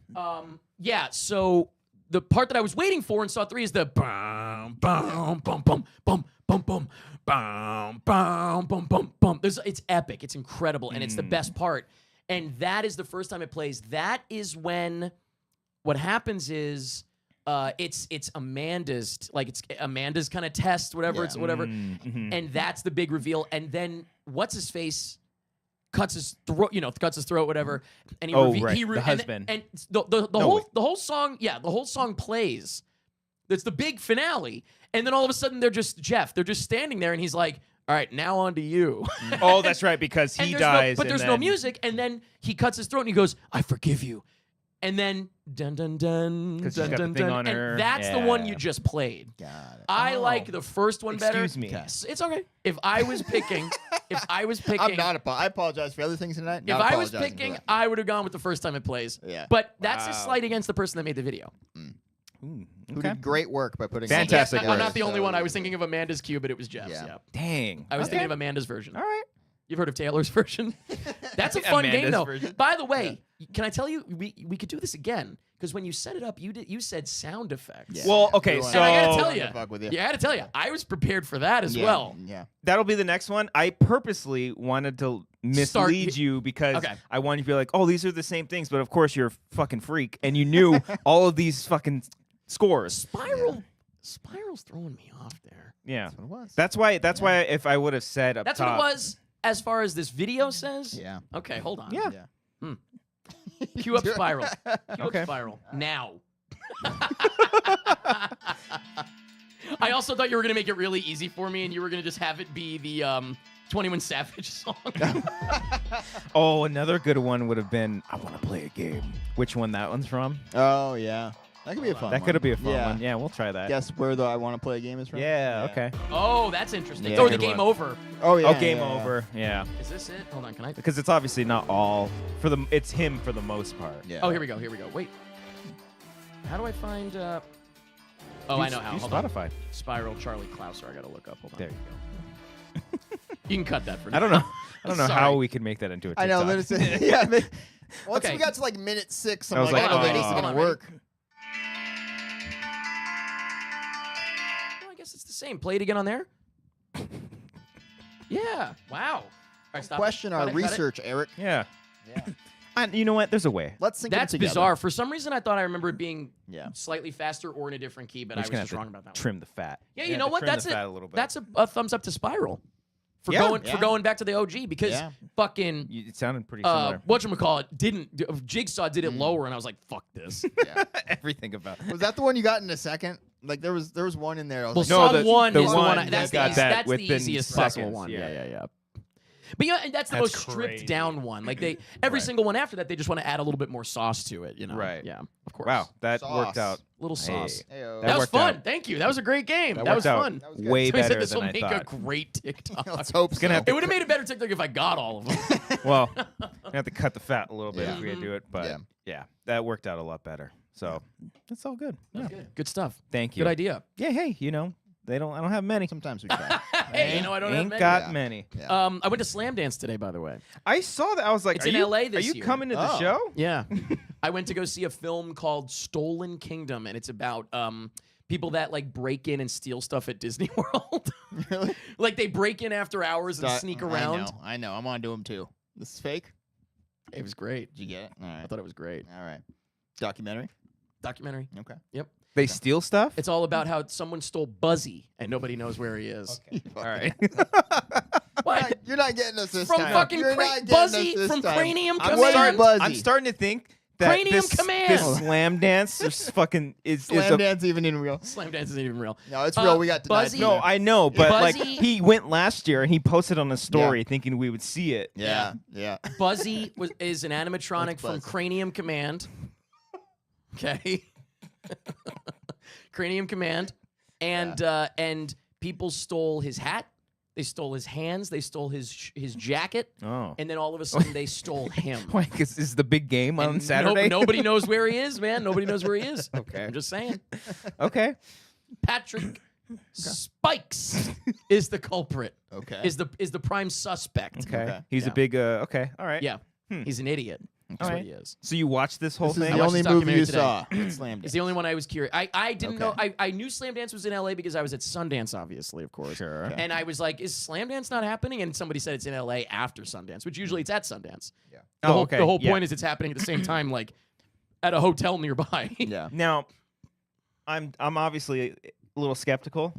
Yeah. So the part that I was waiting for in Saw 3 is the bum bum bum bum bum bum bum bum bum bum bum bum. It's epic. It's incredible, and it's the best part. And that is the first time it plays. That is when what happens is. It's Amanda's kind of test, whatever. Yeah. It's whatever, Mhm. and that's the big reveal. And then what's his face cuts his throat, whatever. And he Oh, reve- right, he the and- husband. and the whole song, the whole song plays. It's the big finale, and then all of a sudden they're just standing there, and he's like, "All right, now on to you." Oh, that's right, because And he there's dies. but and there's no then- music, and then he cuts his throat and he goes, "I forgive you," and then dun dun dun 'Cause she's dun got the dun thing dun, on her. and that's the one Yeah. you just played. Got it. I Oh. like the first one better. Excuse me. Okay. It's okay. If I was picking, I'm not I apologize for other things tonight. if Not I was apologizing for picking, that. I would have gone with the first time it plays. Yeah. But that's a Wow. slight against the person that made the video. Ooh, Who okay. did great work by putting Fantastic I'm work. not the only So- one. I was thinking of Amanda's cue, but it was Jeff's. Yeah. Yeah. Dang. I was Okay. thinking of Amanda's version. All right. You've heard of Taylor's version? That's a fun game, Amanda's though. version. By the way, can I tell you, we could do this again because when you set it up, you said sound effects. Yeah. Well, okay, We wanna- so And I gotta we tell wanna you, fuck with you. I gotta tell you, I was prepared for that as Yeah, well. Yeah. that'll be the next one. I purposely wanted to mislead you because Okay. I wanted you to be like, oh, these are the same things, but of course you're a fucking freak and you knew all of these fucking scores. Spiral's throwing me off there. Yeah. That's what it was. That's why if I would have said up That's top. what it was as far as this video says. Yeah. Okay, hold on. Yeah. Yeah. Cue up Spiral. Cue Okay. up Spiral. Now. I also thought you were going to make it really easy for me and you were going to just have it be the 21 Savage song. Oh, another good one would have been I Want to Play a Game. Which one that one's from? Oh yeah, that could be a fun. That one. could be a fun yeah. one. Yeah, we'll try that. Guess where the I Want to Play a Game is from? Yeah, okay. Oh, that's interesting. Yeah. Or the Good game one. over. Oh yeah. Oh, game yeah, yeah. over. Yeah. Is this it? Hold on, can I? Because it's obviously not all for the. It's him for the most part. Yeah. Oh, here we go. Here we go. Wait. How do I find? Oh, I know how. Use Hold on. Spotify. Spiral Charlie Clouser. I gotta look up. Hold on. There you go. You can cut that for me. I don't know. I don't know Sorry. how we could make that into a I TikTok. know. Yeah. Once Okay. we got to like minute 6, I'm I was like, like, I don't think oh. this is Hold gonna on, ready? work. I guess it's the same. Play it again on there. Yeah. Wow. All right, stop. Question Cut our it, cut it. research, Eric. Yeah. Yeah. And you know what? There's a way. Let's sync them That's together. bizarre. For some reason, I thought I remember it being Yeah. slightly faster or in a different key, but We're I just was gonna just have wrong to about that one. trim the fat. Yeah, We you have know to what? trim That's the it. fat a little bit. That's a thumbs up to Spiral for Yeah. going Yeah. for going back to the OG because Yeah. fucking It sounded pretty similar. whatchamacallit Jigsaw did it lower, and I was like, fuck this. Yeah. Everything about. Was that the one you got in a second? Like there was one in there. I was Well, like, No, song the- one the is the one one. that That's got the, that that's the within easiest possible seconds, one. yeah. Yeah. But yeah, and that's the That's most stripped crazy. down one. Like every single one after that, they just want to add a little bit more sauce to it. You know? Right. Yeah. Of course. Wow, that Sauce. worked out. Little sauce. Hey. Heyo. That That was worked fun. out. Thank you. That was a great game. That worked was out fun. That was good. way Somebody said better this than will I make thought. a great TikTok. Let's hope so. gonna have It would have made a better TikTok if I got all of them. Well, I have to cut the fat a little bit Yeah. if we do it, but Yeah. yeah, that worked out a lot better. So it's all good. Yeah. Good stuff. Thank you. Good idea. Yeah, hey, you know, I don't have many. Sometimes we try. Hey, you know I don't have Ain't many. got Yeah. many. Yeah. I went to Slamdance today, by the way. I saw that. I was like, It's are in you, LA this Are you year. coming to the Oh. show? Yeah. I went to go see a film called Stolen Kingdom, and it's about people that like break in and steal stuff at Disney World. Really? Like they break in after hours and sneak around. I know. I'm gonna do them too. This is fake. It was great. Did you get it? All I right. thought it was great. All right. Documentary. Documentary. Okay. Yep. They steal stuff? It's all about how someone stole Buzzy and nobody knows where he is. All right. What? You're not getting us this From time. fucking You're Cra- not getting Buzzy us this from time. Cranium I'm Command. starting, Buzzy. I'm starting to think that Cranium this Command. slam dance is fucking is Slam a dance even in real. Slamdance isn't even real. No, it's real. We got denied. Buzzy- No, I know, but like Buzzy- he went last year and he posted on his story thinking we would see it. Yeah. Yeah. Buzzy is an animatronic What's from Buzzy? Cranium Command. Okay. Cranium Command. And people stole his hat. They stole his hands. They stole his jacket. Oh. And then all of a sudden they stole him. Like, is the big game on And Saturday? nobody knows where he is, man. Nobody knows where he is. Okay. I'm just saying. Okay. Patrick Spikes is the culprit. Okay. Is the prime suspect. Okay. Okay. He's Yeah. a big. Okay. All right. Yeah. He's an idiot. That's All what right. he is. So you watched this whole This is thing? I the watched only this movie you documentary saw. Slam It's the only one I was curious. I didn't Okay. know. I knew Slamdance was in LA because I was at Sundance, obviously, of course. Sure. Okay. And I was like, is Slamdance not happening? And somebody said it's in LA after Sundance, which usually it's at Sundance. Yeah. The Oh, whole, okay. the whole Yeah. point is it's happening at the same time, like at a hotel nearby. Yeah. Now, I'm obviously a little skeptical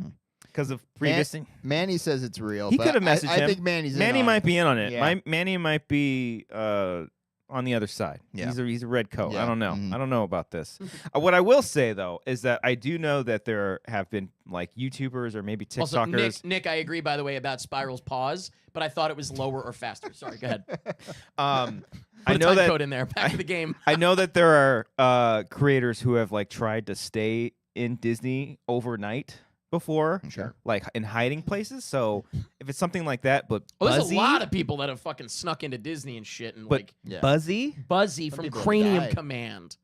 because of previous. Manny says it's real. He but could have messaged I him. think Manny's in Manny on might it. be in on it. Yeah. Manny might be on the other side. Yeah. He's a red coat. Yeah. I don't know. Mhm. I don't know about this. What I will say though is that I do know that there have been like YouTubers or maybe TikTokers. Also, Nick, I agree, by the way, about Spiral's pause, but I thought it was lower or faster. Sorry, go ahead. Put I a know time that code in there. Back to the game. I know that there are creators who have like tried to stay in Disney overnight before, Sure. like in hiding places. So if it's something like that, but Well, there's Buzzy, a lot of people that have fucking snuck into Disney and shit, and but like Yeah. Buzzy, Buzzy Some from people have Cranium died. Command.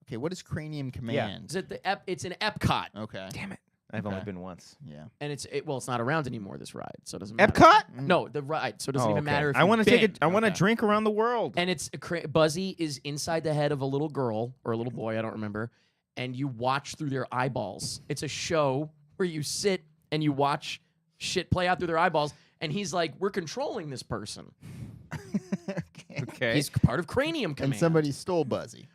Okay, what is Cranium Command? Is it it's in Epcot, Okay. damn it, I've only Okay. been once. Yeah. and it's not around anymore. This ride, so it doesn't matter. Epcot. No, the ride, so it doesn't Oh, even okay. matter. If I want to you've take it. been. I want to Okay. drink around the world. And it's Buzzy is inside the head of a little girl or a little boy, I don't remember, and you watch through their eyeballs. It's a show where you sit and you watch shit play out through their eyeballs, and he's like, "We're controlling this person. Okay. Okay, He's part of Cranium Command." And somebody stole Buzzy.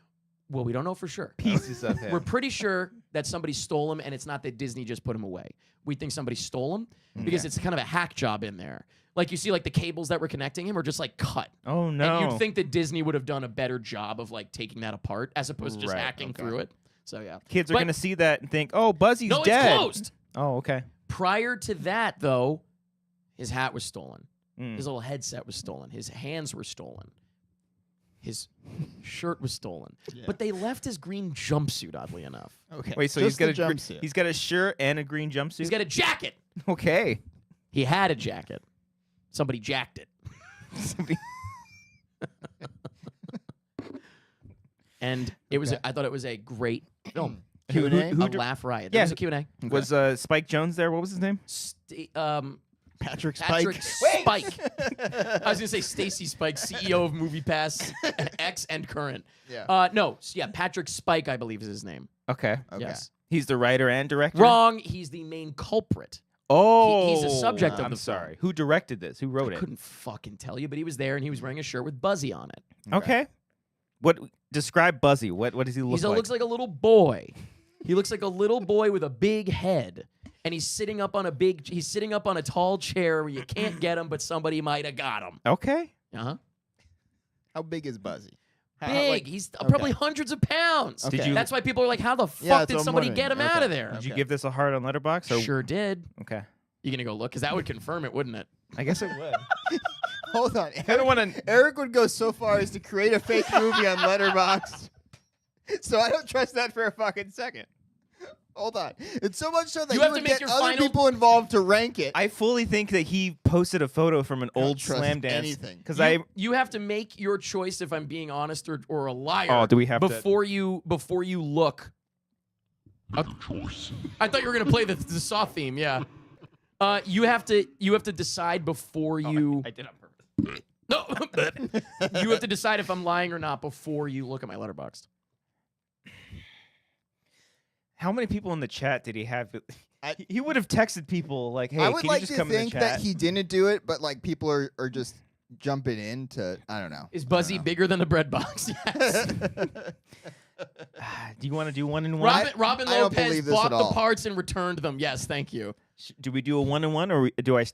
Well, we don't know for sure. pieces of him. We're pretty sure that somebody stole him, and it's not that Disney just put him away. We think somebody stole him because it's kind of a hack job in there. Like you see, like the cables that were connecting him are just like cut. Oh no! And you'd think that Disney would have done a better job of like taking that apart as opposed to just Right, hacking okay. through it. So yeah, Kids are But- gonna see that and think, "Oh, Buzzy's no, dead." it's closed. Oh, okay. Prior to that, though, His hat was stolen. His little headset was stolen. His hands were stolen. His shirt was stolen. Yeah. But they left his green jumpsuit, oddly enough. Okay. Wait, so Just he's got the a jumpsuit. he's got a shirt and a green jumpsuit. He's got a jacket. Okay. He had a jacket. Somebody jacked it. And it was. I thought it was a great film. Q&A? A laugh riot. There Yeah. was a Q&A. Was Spike Jones there? What was his name? Patrick Spike. Patrick Spike. I was gonna say Stacy Spike, CEO of MoviePass X and current. Yeah. No, Patrick Spike, I believe is his name. Okay. Okay. Yes. He's the writer and director. Wrong. He's the main culprit. Oh, He's the subject of I'm the film. sorry. Who directed this? Who wrote I it? couldn't fucking tell you, but he was there and he was wearing a shirt with Buzzy on it. Okay. What describe Buzzy? What does he look He like? looks like a little boy. He looks like a little boy with a big head. And he's sitting up on a tall chair where you can't get him, but somebody might have got him. Okay. Uh-huh. How big is Buzzy? Big. He's probably hundreds of pounds. Okay. Did you- That's why people are like, how the fuck Yeah, that's did what I'm somebody wondering. get him Okay. out of there? Did you give this a heart on Letterboxd? Or? Sure did. Okay. You gonna go look? Because that would confirm it, wouldn't it? I guess it would. Hold on. I don't want to. Eric would go so far as to create a fake movie on Letterboxd. So I don't trust that for a fucking second. Hold on. It's so much so that You you have would to make get your other final- people involved to rank it. I fully think that he posted a photo from an don't old trust Slamdance. anything. Because I. You have to make your choice if I'm being honest or a liar. Oh, do we have to- before you look? Choice. I thought you were gonna play the Saw theme. Yeah. You have to decide before you. I did on purpose. No, but you have to decide if I'm lying or not before you look at my Letterboxd. How many people in the chat did he have? He would have texted people like, "Hey, I would can like you just to come in the think chat?" that he didn't do it, but like people are just jumping in to, I don't know. Is Buzzy bigger than the bread box? Yes. Do you want to do one and one? Robin I don't Lopez believe this bought at the all. parts and returned them. Yes, thank you. Do we do a one and one, or do I,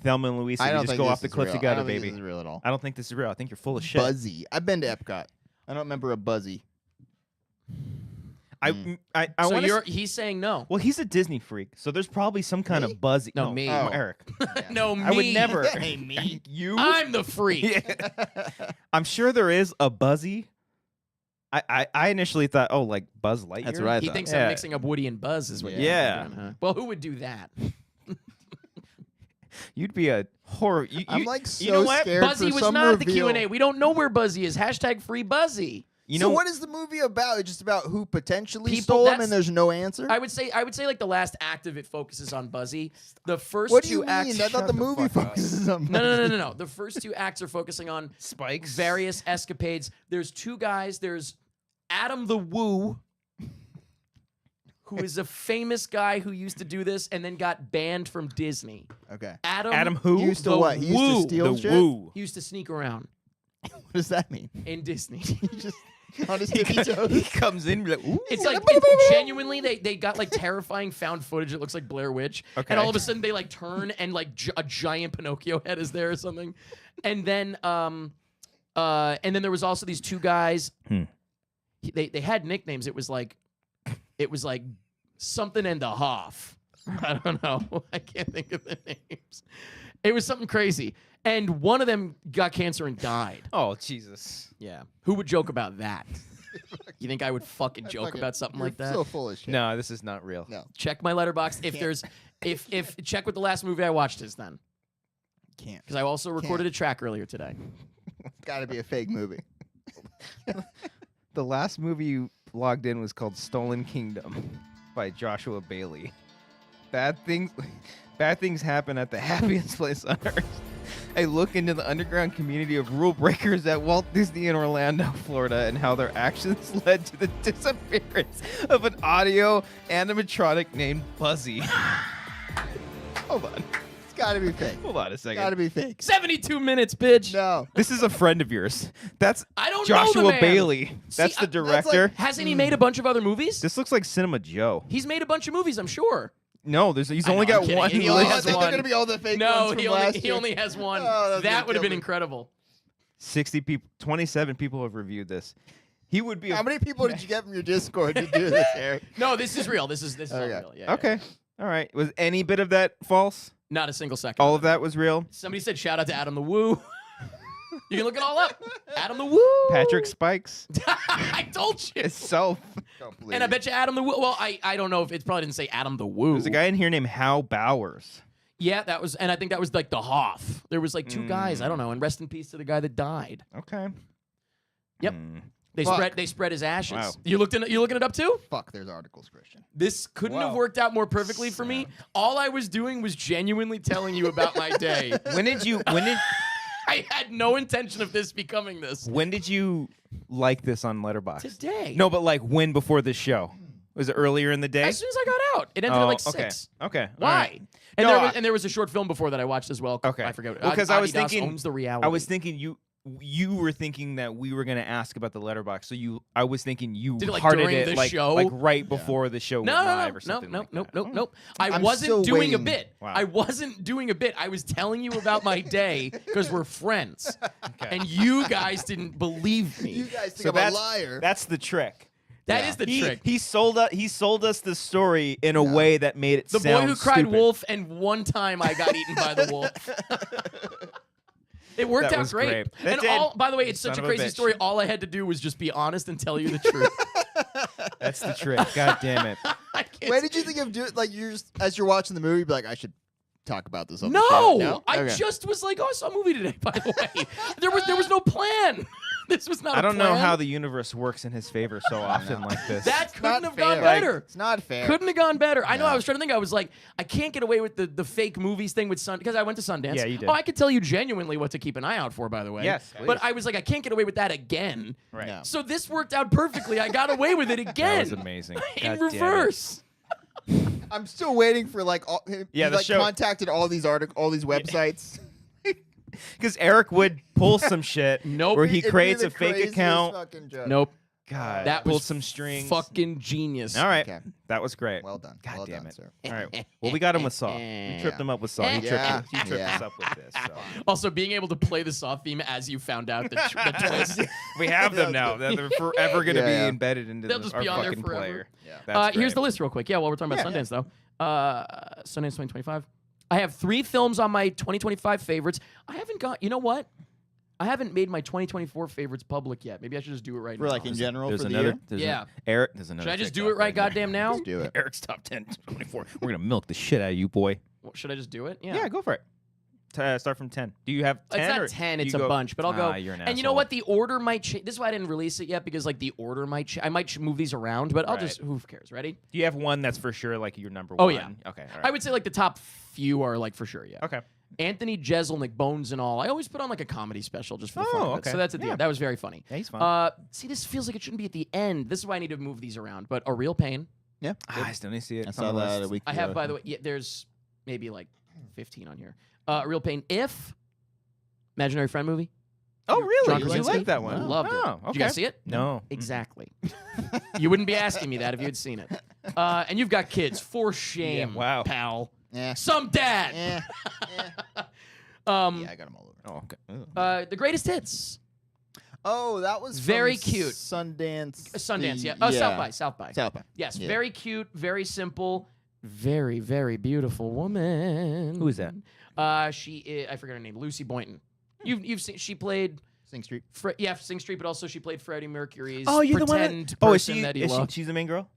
Thelma and Louise? I You don't just think go this off the is cliff real. I together, don't think baby. This is real at all. I don't think this is real. I think you're full of shit. Buzzy. I've been to Epcot. I don't remember a Buzzy. I So want to. he's saying no. Well, he's a Disney freak, so there's probably some kind Me? of Buzzy. No, me. Oh. Eric. No, me. I would never. Hey, me. You? I'm the freak. I'm sure there is a Buzzy. I initially thought, oh, like Buzz Lightyear. That's right. He thinks Yeah. I'm mixing up Woody and Buzz is what you're Yeah. doing, huh? Well, who would do that? You'd be a horror. I'm like so you know what? scared Buzzy for was some not at the reveal. Q&A. We don't know where Buzzy is. Hashtag free Buzzy. You So know what is the movie about? It's just about who potentially People- stole him, that's- and there's no answer. I would say like the last act of it focuses on Buzzy. The first What do two you mean? acts. I thought the movie fuck up. focuses on. No. The first two acts are focusing on Spikes. various escapades. There's two guys. There's Adam the Woo, who is a famous guy who used to do this and then got banned from Disney. Okay. Adam who? He used to the what? He used Woo. to steal the shit. Woo. He used to sneak around What does that mean? in Disney. Just on his He tippy toes. comes in like, ooh. It's like genuinely they got like terrifying found footage. It looks like Blair Witch, Okay. and all of a sudden they like turn and like a giant Pinocchio head is there or something, and then there was also these two guys. They had nicknames. It was like something and a half. I don't know. I can't think of the names. It was something crazy, and one of them got cancer and died. Oh Jesus. Yeah, who would joke about that? You think I would fucking joke Fucking- about something you're like that? So full of shit. No, this is not real. No, Check my letterbox. If there's, if check what the last movie I watched is then, can't. because I also recorded a track earlier today. It's got to be a fake movie. The last movie you logged in was called Stolen Kingdom by Joshua Bailey. Bad things happen at the happiest place on earth. A look into the underground community of rule breakers at Walt Disney in Orlando, Florida, and how their actions led to the disappearance of an audio animatronic named Buzzy. Hold on. It's got to be fake. Hold on a second. Got to be fake. 72 minutes, bitch. No. This is a friend of yours. That's I don't know Joshua the man. Bailey. That's See, the that's director. Hasn't he made a bunch of other movies? This looks like Cinema Joe. He's made a bunch of movies, I'm sure. No, he's I only know, I'm got kidding. one. He Oh, only I has think one. they're going to be all the fake No, ones he from only last he year. only has one. Oh, that's that gonna would have kill been me. incredible. 60 people, 27 people have reviewed this. He would be. How many people did you get from your Discord to do this, Eric? No, this is real. This is all Okay. real. Yeah, Okay. All right. Was any bit of that false? Not a single second. All of that was real? Somebody said shout out to Adam the Woo. You can look it all up. Adam the Woo. Patrick Spikes? I told you. Itself. And I bet you Adam the Woo. Well, I don't know if it probably didn't say Adam the Woo. There's a guy in here named Hal Bowers. Yeah, that was, and I think that was like the Hoff. There was like 2 guys. I don't know. And rest in peace to the guy that died. Okay. Yep. They spread his ashes. Wow. You looking it up too? Fuck, there's articles, Christian. This couldn't have worked out more perfectly for me. All I was doing was genuinely telling you about my day. When did I had no intention of this becoming this. when did you like this on Letterboxd? Today. No, but like when before this show? Was it earlier in the day? As soon as I got out. It ended at like 6. Okay. Why? All right. And, No, there was a short film before that I watched as well. Okay. I forget. Because I was Adidas thinking owns the reality. I was thinking you were thinking that we were going to ask about the Letterboxd. So I was thinking you Did it, like, hearted during it the like, show? like right before the show went live or something like that. Nope. I I'm wasn't still doing a waiting. bit. Wow. I wasn't doing a bit. I was telling you about my day because we're friends. And you guys didn't believe me. You guys think So I'm a liar. that's the trick. That is the trick. He sold us the story in a way that made it The sound boy who cried stupid. wolf, and one time I got eaten by the wolf. It worked That out was great. great. That And did. by the way, it's such Son a of a crazy bitch. story. All I had to do was just be honest and tell you the truth. That's the trick. God damn it. I can't When did you think of doing? Like you're just as you're watching the movie, be like, I should talk about this on the No, show. I Okay. just was like, oh, I saw a movie today. By the way, there was no plan. This was not. I don't know plan. how the universe works in his favor so often like this. that It's couldn't not have gone fair. better. It's not fair. Couldn't have gone better. I know. No. I was trying to think. I was like, I can't get away with the fake movies thing with Sundance because I went to Sundance. Yeah, you did. Oh, I could tell you genuinely what to keep an eye out for. By the way. Yes, But please. I was like, I can't get away with that again. Right. No. So this worked out perfectly. I got away with it That again. was amazing. In God damn it. reverse. I'm still waiting for like all. Yeah, he, the like show- contacted all these all these websites. Because Eric would pull some shit Nope. where he It'd be creates the a fake craziest account. fucking joke. Nope. God, That pulled was some strings. Fucking genius. All right, Okay. that was great. Well done. God well damn done, it. sir. All right. Well, we got him with Saw. We tripped him up with Saw. He tripped, Yeah. he tripped Yeah. us up with this. So. Also, being able to play the Saw theme as you found out the twist. We have them now. They're forever going to Yeah, be yeah. embedded into They'll just our be on there fucking forever. player. Yeah. That's Here's great. the list real quick. Yeah, while we're talking about Yeah, Sundance, though. Sundance 2025. I have 3 films on my 2025 favorites. I haven't got, you know what? I haven't made my 2024 favorites public yet. Maybe I should just do it right For now. like in general There's for the another. year. There's Yeah. Eric. There's another. Should I just do TikTok it right there. goddamn now? Let's do it. Eric's top 10, 24. We're gonna milk the shit out of you, boy. Should I just do it? Yeah, go for it. Start from 10. Do you have 10? It's or not 10, do it's you a go- bunch, but I'll go. You're an And you know asshole. what? The order might change. This is why I didn't release it yet because like the order might change. I might move these around, but I'll Right. just, who cares? Ready? Do you have one that's for sure like your number Oh, one? yeah. Okay. All right. I would say like the top few are like for sure, yeah. Okay. Anthony Jeselnik, Bones and All. I always put on like a comedy special just for the fun of it. okay. So that's at the Yeah. end. That was very funny. Yeah, he's fun. See, this feels like it shouldn't be at the end. This is why I need to move these around. But A Real Pain. Yeah. I still need to see it. I It's on saw the that list. a week I ago. have, by the way, yeah, there's maybe like 15 on here. A Real Pain. If Imaginary Friend movie. Oh, really? John You Krasinski? like that one? I loved it. Oh, Did okay. you guys see it? No. Exactly. You wouldn't be asking me that if you had seen it. And you've got kids. For shame, Yeah, wow. pal. Yeah. Some dad. Yeah. Um, Yeah, I got them all over. Oh, okay. Ugh. The Greatest Hits. Oh, that was Very from cute. Sundance. Sundance, the- yeah. Oh, South by. South by. South by. Yes, Yeah. very cute, very simple, very, very beautiful woman. Who is that? She is, I forget her name. Lucy Boynton. You've seen, she played Sing Street. Sing Street, but also she played Freddie Mercury's Oh, you're the one. pretend Oh, is person she? that he Is she? loved. She's the main girl.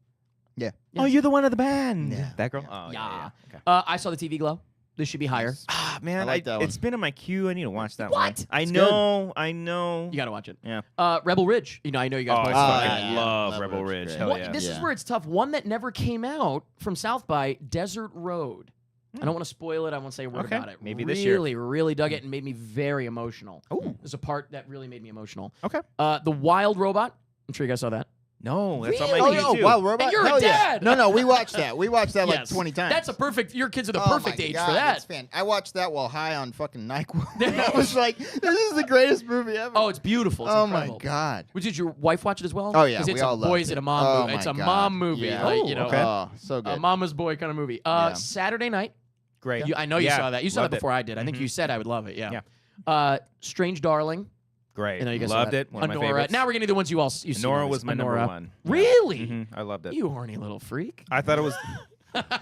Yeah. Oh, you're the one of the band. Yeah. That girl. Oh, Yeah. Okay. I saw the TV Glow. This should be higher. Ah, man, I like that one. it's been in my queue. I need to watch that What? one. I It's know. I know. You got to watch it. Yeah. Rebel Ridge. I know you guys Oh, I both saw fucking that. Yeah. love Love Rebel Ridge. Ridge. Great. Hell What- yeah. This is Yeah. where it's tough. One that never came out from South by, Desert Road. I don't want to spoil it. I won't say a word Okay. about it. Maybe this year. Really, really dug it and made me very emotional. Oh. There's a part that really made me emotional. Okay. The Wild Robot. I'm sure you guys saw that. No, that's on my Really? queue Oh, too. wow, Robot. And you're a Hell yeah. dad! No, we watched that. We watched that like Yes. 20 times. That's a perfect. Your kids are the Oh perfect my age God, for that. It's I watched that while high on fucking NyQuil. I was like, this is the greatest movie ever. Oh, it's beautiful. It's oh incredible. my God. Did your wife watch it as well? Oh yeah, 'Cause we it's all a boy, loved is it. it a mom Oh movie? It's my a God. mom movie. Yeah. Like, Oh, you know, okay. Oh, so good. a mama's boy kind of movie. Yeah. Saturday Night. Great. I know you Yeah, saw that. You saw loved that it. before I did. I think Mhm. you said I would love it. Yeah. Yeah. Strange Darling. Great. I know you guys saw Loved that. it. One of my Honora. favorites. Now we're getting to the ones you see. Nora always. was my Honora. number one. Really? I loved it. You horny little freak. I thought it was.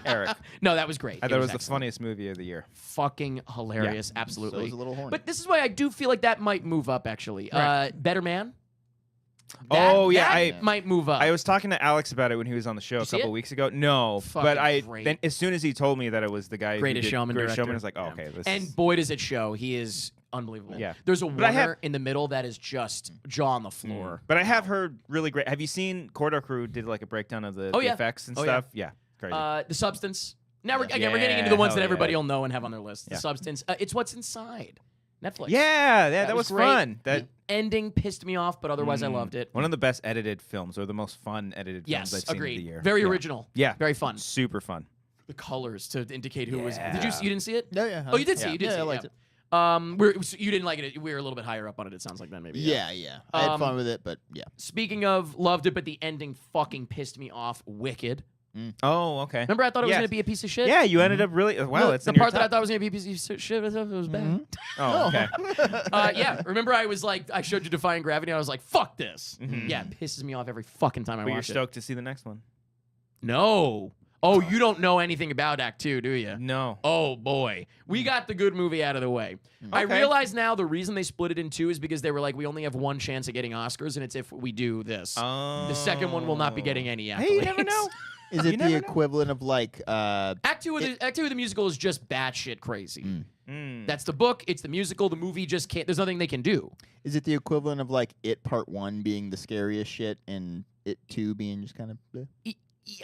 Eric. No, that was great. I thought it was the excellent. funniest movie of the year. Fucking hilarious. So Absolutely. it's a little horny. But this is why I do feel like that might move up, actually. Right. Better Man. Oh, yeah, that might move up. I was talking to Alex about it when he was on the show a you see couple it? weeks ago. No, Fucking but great. then as soon as he told me that it was the guy Greatest who did Showman Greatest director. Showman, I was like, oh, Yeah. okay. This And is, boy, does it show. He is unbelievable. Yeah. There's a But I have- Wanger in the middle that is just jaw on the floor. But I have heard really great. Have you seen Cordo Crew did like a breakdown of the, Oh, the yeah. effects and Oh, yeah. stuff? Yeah, crazy. The Substance. Now we're Yeah, we're getting into the ones hell that everybody yeah. will know and have on their list. Yeah. The Substance. It's What's Inside. Netflix. yeah, that was great. fun. That The ending pissed me off, but otherwise I loved it. one of the best edited films, or the most fun edited films Yes, I've seen agreed. of the year. Very Yeah. original. Yeah, Very fun. super fun. The colors to indicate who was. Yeah. Did you didn't see it? yeah. Oh, you did see. Yeah. You did Yeah, see. I liked it. So you didn't like it. We were a little bit higher up on it. It sounds like then maybe. Yeah. I had Um, fun with it, but yeah. Speaking of loved it, but the ending fucking pissed me off. Wicked. Oh, okay. Remember, I thought it was Yes. gonna be a piece of shit. Yeah, you ended up really wow. The, It's the in your part that I top. thought was gonna be a piece of shit. It was bad. Oh, okay. Yeah. Remember, I was like, I showed you Defying Gravity. And I was like, fuck this. Mhm. Yeah, it pisses me off every fucking time I But you're watch it. stoked to see the next one. No. Oh, you don't know anything about Act 2, do you? No. Oh boy, we got the good movie out of the way. I Okay. realize now the reason they split it in two is because they were like, we only have one chance at getting Oscars, and it's if we do this. The second one will not be getting any accolades. Hey, you never know. Is You it never the know. equivalent of like Act two of the musical is just batshit crazy. Mm. That's the book. It's the musical. The movie just can't. There's nothing they can do. is it the equivalent of like It Part 1 being the scariest shit and It 2 being just kind of bleh?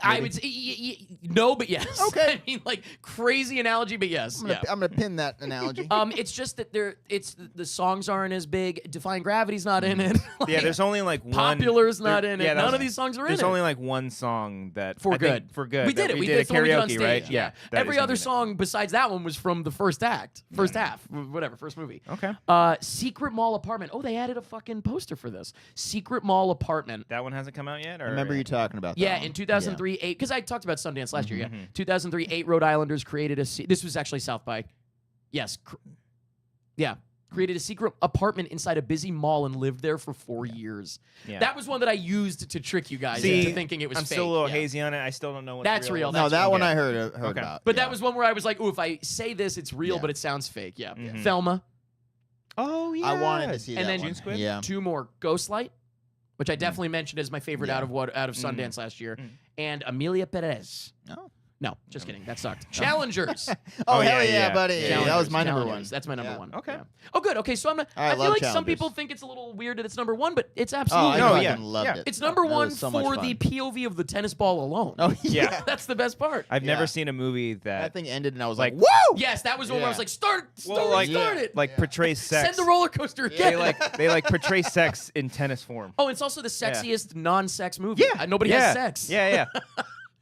I would say no, but yes. Okay. I mean, like crazy analogy, but yes. I'm gonna pin that analogy. It's just that the songs aren't as big. Defying Gravity's not in it. Yeah, there's only like one. Popular's not there- in yeah, it. that None was- of these songs are in There's it. only like one song that For I think- Good. For good. We did that it. We That's did the a one we did on karaoke, stage. right? Yeah. that Every is other gonna be song besides that one was from the first act, first half, whatever, first movie. it. Okay. Secret Mall Apartment. Oh, they added a fucking poster for this. Secret Mall Apartment. That one hasn't come out yet. Or I remember you talking about that. Yeah, one. in 2003, 8, because I talked about Sundance last year. Yeah, Mhm. 2003, 8 Rhode Islanders created this was actually South by. Yes. Created a secret apartment inside a busy mall and lived there for 4 years. Yeah. That was one that I used to trick you guys See, into thinking it was I'm fake. still a little Yeah. hazy on it. I still don't know what. That's real. No, That's that one okay. I heard Okay. about. But yeah. that was one where I was like, "Ooh, if I say this, it's real, Yeah. but it sounds fake." Yeah. Mhm. Thelma. Oh yeah. I wanted to see And that then one. June Squid? Yeah. 2 more. Ghostlight, which I definitely mentioned as my favorite Yeah. out of Sundance last year, Mm. and Amelia Perez. Oh. No, just kidding. That sucked. Challengers. Oh, yeah, hell yeah, yeah. buddy. Challengers, That was my number Challengers. one. That's my number Yeah. one. Okay. Yeah. Oh, good. Okay, so I I feel love like some Challengers. people think it's a little weird that it's number one, but it's Oh, absolutely I No, not. yeah. fucking loved Yeah. it. It's number That one was so much for fun. the POV of the tennis ball alone. Oh Yeah. That's the best part. I've never Yeah. seen a movie That that thing ended, and I was Like- like, "Woo!" Yes, that was the one where I was Yeah. like, start it. like portrays sex. Send the roller coaster again. They like portray sex in tennis form. Oh, it's also the sexiest non-sex movie. Nobody yeah. has sex. Yeah.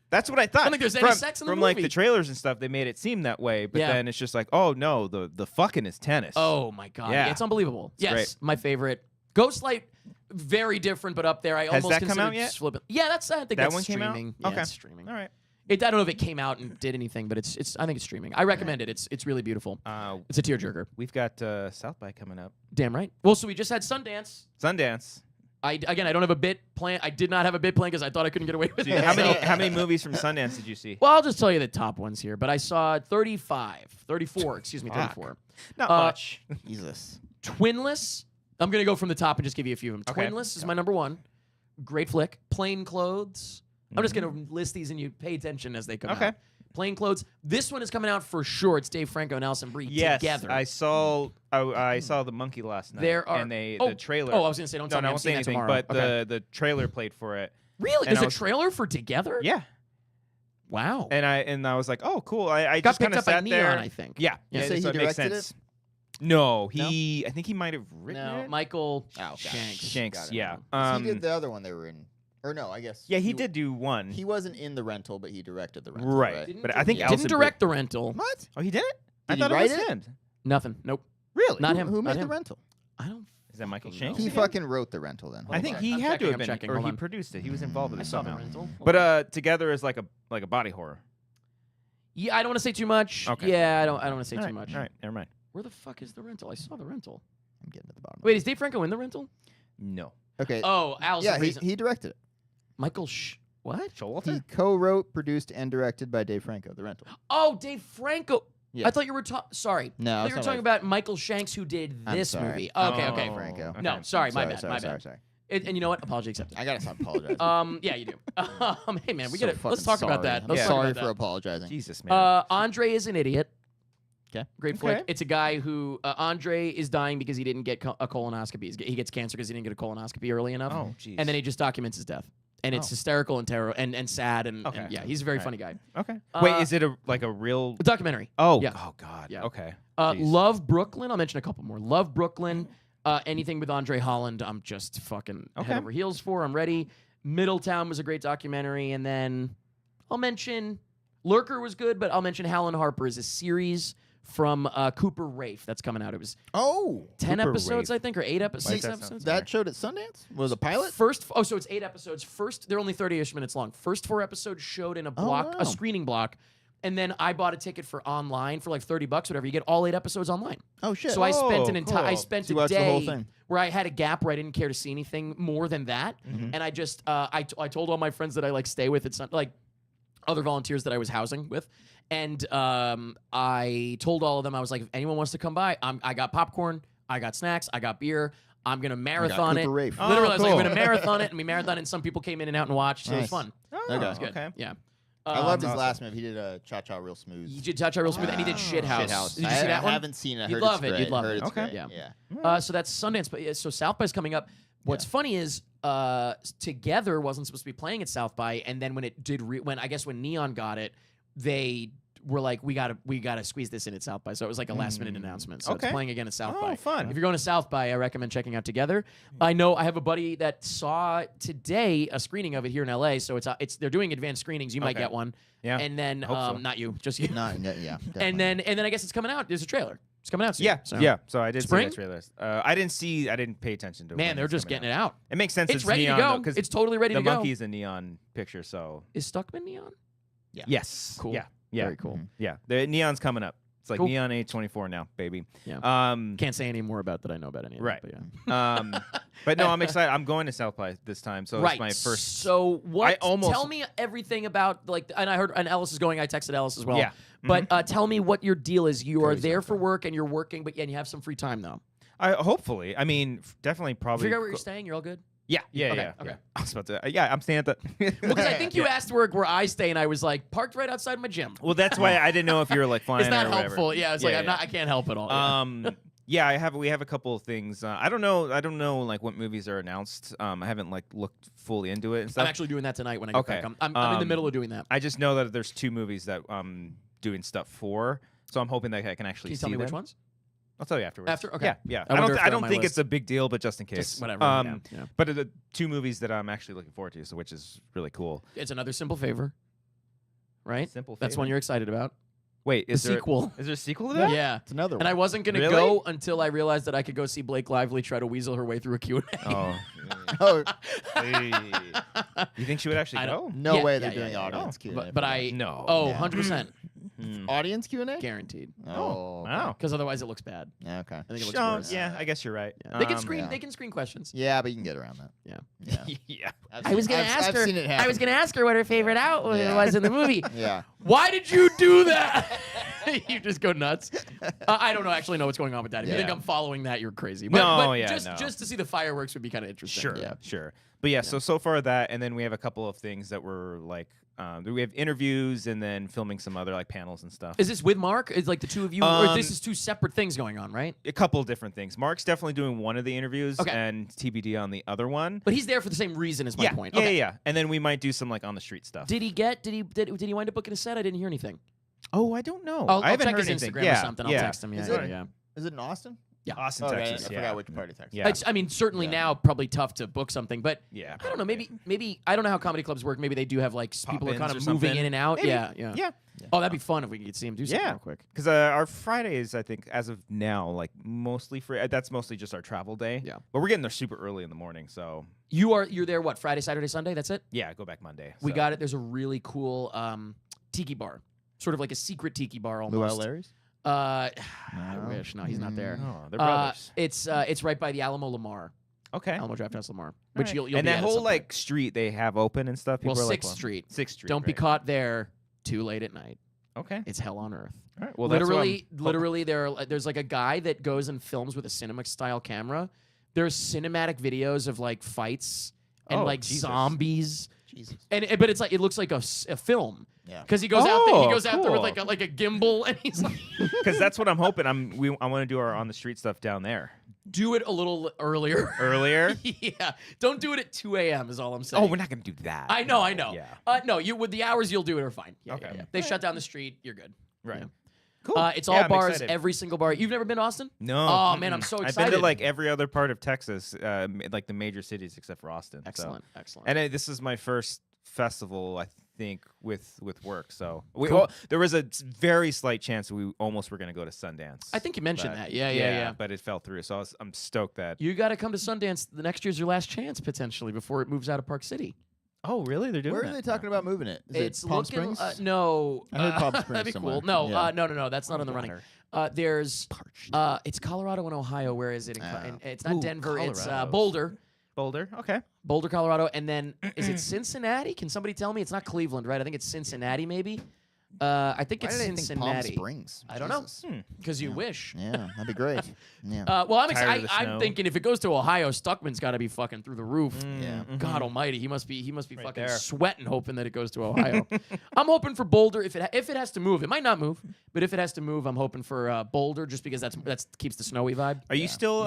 That's what I thought. I don't think there's any from, sex in the from like movie. the trailers and stuff. They made it seem that way, but Yeah. then it's just like, oh no, the fucking is tennis. Oh my god, Yeah. it's unbelievable. Yes, great. my favorite. Ghostlight, very different, but up there. I Has almost that come consider out yet? Flippant. Yeah, I think That that's one came out? streaming. Yeah, Okay. it's streaming. all right. I don't know if it came out and did anything, but it's. I think it's streaming. I recommend it. It's really beautiful. It's a tearjerker. We've got South by coming up. Damn right. Well, so we just had Sundance. Sundance. I don't have a bit plan. I did not have a bit plan because I thought I couldn't get away with it. How many movies from Sundance did you see? Well, I'll just tell you the top ones here. But I saw 34, excuse me, Fuck. 34. Not Uh, much. Jesus. Twinless. I'm going to go from the top and just give you a few of them. Okay. Twinless is my number one. Great flick. Plain Clothes. I'm just going to list these and you pay attention as they come Okay. out. Plain Clothes. This one is coming out for sure. It's Dave Franco and Alison Brie Yes, together. I saw the monkey last night. There are and the oh, trailer. Oh, I was going to say don't tell me I I'm won't say seeing that anything. tomorrow. But Okay. the trailer played for it. Really? and There's I a was- trailer for Together? Yeah, Wow. and I was like, oh, cool. I Got just picked kind of up by sat Neon, there. I think. Yeah, Yeah. yeah. So he so it makes directed sense. No, I think he might have written No, it. Michael Oh, Shanks. Shanks, Got it. yeah. he did the other one they were in. Or no, I guess. Yeah, he did do one. He wasn't in the rental, but he directed the rental. Right. Right. Didn't But I think dir- Alison didn't Brie- direct the rental. What? Oh, he did it? I Did he thought write it was it? him. Nothing. Nope. Really? Not him. Who Not made the him. rental? I don't. Is that Michael fucking Shanks? know. He again? fucking wrote the rental then. I think on. he I'm had checking, to have I'm been, checking. or Hold he on. produced it. He was involved with I it saw the somehow. rental. Hold But on. Together is like a body horror. Yeah, I don't want to say too much. Okay. Yeah, I don't want to say All too right, much. All right, never mind. Where the fuck is the rental? I saw the rental. I'm getting to the bottom. Wait, is Dave Franco in the rental? No. Okay. Oh, Alison yeah, Brie's he directed it. Michael What? Showalter? He co-wrote, produced, and directed by Dave Franco, The Rental. Oh, Dave Franco. Yeah. I thought you were sorry. No, I thought it's you were not talking about Michael Shanks, who did I'm this sorry. movie. Okay, Oh, okay. Dave Franco. okay. No, sorry, my bad. Sorry. And you know what? Apology accepted. I gotta stop apologizing. Yeah, you do. Hey, man, we So get it. Let's fucking talk about sorry. that. I'm Let's talk sorry about for that. apologizing. Jesus, man. Andre is an idiot. Okay. Great flick. It's a guy who Andre is dying because he didn't get a colonoscopy. He gets cancer because he didn't get a colonoscopy early enough. Oh, jeez. And then he just documents his death. And it's hysterical and terror and sad and Okay. yeah, he's a very funny guy. Okay. Wait, is it like a real? A documentary. Oh. Yeah. Oh God. Yeah. Okay. Love Brooklyn. I'll mention a couple more. Love Brooklyn. Anything with Andre Holland, I'm just fucking head over heels for. I'm ready. Middletown was a great documentary, and then I'll mention Lurker was good, but I'll mention Hal and Harper is a series from Cooper Raiff that's coming out. It was 10 Cooper episodes, Raiff. I think, or 8 episodes. Like 6 that episodes. That showed at Sundance? Was it a pilot? So it's 8 episodes. First, they're only 30-ish minutes long. First 4 episodes showed in a block, wow. a screening block. And then I bought a ticket for online for like $30, whatever. You get all 8 episodes online. Oh shit. So I spent Oh, an entire. I cool. spent So you a watched the whole day thing. where I had a gap where I didn't care to see anything more than that, and I just I told all my friends that I like stay with. It's not like other volunteers that I was housing with, and I told all of them I was like, if anyone wants to come by, I got popcorn, I got snacks, I got beer. I'm gonna marathon it. Cooper Raiff. Literally, I was like, I'm cool. gonna marathon it, and we marathon it. And some people came in and out and watched. So it was Nice. fun. Oh, Okay. It was good. Okay. Yeah. I loved his awesome. last movie. He did a Cha Cha Real Smooth. He did Touch Real Smooth, and he did Shithouse. Shithouse. Did you see that I one? haven't seen it. I You'd heard love it's it. great. You'd love Heard it. it's Okay. great. Yeah. So that's Sundance, but so South by's coming up. What's funny is Together wasn't supposed to be playing at South by, and then when it did, when Neon got it, they were like, we gotta squeeze this in at South by. So it was like a last minute announcement. So it's Okay. playing again at South Oh, by. fun. If you're going to South by, I recommend checking out Together. I know I have a buddy that saw today a screening of it here in LA. So they're doing advanced screenings. You might Okay. get one. Yeah. And then Hope so. not you, just you. Yeah. and then I guess it's coming out. There's a trailer. It's coming out soon. Yeah. So. Yeah. So I did Spring? see the trailers. I didn't pay attention to. Man, when they're it's just coming getting it out. It makes sense. It's ready neon, to go. though, 'cause It's totally ready the to go. monkey's a neon picture. So Is Stuckman neon? yes. Cool. Yeah. Yeah. Very cool. Yeah. The neon's coming up. It's like Cool. Neon A24 now, baby. Yeah. Um. Can't say any more about that I know about any of Right. that, but yeah. But no, I'm excited. I'm going to South by this time, so Right. it's my first. So what? almost- Tell me everything about and I heard and Ellis is going. I texted Ellis as well. Yeah. But tell me what your deal is. You are Cody's there not for work and you're working, but you have some free time though. Hopefully. I mean, definitely, probably. Figure out where you're staying. You're all good. Yeah. Yeah. Okay, Yeah. okay. Yeah. I was about to. Yeah, I'm staying at the. Well, because I think you asked where I stay, and I was like parked right outside my gym. Well, that's why I didn't know if you were like flying. It's not or whatever. helpful. Yeah, it's Yeah, like I'm yeah. not. I can't help it all. Yeah, we have a couple of things. I don't know like what movies are announced. I haven't like looked fully into it and stuff. I'm actually doing that tonight when I get Okay. back. I'm in the middle of doing that. I just know that there's 2 movies that I'm doing stuff for, so I'm hoping that I can actually Can you see tell me them. which ones? I'll tell you afterwards. After? Okay. Yeah, yeah. I I wonder don't. if I they're on don't my think list. it's a big deal, but just in case. Just whatever. Yeah. But the 2 movies that I'm actually looking forward to, so which is really cool. It's Another Simple Favor, right? Simple That's Favor? one you're excited about. Wait, The is there sequel. Is there a sequel to that? Yeah. It's another And one. I wasn't going to Really? go until I realized that I could go see Blake Lively try to weasel her way through a Q&A. Oh. Oh, You think she would actually I go? don't- no Yeah, way yeah, they're yeah, doing yeah. audience No. Q&A. But I... No. Oh, Yeah. 100%. Audience Q&A? Guaranteed. Oh. Wow. Because otherwise it looks bad. Okay. I think it looks Oh, worse. yeah, I guess you're right. Yeah. They can screen. yeah. They can screen questions. Yeah, but you can get around that. Yeah. Yeah. Yeah. I've seen- I've seen it happen. going to ask her what her favorite out Yeah. was in the movie. Yeah. Why did you do that? You just go nuts. I don't actually know what's going on with that. If you think Yeah. I'm following that, you're crazy. But, No, but yeah, just no. just to see the fireworks would be kind of interesting. Sure, Yeah. sure. But yeah, so far that, and then we have a couple of things that were like, we have interviews and then filming some other like panels and stuff. Is this with Mark? Is like the two of you, or this is 2 separate things going on, right? A couple of different things. Mark's definitely doing one of the interviews, Okay. and TBD on the other one. But he's there for the same reason as my yeah, point. yeah, Okay. yeah. And then we might do some like on the street stuff. Did he wind up booking a set? I didn't hear anything. Oh, I don't know. I'll I haven't check heard his anything. Instagram yeah, or something. I'll yeah. text him. Yeah, Is yeah, it- yeah. Is it in Austin? Austin, Okay, Texas. I yeah. forgot which part of Texas. Yeah. I mean, certainly Yeah. now probably tough to book something, but Yeah. I don't know. Maybe I don't know how comedy clubs work. Maybe they do have like people are Pop-ins kind or of moving something. in and out. Maybe. Yeah, yeah. Yeah. Oh, that'd be fun if we could see him do something Yeah. real quick. Because our Fridays, I think, as of now, like mostly free. That's mostly just our travel day. Yeah. But we're getting there super early in the morning, so You're there what, Friday, Saturday, Sunday? That's it? yeah, go back Monday. We so. got it. There's a really cool tiki bar. Sort of like a secret tiki bar almost. Luau Larry's? I wish. No, he's not there. Oh, they're brothers. It's right by the Alamo Lamar. Okay. Alamo Drafthouse Lamar, which Alright. you'll and be that at whole some point. like street they have open and stuff. People Well, are like, 6th Street. 6th Street. Don't be right. caught there too late at night. Okay. It's hell on earth. All right. Well, that's what Literally, there's like a guy that goes and films with a cinema style camera. There's cinematic videos of like fights and Oh, like Jesus. zombies, Jesus. but it's like it looks like a film. Yeah. Because he goes out there, Oh, out there with cool. like a gimbal, and he's like, Because that's what I'm hoping. I want to do our on the street stuff down there do it a little earlier. earlier. Yeah, don't do it at 2 a.m. is all I'm saying. Oh, we're not gonna do that. I know. Yeah. No, you with the hours you'll do it are fine. Yeah, Okay. yeah. They shut down the street. You're good. Right. Yeah. Cool. It's Yeah, all I'm bars, excited. every single bar. You've never been to Austin? No. Oh, man, I'm mm-mm. so I've been excited. to like every other part of Texas, like the major cities except for Austin. Excellent, So. excellent. And this is my first festival, I think, with work. So Cool. there was a very slight chance we almost were going to go to Sundance. I think you mentioned but- that. Yeah. But it fell through. So I'm stoked that. You got to come to Sundance. The next year's your last chance potentially before it moves out of Park City. Oh, really? They're doing Where that? are they talking about moving it? Is It's it Palm looking. Springs? No, I heard Palm that'd Springs be somewhere. cool. No, Yeah. no, that's not in the running. There's it's Colorado and Ohio. Where is it? It's not Ooh, Denver. It's Colorado's. Boulder. Boulder. Okay. Boulder, Colorado, and then is it Cincinnati? Can somebody tell me? It's not Cleveland, right? I think it's Cincinnati, maybe. I think Why it's did I think Palm Cincinnati. Springs? I don't know. Jesus. Because you wish. Yeah, that'd be great. Yeah. Well, I'm Tired excited. of the I'm snow. thinking if it goes to Ohio, Stuckman's got to be fucking through the roof. Yeah. God Almighty, he must be Right fucking there. sweating, hoping that it goes to Ohio. I'm hoping for Boulder if it has to move. It might not move, but if it has to move, I'm hoping for Boulder just because that's keeps the snowy vibe. Are you still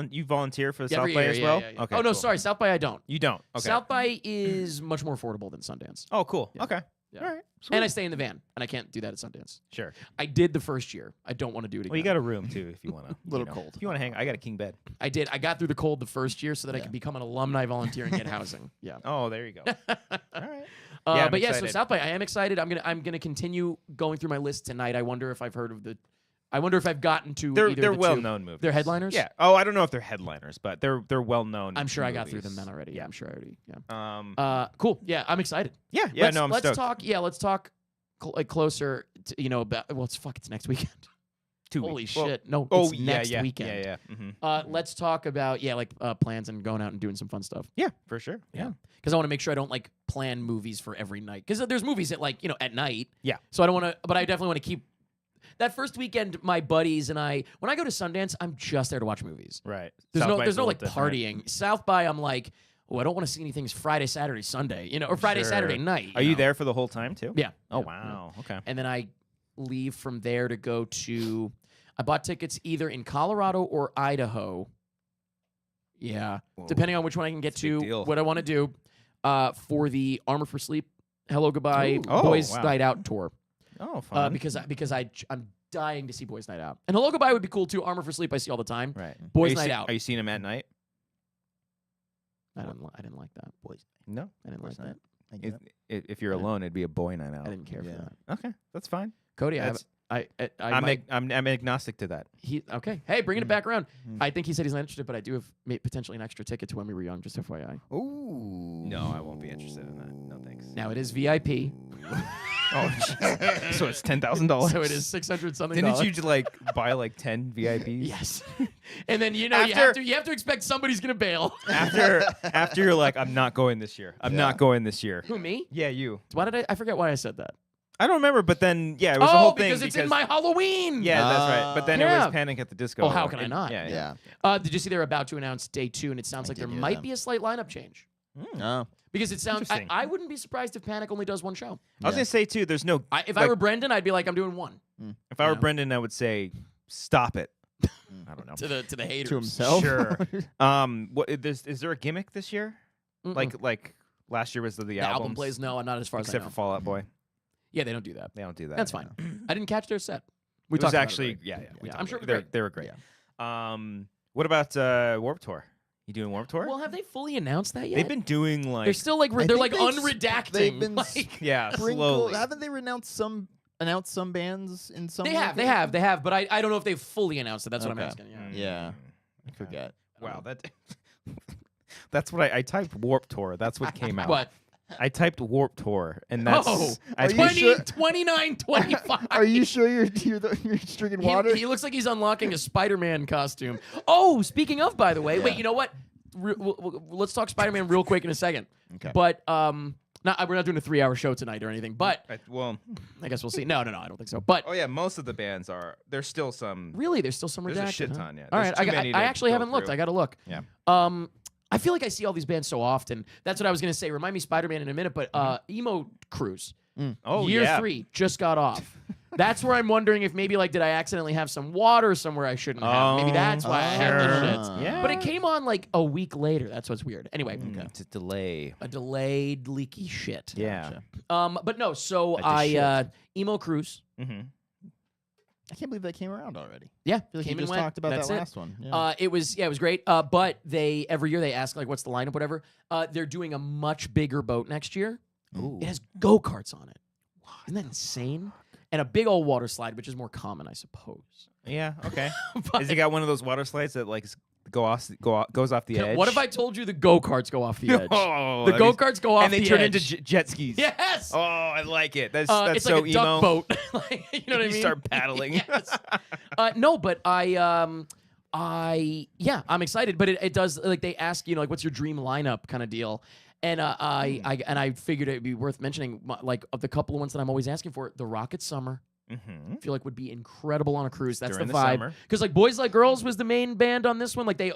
you volunteer for the Every South by year, as yeah, well? yeah, yeah. Okay. Oh no, cool. sorry, South by I don't. You don't. Okay. South by is much more affordable than Sundance, Oh, cool. Yeah. Okay. Yeah. All right. and I stay in the van, and I can't do that at Sundance. Sure. I did the first year. I don't want to do it again. Well, you got a room too if you want to. Little cold. If you want to hang, I got a king bed. I did. I got through the cold the first year so that I could become an alumni volunteer and get housing. Yeah. Oh, there you go. All right. I'm But yeah, so excited. South by I am excited. I'm gonna continue going through my list tonight. I wonder if I've gotten to They're either of the well-known two. movies. They're headliners? Yeah. Oh, I don't know if they're headliners, but they're well-known. I'm sure I got through movies. them then already. Yeah. I'm sure I already. Yeah. Cool. Cool. Yeah, I'm excited. Yeah. let's, No, I'm let's stoked. talk. Yeah, let's talk closer. To, about it's next weekend. 2 Holy weeks. Well, shit! No, oh, it's next yeah, weekend. Yeah. Mm-hmm. Let's talk about plans and going out and doing some fun stuff. Yeah, for sure. Yeah. Because I want to make sure I don't plan movies for every night. Because there's movies that at night. Yeah. So I don't want to, but I definitely want to keep that first weekend. My buddies and I, when I go to Sundance, I'm just there to watch movies. Right. There's South no by's a little different. partying. South by I'm like, oh, I don't want to see anything Friday, Saturday, Sunday, or Friday, Sure. Saturday night. Are you know? there for the whole time too? Yeah. Oh Yeah. wow. Okay. And then I leave from there to go to. I bought tickets either in Colorado or Idaho. Yeah, Whoa. depending on which one I can get That's a big to. deal. What I want to do for the Armor for Sleep, Hello Goodbye, Ooh. Oh, Boys wow. Night Out tour. Oh, fun. Because I'm dying to see Boys Night Out, and Hello Goodbye would be cool too. Armor for Sleep I see all the time. right. Boys Are you Night see- Out. Are you seeing them at night? I didn't like that. Boys. No. I didn't like Boys that. I get it. If you're Yeah. alone, it'd be a boy night I out. didn't care for Yeah. that. Okay, that's fine. Cody, That's- I might, I'm agnostic to that. okay. Hey, bringing it back around. Mm. I think he said he's not interested, but I do have potentially an extra ticket to when we were young. Just FYI. Ooh. No, I won't be interested in that. No thanks. Now it is VIP, Oh, so it's $10,000. so it is $600 something. Didn't dollars. you just buy 10 VIPs? Yes. And then you After- have to expect somebody's gonna bail. After you're like, I'm not going this year. I'm not going this year. Who, me? Yeah, you. Why did I forget why I said that? I don't remember, but then it was a whole thing because it's in my Halloween. Yeah, that's right. But then it Yeah. was Panic at the Disco. Oh, how can I not? Yeah. Did you see they're about to announce day 2, and it sounds I like there did hear might that. be a slight lineup change Oh. because it sounds. Interesting. I wouldn't be surprised if Panic only does one show. I was gonna say too. There's no. If I were Brendan, I'd be like, I'm doing one If I were Yeah. Brendan, I would say, stop it. I don't know. to the haters. To himself. Sure. What is there a gimmick this year? Mm-mm. Like last year was the the albums, album plays no, not as far as I except know. for Fall Out Boy. Yeah, they don't do that. They don't do that. That's fine. I didn't catch their set. We It was talked about actually it, yeah. Yeah, talked I'm sure about it it. was They were great. What about Warped Tour? You doing Warped Tour? Well, have they fully announced that yet? They've been doing They're still like I they're think like they've unredacting. they've been yeah, Sprinkle. slowly. Haven't they announced some bands in some? They have, but I don't know if they've fully announced it. That's what I'm Okay. asking. Yeah. Yeah. I forget. Wow, that's what I typed Warped Tour. That's what came out. What? I typed Warped Tour, and that's I Are you typed- 20, sure? 29, 25. Are you sure you're drinking water? He looks like he's unlocking a Spider-Man costume. Oh, speaking of, by the way, Yeah. wait, you know what? let's talk Spider-Man real quick in a second. Okay. But we're not doing a 3-hour show tonight or anything. But I guess we'll see. No, I don't think so. But oh yeah, most of the bands are. There's still some. Really, there's still some redacted. There's a shit huh? ton. Yeah. All There's right, too many I to actually go haven't looked. through. I got to look. Yeah. I feel like I see all these bands so often. That's what I was gonna say. Remind me Spider-Man in a minute. But Emo Cruise. Oh Year yeah. 3 just got off. That's where I'm wondering if maybe did I accidentally have some water somewhere I shouldn't have? Maybe that's why I have sure. these shits. Yeah. But it came on a week later. That's what's weird. Anyway, It's a delay. a delayed leaky shit. Yeah. But no. So I Emo Cruise. Mm-hmm. I can't believe that came around already. Yeah, I feel like came you and just went. talked about That's that it. last one. Yeah. It was great. But every year they ask what's the lineup, whatever. They're doing a much bigger boat next year. Ooh. It has go-karts on it. Isn't that insane? And a big old water slide, which is more common, I suppose. Yeah. Okay. But- Has he got one of those water slides that goes off the edge? What if I told you the go-karts go off the edge? Oh, The that'd be- go-karts go off and they the turn edge. into jet skis. Yes. Oh, I like it. That's It's so like a emo. duck boat. You know what I You mean? start paddling. Yes. No, but I'm excited. But it does they ask what's your dream lineup kind of deal. And I figured it'd be worth mentioning of the couple of ones that I'm always asking for. The Rocket Summer, Mm-hmm. I feel like would be incredible on a cruise. That's During the the vibe. summer. Because Boys Like Girls was the main band on this one. They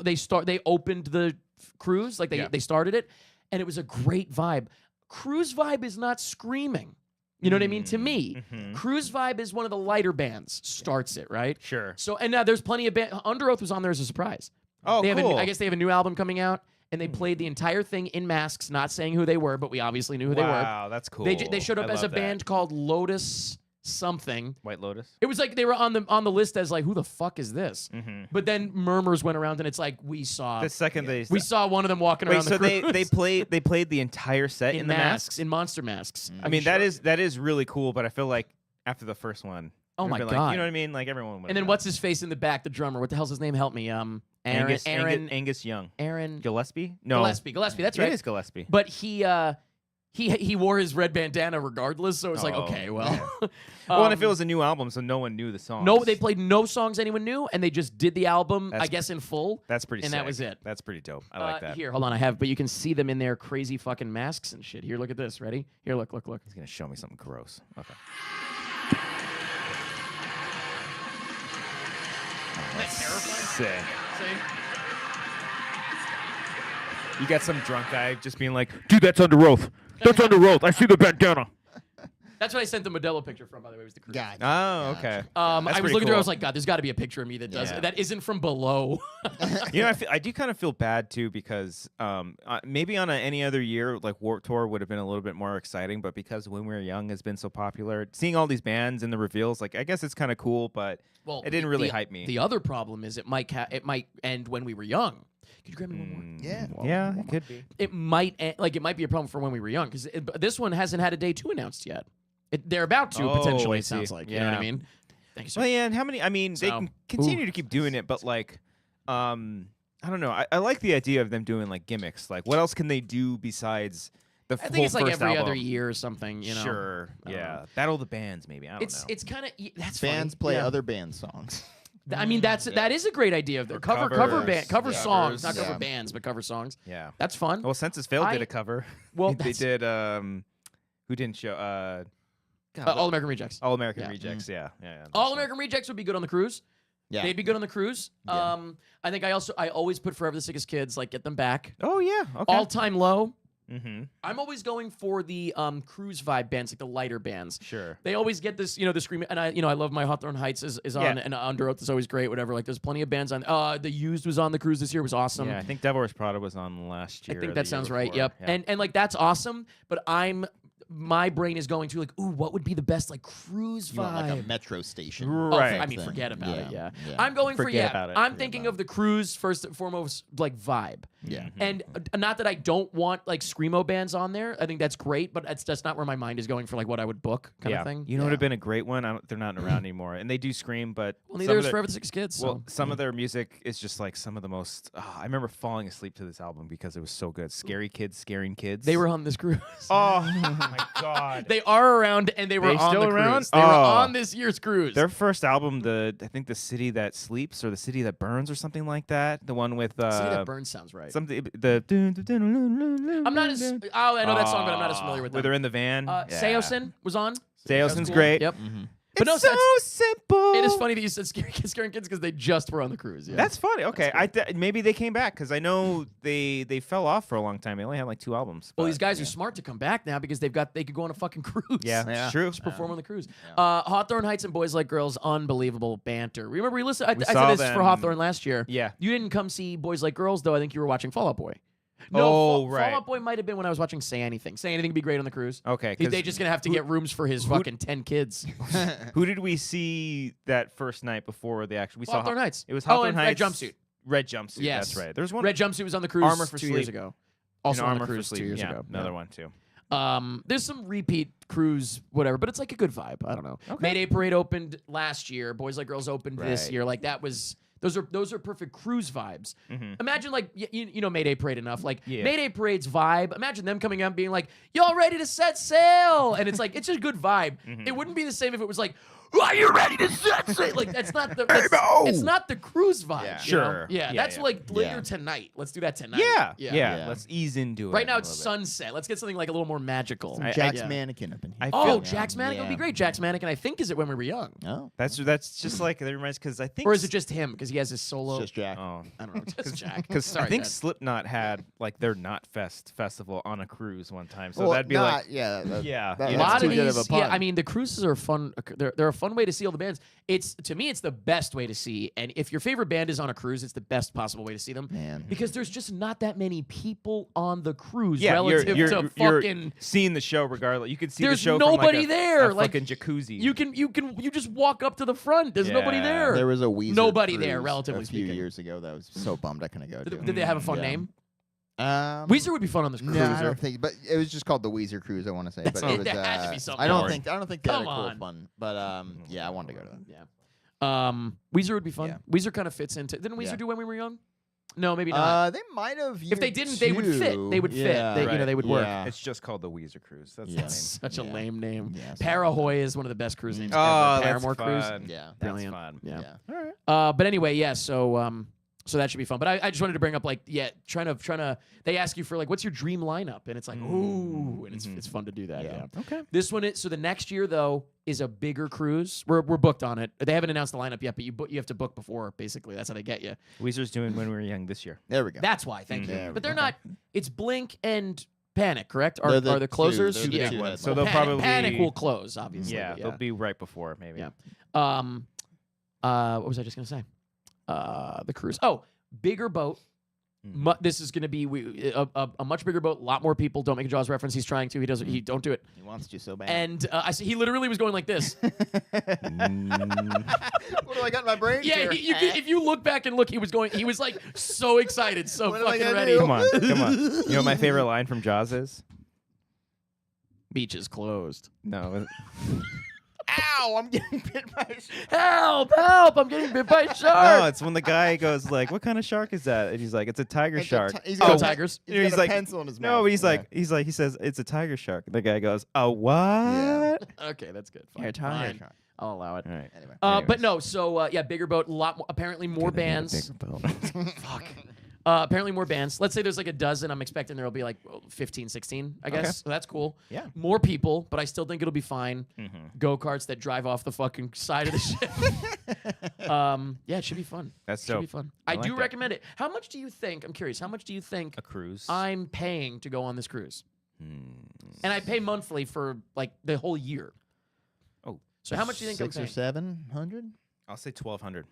opened the cruise. They started it, and it was a great vibe. Cruise vibe is not screaming. You know what I mean? To me, Cruise vibe is one of the lighter bands. Starts it right. Sure. So and now there's plenty of Under Oath was on there as a surprise. Oh, they cool. I guess they have a new album coming out. And they played the entire thing in masks, not saying who they were, but we obviously knew who they were. Wow, that's cool. They showed up I as a love that. band called Lotus something. White Lotus. It was they were on the list as who the fuck is this? Mm-hmm. But then murmurs went around, and it's we saw The second we saw one of them walking Wait, around so the cruise. they played the entire set in the masks. in monster masks. I mean that is really cool, but I feel like after the first one, Oh my been God. you know what I mean? Like everyone. And then what's his face in the back? The drummer. What the hell's his name? Help me. Angus Young. Aaron Gillespie? No. Gillespie. That's right. It is Gillespie. But he wore his red bandana regardless, so it's Oh, okay, well. Well, and if it was a new album, so no one knew the songs. No, they played no songs anyone knew, and they just did the album, That's- I guess, in full. That's pretty. and sick. that was it. That's pretty dope. I like that. Here, hold on, but you can see them in their crazy fucking masks and shit. Here, look at this. Ready? Here, look. He's gonna show me something gross. Okay. Sick. You got some drunk guy just being like, "Dude, that's Under Oath. That's Under Oath. I see the bandana." That's what I sent the Modelo picture from, by the way, was the cruise. Gotcha. Oh, okay. I was That's looking pretty through, I cool. was like, God, there's got to be a picture of me that does Yeah. that isn't from below. You know, I do kind of feel bad too because maybe on any other year, like Warped Tour would have been a little bit more exciting, but because When We Were Young has been so popular, seeing all these bands and the reveals, like I guess it's kind of cool, but Well, it didn't really hype me. The other problem is it might end when we were young. Could you grab me one more? Yeah. Yeah, it could be. It might it might be a problem for when we were young because this one hasn't had a day 2 announced yet. They're about to potentially. I It sounds see. like you know what I Yeah. mean. Thank you, sir. Well, yeah, and how many? I mean, they So, can continue to keep doing it, but like, I don't know. I like the idea of them doing like gimmicks. Like, what else can they do besides the I think it's like first every album? other year or something. You know. Sure. I don't Yeah. know. Battle of the Bands, maybe. I don't know. It's kind of that's Bands funny. play Yeah. other band songs. I mean, that is a great idea of their Or cover covers. cover Yeah. songs, not Covers, cover yeah. bands, but cover songs. Yeah. That's fun. Well, Census Failed did a cover. Well, they did. Who didn't show? God, All American Rejects. All American Yeah. Rejects. Yeah. Yeah. All American Rejects would be good on the cruise. Yeah. They'd be good on the cruise. Yeah. I think I always put Forever the Sickest Kids, like get them back. Oh yeah. Okay. All Time Low. Mm-hmm. I'm always going for the cruise vibe bands, like the lighter bands. Sure. They always get this, the scream, and I love My Hawthorne Heights is on, Yeah. and Under Oath is always great, whatever. Like, there's plenty of bands on. The Used was on the cruise this year, was awesome. Yeah, I think Devil Wears Prada was on last I year. think or that the sounds year right. before. Yep. Yeah. And like that's awesome, but my brain is going to like, ooh, what would be the best like cruise You vibe? want like a metro station. Right. I mean, thing. forget about it. Yeah. Yeah. I'm going Forget for about it. I'm Forget thinking about of the cruise first and foremost, like vibe. Yeah. And not that I don't want like screamo bands on there. I think that's great, but that's not where my mind is going for like what I would book kind of thing. You know what would have been a great one? They're not around anymore, and they do scream, but Well, some neither of is their- Forever the Six Kids. So. Well, some of their music is just like some of the most. I remember falling asleep to this album because it was so good. Scary Kids, Scaring Kids. They were on this cruise. Oh my god. They are around, and they were They on still the around? cruise. They were Oh. on this year's cruise. Their first album, I think The City That Sleeps or The City That Burns or something like that. The one with City That Burns sounds right. Something the. I'm not as. Oh, I know that song, but I'm not as familiar with Where them. they're in the van. Seosin was on. Seosin's Cool. great. Yep. Mm-hmm. But no, It's so simple. it is funny that you said scaring kids because they just were on the cruise. Yeah. That's funny. Okay, maybe they came back because I know they fell off for a long time. They only had like 2 albums. well, but, these guys are smart to come back now because they could go on a fucking cruise. Yeah, Yeah. it's true. Just perform on the cruise. Hawthorne Heights and Boys Like Girls, unbelievable banter. Remember we listened. I saw said this for them. Hawthorne last year. Yeah. You didn't come see Boys Like Girls though. I think you were watching Fall Out Boy. Oh, No, right. Fall Out Boy might have been when I was watching Say Anything. Say Anything would be great on the cruise. Okay. They just gonna have to get rooms for his fucking 10 kids. Who did we see that first night before the actual? We saw Hawthorne Heights. It was Oh, Hawthorne and Heights. Red Jumpsuit. Red jumpsuit. Yes. That's right. There's one. Red Jumpsuit was on the cruise Armor for 2 years Sleep. ago. and Also on Armor the for cruise Sleep. 2 years Yeah, ago. another one too. There's some repeat cruise, whatever, but it's like a good vibe. I don't know. Okay. Mayday Parade opened last year. Boys Like Girls opened this Right. year. Like that was those are perfect cruise vibes. Mhm. Imagine like you know Mayday Parade enough. Like Yeah. Mayday Parade's vibe. Imagine them coming out and being like, "Y'all ready to set sail?" And it's like it's just a good vibe. Mhm. It wouldn't be the same if it was like, "Are you ready to set sail?" Like that's not the it's not the cruise vibe. Yeah. you know? Sure. Yeah, Yeah, that's yeah. like later Yeah. tonight. Let's do that tonight. Yeah. Yeah. Yeah. Let's ease into it. Right now a it's little bit. sunset. Let's get something like a little more magical. I- Jack's yeah. mannequin up in here. I Oh, feel- Jack's Mannequin would be Yeah. great. Jack's Mannequin, I think, is it when we were young, Oh, That's just like that reminds because I think or is it just him because he has his solo? it's just Jack. oh I don't know, just Jack. because Sorry, I think Dad. Slipknot had like their Not Fest festival on a cruise one time, so Well, that'd be not- like yeah, yeah, that- a you that's lot too of good these, of a pun. yeah. I mean, the cruises are fun. They're a fun way to see all the bands. It's to me, it's the best way to see. And if your favorite band is on a cruise, it's the best possible way to see them. Man. Because there's just not that many people on the cruise yeah, relative you're, to you're fucking. seeing the show regardless. You could see the There's show nobody from like there, a like, fucking jacuzzi. You just walk up to the front. There's nobody Yeah. there. There was a Weezer Nobody there, cruise relatively a few speaking. years ago. That was so bummed I couldn't go to. Did they have a fun Yeah. name? Weezer Weezer would be fun on this cruise. No, I don't think. But it was just called the Weezer Cruise. I want to say. That's but it. it was, There had to be something I don't more. think. I don't think they had a Come cool on. fun. But yeah, I wanted to go to that. Yeah. Weezer would be fun. Yeah. Weezer kind of fits into. Didn't Weezer Yeah. do When We Were Young? No, maybe not. They might have. If they didn't, they would fit. They would fit. They, Right. they would work. Yeah. It's just called the Weezer Cruise. That's Yeah. the name. Such a Yeah. lame name. Yeah, Parahoy is one of the best cruise names Oh, ever. that's Paramore Cruise. fun. Yeah. That's Brilliant. fun. Yeah. Yeah. All right. But anyway, yeah. So that should be fun. But I just wanted to bring up like trying to. They ask you for like what's your dream lineup, and it's like ooh, and it's fun to do that. Yeah. Yeah. Okay. This one is so the next year though is a bigger cruise. We're booked on it. They haven't announced the lineup yet, but you have to book before. Basically, that's how they get you. Weezer's doing When We Were Young this year. There we go. That's why. Thank you. There But we they're go. not. It's Blink and Panic, correct? They're Are the closers? They're the Yeah. two ones. that- So they'll Panic, probably- Panic will close, obviously. Yeah, but they'll be right before maybe. Yeah. What was I just gonna say? The cruise. Oh, bigger boat. This is going to be a much bigger boat. A lot more people. Don't make a Jaws reference. He's trying to. He doesn't. He don't do it. He wants to so bad. And I see. He literally was going like this. What do I got in my brain? Yeah. here? If you look back and look, he was going. He was like so excited, so What am I fucking gonna ready. do? Come on, come on. You know what my favorite line from Jaws is? Beach is closed. No. Ow! I'm getting bit by a shark. Help! Help! I'm getting bit by a No, shark. it's when the guy goes like, "What kind of shark is that?" And he's like, "It's a tiger It's a shark." ti- he's Go got a- Tigers. He's got a like, pencil in his mouth. No, but he's Yeah. like, he says, "It's a tiger shark." The guy goes, "A what?" Yeah. Okay, that's good. Fine. You're tired. Fine. I'll allow it. All right. Anyway. But Anyways. no. So yeah, bigger boat. A lot. Apparently more bands. Fuck. Apparently more bands. Let's say there's like a dozen. I'm expecting there'll be like 15, 16, I guess. Okay. So that's cool. Yeah. More people, but I still think it'll be fine. Mm-hmm. Go-karts that drive off the fucking side of the ship. Yeah, it should be fun. That's Should dope. be fun. I I like do that. recommend it. How much do you think? I'm curious. How much do you think A cruise. I'm paying to go on this cruise? Hmm. And I pay monthly for like the whole year. Oh. So how much do you think 6 I'm or paying? 700? I'll say 1,200.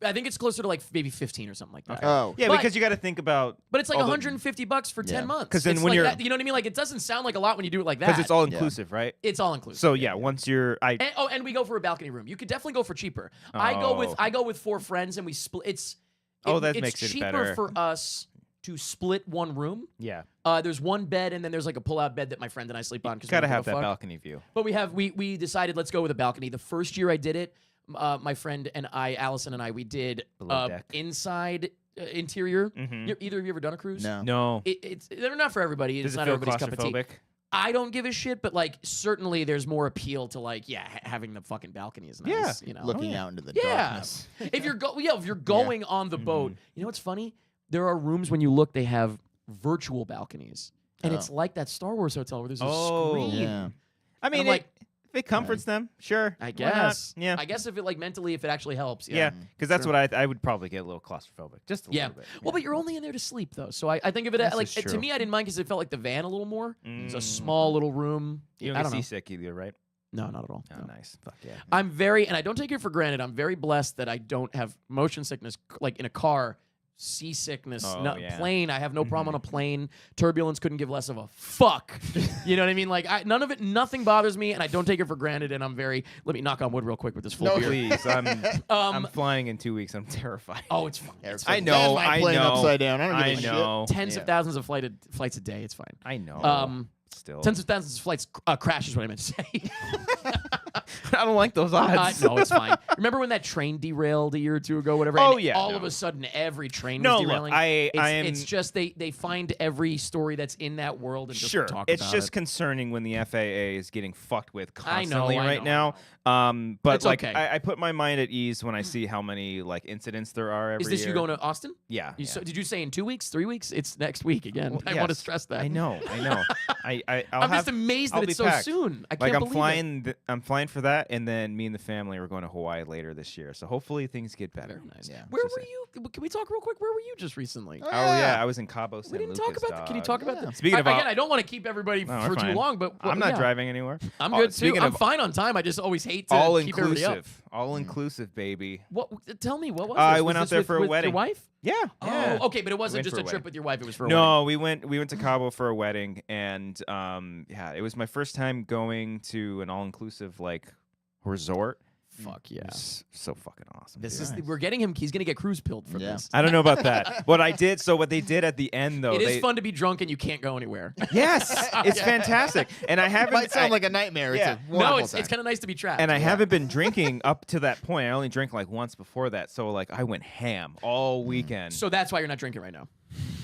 I think it's closer to like maybe 15 or something like that. Oh. Yeah, But- because you got to think about But it's like all the- $150 for 10 Yeah. months. 'Cause then It's when like you're- that, you know what I mean? Like it doesn't sound like a lot when you do it like that. because it's all Yeah. inclusive, right? It's all inclusive. So yeah, once you're And we go for a balcony room. You could definitely go for cheaper. Oh. I go with 4 friends and we split. It's makes it cheaper better. for us to split one room. yeah, There's one bed and then there's like a pull-out bed that my friend and I sleep on. Because gotta have that balcony view. But we decided let's go with a balcony. The first year I did it, my friend and I, Allison and I, we did Below deck. inside interior. Mhm. Either of you ever done a cruise? No. No, They're not for everybody. It's does it not feel everybody's cup of tea. claustrophobic? I don't give a shit, but like certainly there's more appeal to like having the fucking balcony is nice. Yeah. You know, Looking out into the Yeah. darkness. if you're going on the boat, you know what's funny? there are rooms when you look, they have virtual balconies. And Oh. it's like that Star Wars hotel where there's a Oh. screen. Yeah. I mean, I'm like, if it comforts them, sure. I Why not? guess. Yeah. I guess if it like mentally, if it actually helps. Yeah, because that's Sure. what I would probably get a little claustrophobic, just a Yeah. little bit. Well, but you're only in there to sleep though, so I think of it This like is to true. me I didn't mind because it felt like the van a little more. It's a Mm. small little room. You I don't don't get know. seasick either, right? No, not at all. Oh, No. nice. Fuck yeah. I'm very, and I don't take it for granted. I'm very blessed that I don't have motion sickness, like in a car, seasickness, Oh, no, yeah. plane. I have no problem on a plane. Turbulence couldn't give less of a fuck. You know what I mean? Like none of it, nothing bothers me, and I don't take it for granted. And I'm very. Let me knock on wood real quick with this full No, beer. Please, I'm Um, fine in 2 weeks. I'm terrified. oh, it's fine. Eric It's Striffler. fine. I know, That's my I plane know. upside down. I don't give a shit. know. Tens Yeah. of thousands of flights a day. It's fine. I know. Still, Tens of thousands of flights crash is what I meant to say. I don't like those odds. No, it's fine. Remember when that train derailed a year or two ago, whatever? Oh, and yeah, all no. of a sudden, every train No, was look, derailing. I am. It's just they find every story that's in that world and just Sure, talk it's about just it. concerning when the FAA is getting fucked with I know, constantly I right know, now. But It's like, okay. I put my mind at ease when I see how many like incidents there are every Is this year. you going to Austin? Yeah. You, yeah. so, did you say in 2 weeks, 3 weeks? It's next week again. Well, I want to yes, stress that. I know. I'll I'm have, just amazed I'll that be it's so packed. soon. I like can't I'm believe it. flying. I'm flying for that, and then me and the family are going to Hawaii later this year. So hopefully things get better. Very nice. Yeah. Where Just were you? Can we talk real quick? Where were you just recently? Oh yeah, I was in Cabo San We didn't Lucas, talk about that. Can you talk about that? Speaking of again, I don't want to keep everybody No, for we're too fine. long, but I'm not yeah. driving anywhere. I'm Oh, good too. speaking I'm of fine on time. I just always hate to all keep everybody up. inclusive, all inclusive, baby. What? Tell me, what was I this? went Was out this there with, for a with wedding. Your wife? Yeah. yeah. Oh, okay, but it wasn't went just for a a trip wedding. with your wife. It was for a wedding. No, we went to Cabo for a wedding, and yeah, it was my first time going to an all inclusive like resort. Fuck It yeah. was so fucking awesome. This dude. is we're getting him. He's gonna get cruise pilled for Yeah. this. I don't know about that. What I did, so what they did at the end though, It is they, fun to be drunk and you can't go anywhere. Yes, it's fantastic, and I It haven't. might sound I- like a nightmare. Yeah. It's a No, wonderful it's time. kind of nice to be trapped. and I haven't been drinking up to that point. I only drank like once before that, so like I went ham all weekend. so that's why you're not drinking right now.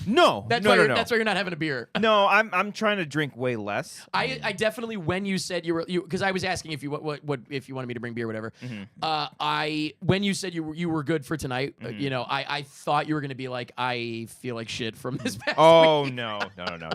no, That's no, why no, you're, no. that's why you're not having a beer. No, I'm trying to drink way less. I definitely when you said you because I was asking if you what if you wanted me to bring beer or whatever. When you said you were good for tonight, you know, I thought you were gonna be like I feel like shit from this past Oh week. no.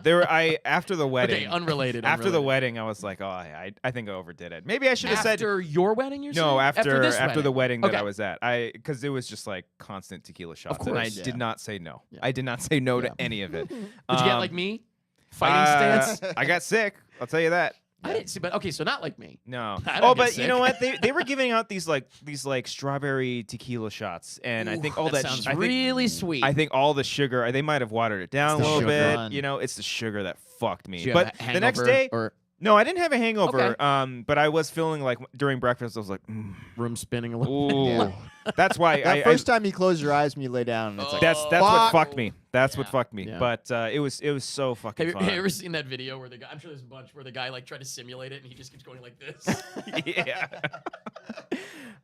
There were after the wedding. Okay, unrelated. After the unrelated. wedding, I was like, oh, I think I overdid it. Maybe I should have said After your wedding, you're no. saying? After this the wedding that Okay. I was at, because it was just like constant tequila shots, and I course. did not say no. Yeah. I did not say no Yeah. to any of it. Did you get like me? Fighting stance? I got sick. I'll tell you that. I didn't see, but okay, so not like me. No. I don't Oh, get but you know sick. what? They were giving out these strawberry tequila shots, and I think all that that sounds I think- really sweet. I think all the sugar, they might have watered it down It's a the little sugar. bit. Fun. You know, it's the sugar that fucked me. Did you have But a the next hangover day, or no, I didn't have a hangover. Okay. But I was feeling like during breakfast, I was like, room spinning a little. ooh. Yeah. That's why That first time you close your eyes when you lay down, it's like that's what fuck. fucked me. That's what Yeah. fucked me. Yeah. But it was so fucking Have fun. you ever seen that video where the guy? I'm sure there's a bunch where the guy like tried to simulate it and he just keeps going like this. Yeah.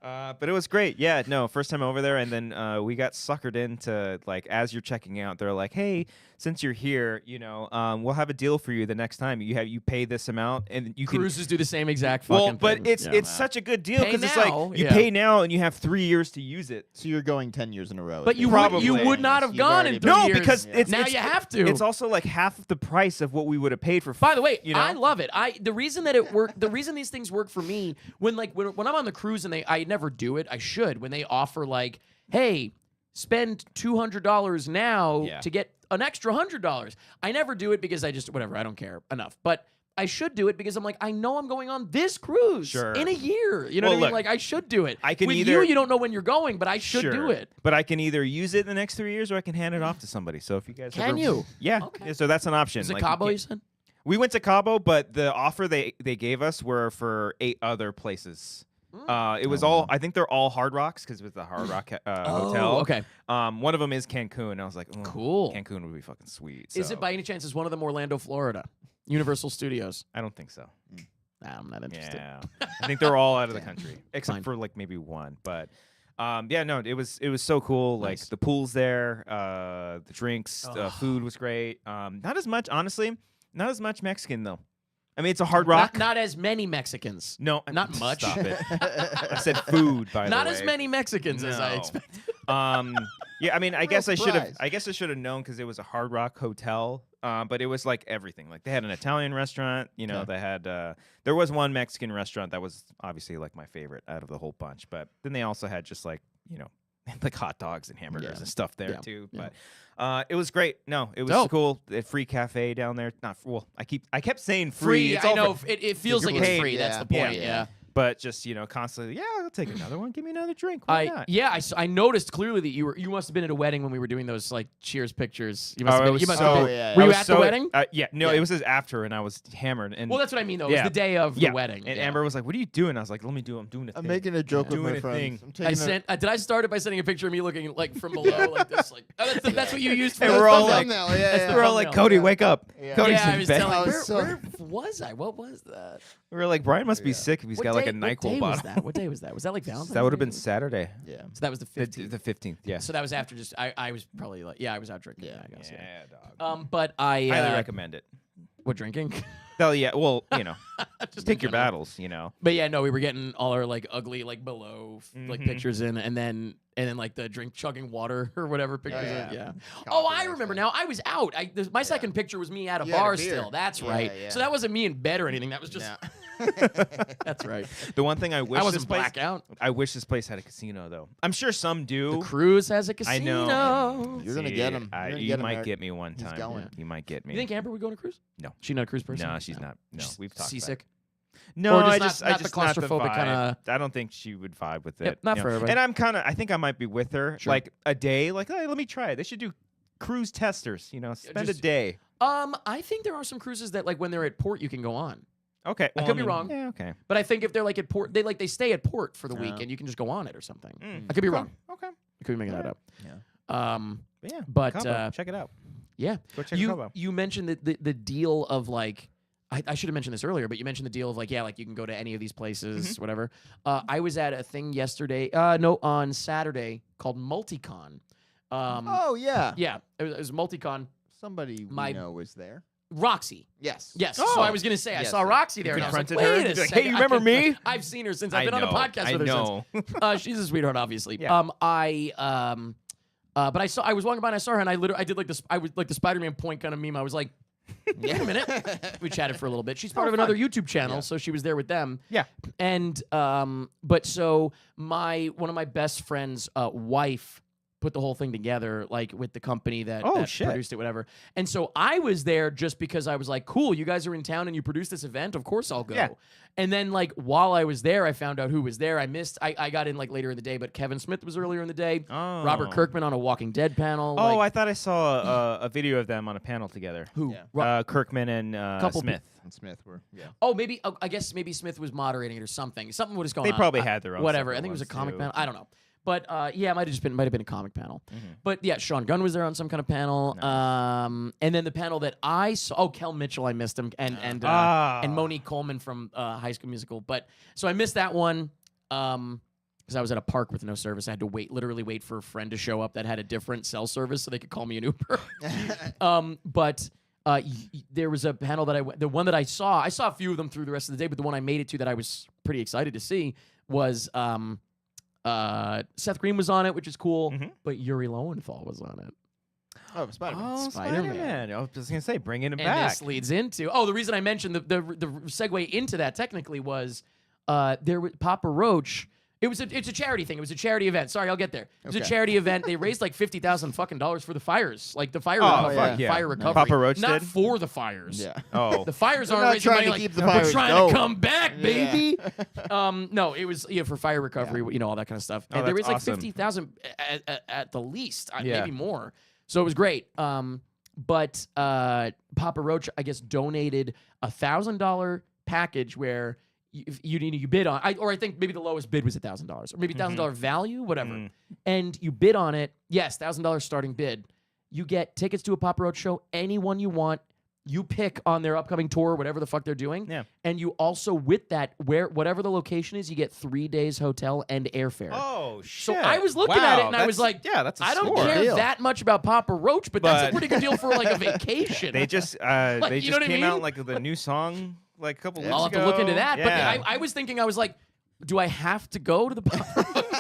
But it was great. Yeah, no, first time over there, and then we got suckered into like as you're checking out, they're like, "Hey, since you're here, you know, we'll have a deal for you the next time. You pay this amount, and you can." Cruises do the same exact fucking Well, but thing. it's Yeah. it's such a good deal Pay because it's now, like you yeah. pay now and you have 3 years to use it. So you're going 10 years in a row. But you Probably. would not have You've gone already in been- 3 No, years. because it's now it's- you have to. It's also like half of the price of what we would have paid for. By the way, you know? I love it. The reason that it worked, the reason these things work for me when I'm on the cruise and I never do it. I should when they offer like, hey, spend $200 now Yeah. to get an extra $100. I never do it because I just whatever. I don't care enough. But I should do it because I'm like I know I'm going on this cruise Sure. in a year. You know Well, what I mean? look, Like I should do it. I can With either- you don't know when you're going, but I should Sure. do it. But I can either use it in the next 3 years or I can hand it off to somebody. So if you guys Can ever- you? Yeah. Okay. Yeah, so that's an option. Is it Like, you Cabo? can't- You said. We went to Cabo, but the offer they gave us were for 8 other places. It was all. I think they're all Hard Rocks because it was the Hard Rock hotel. Oh, okay. One of them is Cancun. I was like, oh, Cool. Cancun would be fucking sweet. Is so- it by any chance is one of them Orlando, Florida? Universal Studios. I don't think so. Nah, I'm not interested. Yeah, I think they're all out of the Damn. country except Fine. for like maybe one. But yeah, no, it was so cool. Like Nice. the pool's there, the drinks, Oh. food was great. Not as much, honestly. Not as much Mexican though. I mean, it's a Hard Rock. Not as many Mexicans. No, not much. Stop it. I said food, by the way. Not as many Mexicans as I No. expected. Yeah, I mean, I Real guess I should have. surprise. I guess I should have known because it was a Hard Rock hotel. But it was like everything. Like they had an Italian restaurant. You know, they had. There was one Mexican restaurant that was obviously like my favorite out of the whole bunch. But then they also had just like like hot dogs and hamburgers and stuff there too. Yeah. But it was great. No, it was Dope. cool. The free cafe down there. Not I kept saying free. It's I all know. for- It feels like You're it's paid. free. That's the point. Yeah. But just constantly, I'll take another one. Give me another drink. Why not? I noticed clearly that you must have been at a wedding when we were doing those like cheers pictures. You must have I been. was You must so- have been. yeah, Were I you was at so- the wedding? No, Yeah. it was after, and I was hammered. And Well, that's what I mean though. It was the day of the wedding. And yeah. Amber was like, "What are you doing?" I was like, "Let me do. I'm doing a I'm thing." making a joke with Doing my a friends. thing. I'm taking Did I start it by sending a picture of me looking like from below like this? Like that's what you used for. And the we're all thumbnail. like, thumbnail. the we're all like, thumbnail. "Cody, wake up." Yeah. Cody's Yeah, I in was bed. telling. I was Where, so- where was I? What was that? We were like, Brian must be sick if he's got like a What NyQuil day was bottle. that? What day was that? Was that like Valentine's? That would have Day? been Saturday, Yeah. So that was the the 15th. 15th. Yeah. So that was after just I was probably like I was out drinking. Yeah, I guess. Yeah, dog. But I Highly recommend it. what drinking? Hell yeah. Well, Just take in your general. battles. But yeah, no, we were getting all our like ugly like below like Mhm. pictures in, and then like the drink chugging water or whatever pictures. yeah. Yeah. Coffee, Oh, I that remember stuff. now. I was out. My second picture was me at a You had a bar beer. still. That's Yeah, right. yeah. So that wasn't me in bed or anything. That was just that's right. The one thing I wish I this wasn't place, blackout. I wish this place had a casino though. I'm sure some do. The cruise has a casino. I know. You're gonna get him. You're gonna You get him, might Eric. get me one He's time. going. You might get me. You think Amber would go on a cruise? No. She's not a cruise person. No, she's not. No, She's we've talked seasick. About it. No, Or just I not- just, not I the just not the claustrophobic vibe. kinda- I don't think she would vibe with it. Yep, not for everybody. And I think I might be with her. Sure. Like a day. Like, hey, let me try it. They should do cruise testers. Spend just- a day. I think there are some cruises that like when they're at port you can go on. Okay. I could be wrong. Yeah. Okay. But I think if they're like at port, they stay at port for the Yeah. week and you can just go on it or something. Mm. I could be Okay. wrong. Okay. I could be making that up. Yeah. But yeah. But Cabo, check it out. yeah, Go check you Cabo. you mentioned the deal of like I should have mentioned this earlier, but you mentioned the deal of like like you can go to any of these places, whatever. I was at a thing yesterday, on Saturday called Multicon. Oh yeah. Yeah, it was Multicon. Somebody My- we know was there. Roxy. Yes. Yes. Oh. So I was gonna say I Yes, saw yes. Roxy there, and I was like, confronted her? wait a You'd be like, second. "Hey, you remember me?" I've seen her since I've been on the podcast with her since. I know. She's a sweetheart, obviously. Yeah. But I was walking by and I saw her and I did like this. I was like the Spider-Man point kind of meme. I was like, wait a minute. We chatted for a little bit. She's part of another YouTube channel, so she was there with them. Yeah. And but so one of my best friend's wife put the whole thing together, like with the company that shit. produced it, whatever. And so I was there just because I was like, cool, you guys are in town and you produced this event. Of course I'll go. Yeah. And then like while I was there, I found out who was there. I got in like later in the day, but Kevin Smith was earlier in the day. Oh. Robert Kirkman on a Walking Dead panel. Oh, like, I thought I saw a video of them on a panel together. who? Yeah. Kirkman and Couple Smith. And Smith were. Yeah. Oh, maybe I guess maybe Smith was moderating it or something. Something was going They on. probably had their own whatever. I separate think it was a ones, comic too. panel. I don't know. But it might have been a comic panel. But yeah, Sean Gunn was there on some kind of panel. Nice. And then the panel that I saw, Kel Mitchell, I missed him, and Monique Coleman from High School Musical. But so I missed that one because I was at a park with no service. I had to literally wait for a friend to show up that had a different cell service so they could call me an Uber. But there was a panel that the one that I saw a few of them through the rest of the day, but the one I made it to that I was pretty excited to see was Seth Green was on it, which is cool, but Yuri Lowenthal was on it. Oh, Spider-Man. Oh, Spider-Man. Spider-Man. I was just gonna say, bringing it And back. this leads into the reason I mentioned the segue into that technically was there was Papa Roach. It's a charity thing. It was a charity event. Sorry, I'll get there. It was a Okay. charity event. They raised like $50,000 fucking dollars for the fires, like the fire, Oh, fuck yeah. fire recovery. Papa Roach not did? for the fires. Yeah. Oh, The fires They're aren't not raising trying money to like keep the we're fires trying going." to come back, Yeah. baby. No, it was for fire recovery, all that kind of stuff. Oh, And they that's raised like awesome. 50,000 at the least, Yeah. maybe more. So it was great. But Papa Roach, I guess, donated $1,000 package where you bid on, I think maybe the lowest bid was $1,000 or maybe $1,000 value, whatever. And you bid on it. Yes, $1,000 starting bid. You get tickets to a Papa Roach show, anyone you want. You pick on their upcoming tour, whatever the fuck they're doing. Yeah. And you also, with that, whatever the location is, you get 3 days hotel and airfare. Oh So shit! I was looking at it and I was That's- like, yeah, that's a I don't score. care Deal. that much about Papa Roach, but that's a But- pretty good deal for like a vacation. They just you know what I came mean? out like the new song like a couple weeks I'll have ago. to look into that. Yeah. But I was thinking, I was like, do I have to go to the Pop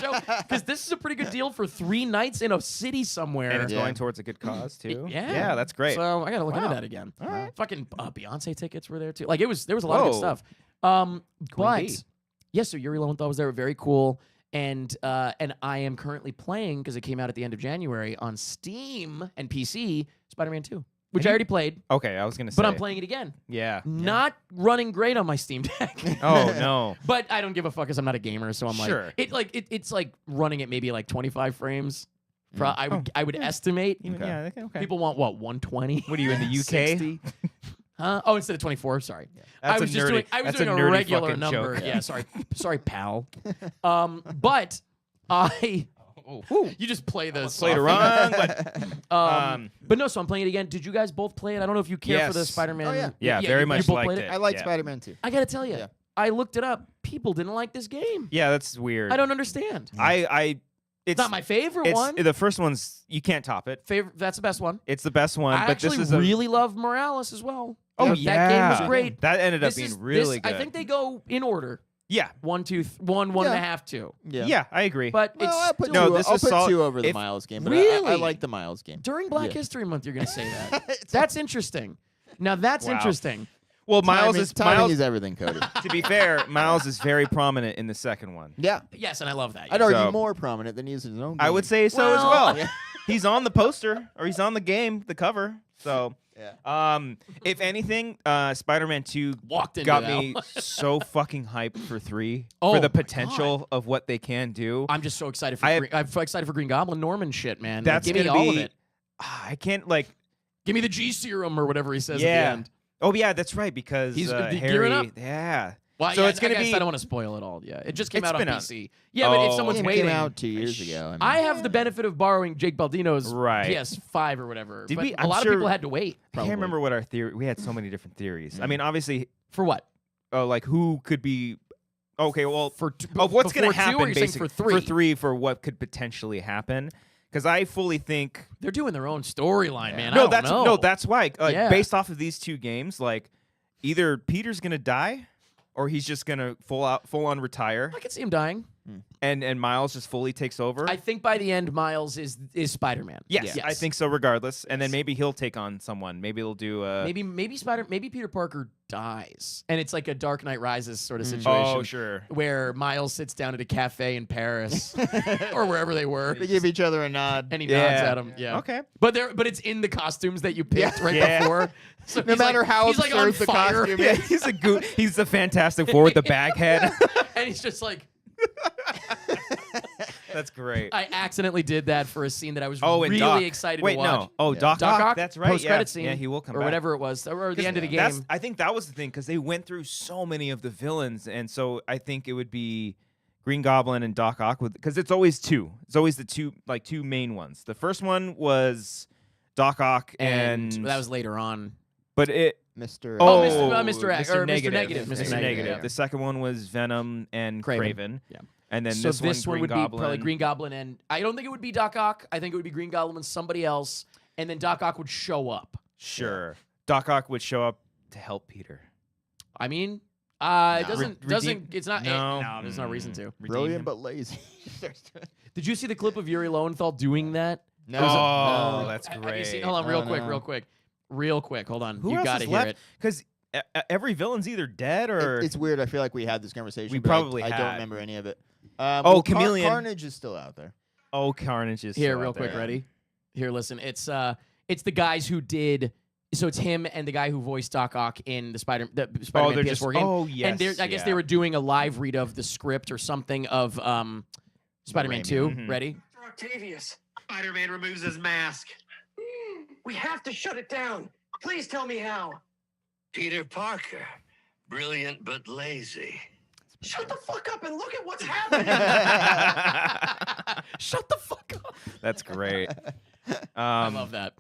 show? Because this is a pretty good deal for 3 nights in a city somewhere. And it's going towards a good cause too. Yeah, that's great. So I gotta look into Wow. that again. All right. Fucking Beyonce tickets were there too. Like there was a lot of good Whoa. stuff. But bee. yeah, so Yuri Lowenthal was there, very cool. And I am currently playing because it came out at the end of January on Steam and PC, Spider-Man 2, which I already played, Okay, I was gonna say. but I'm playing it again. Yeah. Not running great on my Steam Deck. Oh no. But I don't give a fuck because I'm not a gamer, so I'm Sure. like it's like running at maybe like 25 frames. I would estimate. Even, yeah. Okay. People want what 120? What are you in the UK? 60? Huh? Oh, instead of 24. Sorry. That's I was a just nerdy- doing. I was that's a doing a nerdy regular fucking number. joke. Yeah. Sorry, pal. But I. You just play the Played it software. wrong, but But no, so I'm playing it again. Did you guys both play it? I don't know if you care for the Yes. Spider-Man. Oh, yeah. Yeah, very you much both liked played it. I like Yeah. Spider-Man too. I gotta tell you, Yeah. I looked it up. People didn't like this game. yeah, that's weird. I don't understand. I It's not my favorite one. The first one's you can't top it. That's the best one. It's the best one, I but actually this is really love Morales as well. Oh that game was yeah. great. That ended up This being is- really good. I think they go in order. Yeah. 1, 2, 1, 1.5, 2. Yeah, I agree. But Well, it's I'll put, still, No, this I'll is put solid. 2 over the If- Miles game. But Really? I like the Miles game. during Black Yeah. History Month, you're gonna say that. That's interesting. Now that's Wow. interesting. well, Miles Timing Miles. is everything, Cody. To be fair, Miles is very prominent in the second one. Yeah. Yes, and I love that. I'd yes. argue So- more prominent than he is in his own game. I would say so as Well- well. He's on the poster or he's on the game, the cover. So, if anything, Spider-Man 2 Walked into got that me one. so fucking hyped for 3 Oh, for the my potential of what they can do. I'm just so excited for I- I'm so excited for Green Goblin Norman shit, man. That's Give me gonna all be. of it. I can't like. Give me the G serum or whatever he says at the Yeah. end. Oh yeah, that's right because He's Harry. gearing up. Yeah. Well, So yeah, it's gonna I guess be- I don't want to spoil it all. Yeah, it just came It's out on been out. PC. Yeah, but if Oh, someone's It okay. came waiting, out 2 years ago. I mean, I have the benefit of borrowing Jake Baldino's Right. PS5 or whatever. Did but we- a I'm lot sure- of people had to wait. I can't remember what our theory. We had so many different theories. I mean, obviously, For what? like who could be. Okay, well, For two, of what's going to before two, or happen you're saying basically for 3? for what could potentially happen. Because I fully think They're doing their own storyline, man. I no, don't that's know. no, that's why. Yeah. Based off of these 2 games, like either Peter's going to die, or he's just going to full on retire, I can see him dying. and Miles just fully takes over. I think by the end, Miles is Spider-Man. Yes, I think so. Regardless, and then maybe he'll take on someone. Maybe they'll do. Maybe Peter Parker dies, and it's like a Dark Knight Rises sort of situation. Oh, sure. Where Miles sits down at a cafe in Paris or wherever they were, they give each other a nod. and he Yeah. nods at him. Yeah. Okay. But it's in the costumes that you picked right Yeah. before. So No he's matter like, how he's like on absurd the fire, costume Yeah, is. he's the Fantastic Four with the bag head. and he's just like. That's great. I accidentally did that for a scene that I was Oh, and really Doc. excited Wait, to watch. no. Oh, Yeah. Doc Doc Ock. Ock, That's right. post-credit Yeah. scene, Yeah, he will come or back. whatever it was, or the end of the That's- game. I think that was the thing because they went through so many of the villains, and so I think it would be Green Goblin and Doc Ock because it's always 2. It's always the 2 main ones. The first one was Doc Ock, and and that was later on. but it. Mr. Oh, Oh, Mr. X, or Mr. Negative. Mr. Negative. The second one was Venom and Craven. Kraven. Yeah. And then So this one, Green would Goblin. be probably Green Goblin, and I don't think it would be Doc Ock. I think it would be Green Goblin and somebody else, and then Doc Ock would show up. Sure. Doc Ock would show up to help Peter. I mean, it No. doesn't. It's not. No. No, there's no reason to. Redeem Brilliant him. but lazy. Did you see the clip of Yuri Lowenthal doing that? No. Oh, No. that's Have great. you seen? Hold on, Oh, real no. quick. Hold on. Who You else got to is hear left? it. Because every villain's either dead or It's weird. I feel like we had this conversation. We but probably I had. don't remember any of it. Chameleon. Carnage is still out there. oh, Carnage is Here, still real out quick. there. Ready? Here, listen. It's the guys who did. So it's him and the guy who voiced Doc Ock in the Spider-Man they're PS4 just- game. oh, yes, And I guess yeah. they were doing a live read of the script or something of Spider-Man Raimi. 2. Mhm. Ready? Octavius. Spider-Man removes his mask. We have to shut it down. Please tell me how. Peter Parker. Brilliant but lazy. Shut the fuck up and look at what's happening. Shut the fuck up. That's great. I love that.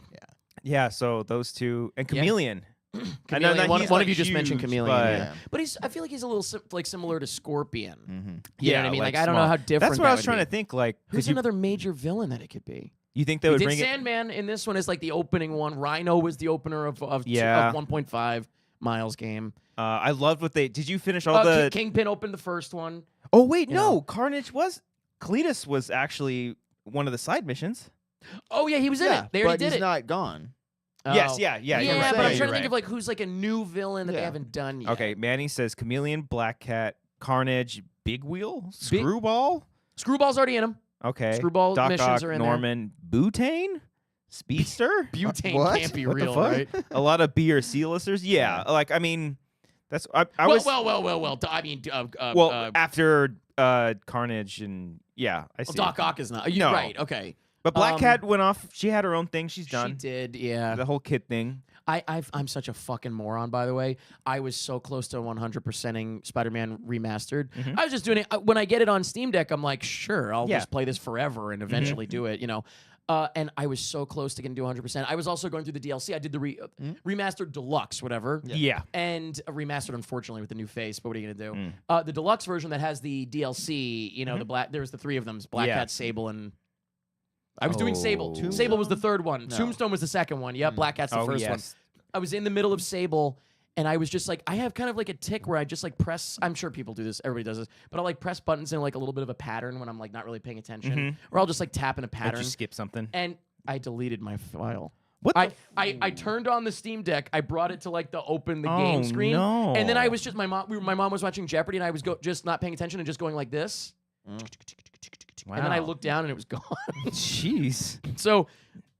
Yeah, so those 2 and Yeah. Chameleon. I know Chameleon, that one he's, of like, you just mentioned huge, Chameleon, but- yeah. But I feel like he's a little similar to Scorpion. Mm-hmm. You know what I mean? Like I don't know how different. That's what I was that trying would to think. Like, be. Who's could you, another major villain that it could be? you think they We would did bring it? Sandman in this one is like the opening one. Rhino was the opener of Yeah. 1.5 Miles game. I loved what they. Did you finish all the? Kingpin opened the first one. Oh wait, You no, know. Cletus was actually one of the side missions. Oh yeah, he was in it. They already but did he's it. not gone. Yes, Oh. yeah. Yeah, You're right. but I'm Yeah, trying you're to think right. of like who's like a new villain that they Yeah. haven't done yet. Okay, Manny says Chameleon, Black Cat, Carnage, Big Wheel, Screwball. Screwball's already in him. Okay, Screwball Doc missions Ock, are in Norman, Butane, Speedster. Butane What? can't be What the real, fuck? right? A lot of B or C listers. Yeah, like I mean, that's I well, was well. I mean, after Carnage and yeah, I see. Doc Ock is not. You're No. right. Okay. But Black Cat went off. She had her own thing. She's done. She did. Yeah. The whole kid thing. I'm such a fucking moron, by the way. I was so close to 100%ing Spider-Man Remastered. Mhm. I was just doing it when I get it on Steam Deck. I'm like, sure, I'll Yeah. just play this forever and eventually do it. You know. And I was so close to getting to 100%. I was also going through the DLC. I did the remastered deluxe, whatever. Yeah. And remastered, unfortunately, with the new face. But what are you gonna do? Mm. The deluxe version that has the DLC. You know, the black. There was the three of them: Black Yeah. Cat, Sable, and I was doing Sable. Oh. Sable was the third one. No. Tombstone was the second one. Yep, Black Cat's the Oh first one. yes. I was in the middle of Sable, and I was just like, I have kind of like a tick where I just like press. I'm sure people do this. Everybody does this, but I'll like press buttons in like a little bit of a pattern when I'm like not really paying attention, or I'll just like tap in a Did pattern. you skip something? And I deleted my file. What? I turned on the Steam Deck. I brought it to like the open the Oh, game screen, no. and then I was just my mom was watching Jeopardy, and I was just not paying attention and just going like this. Wow. And then I looked down and it was gone. Jeez. So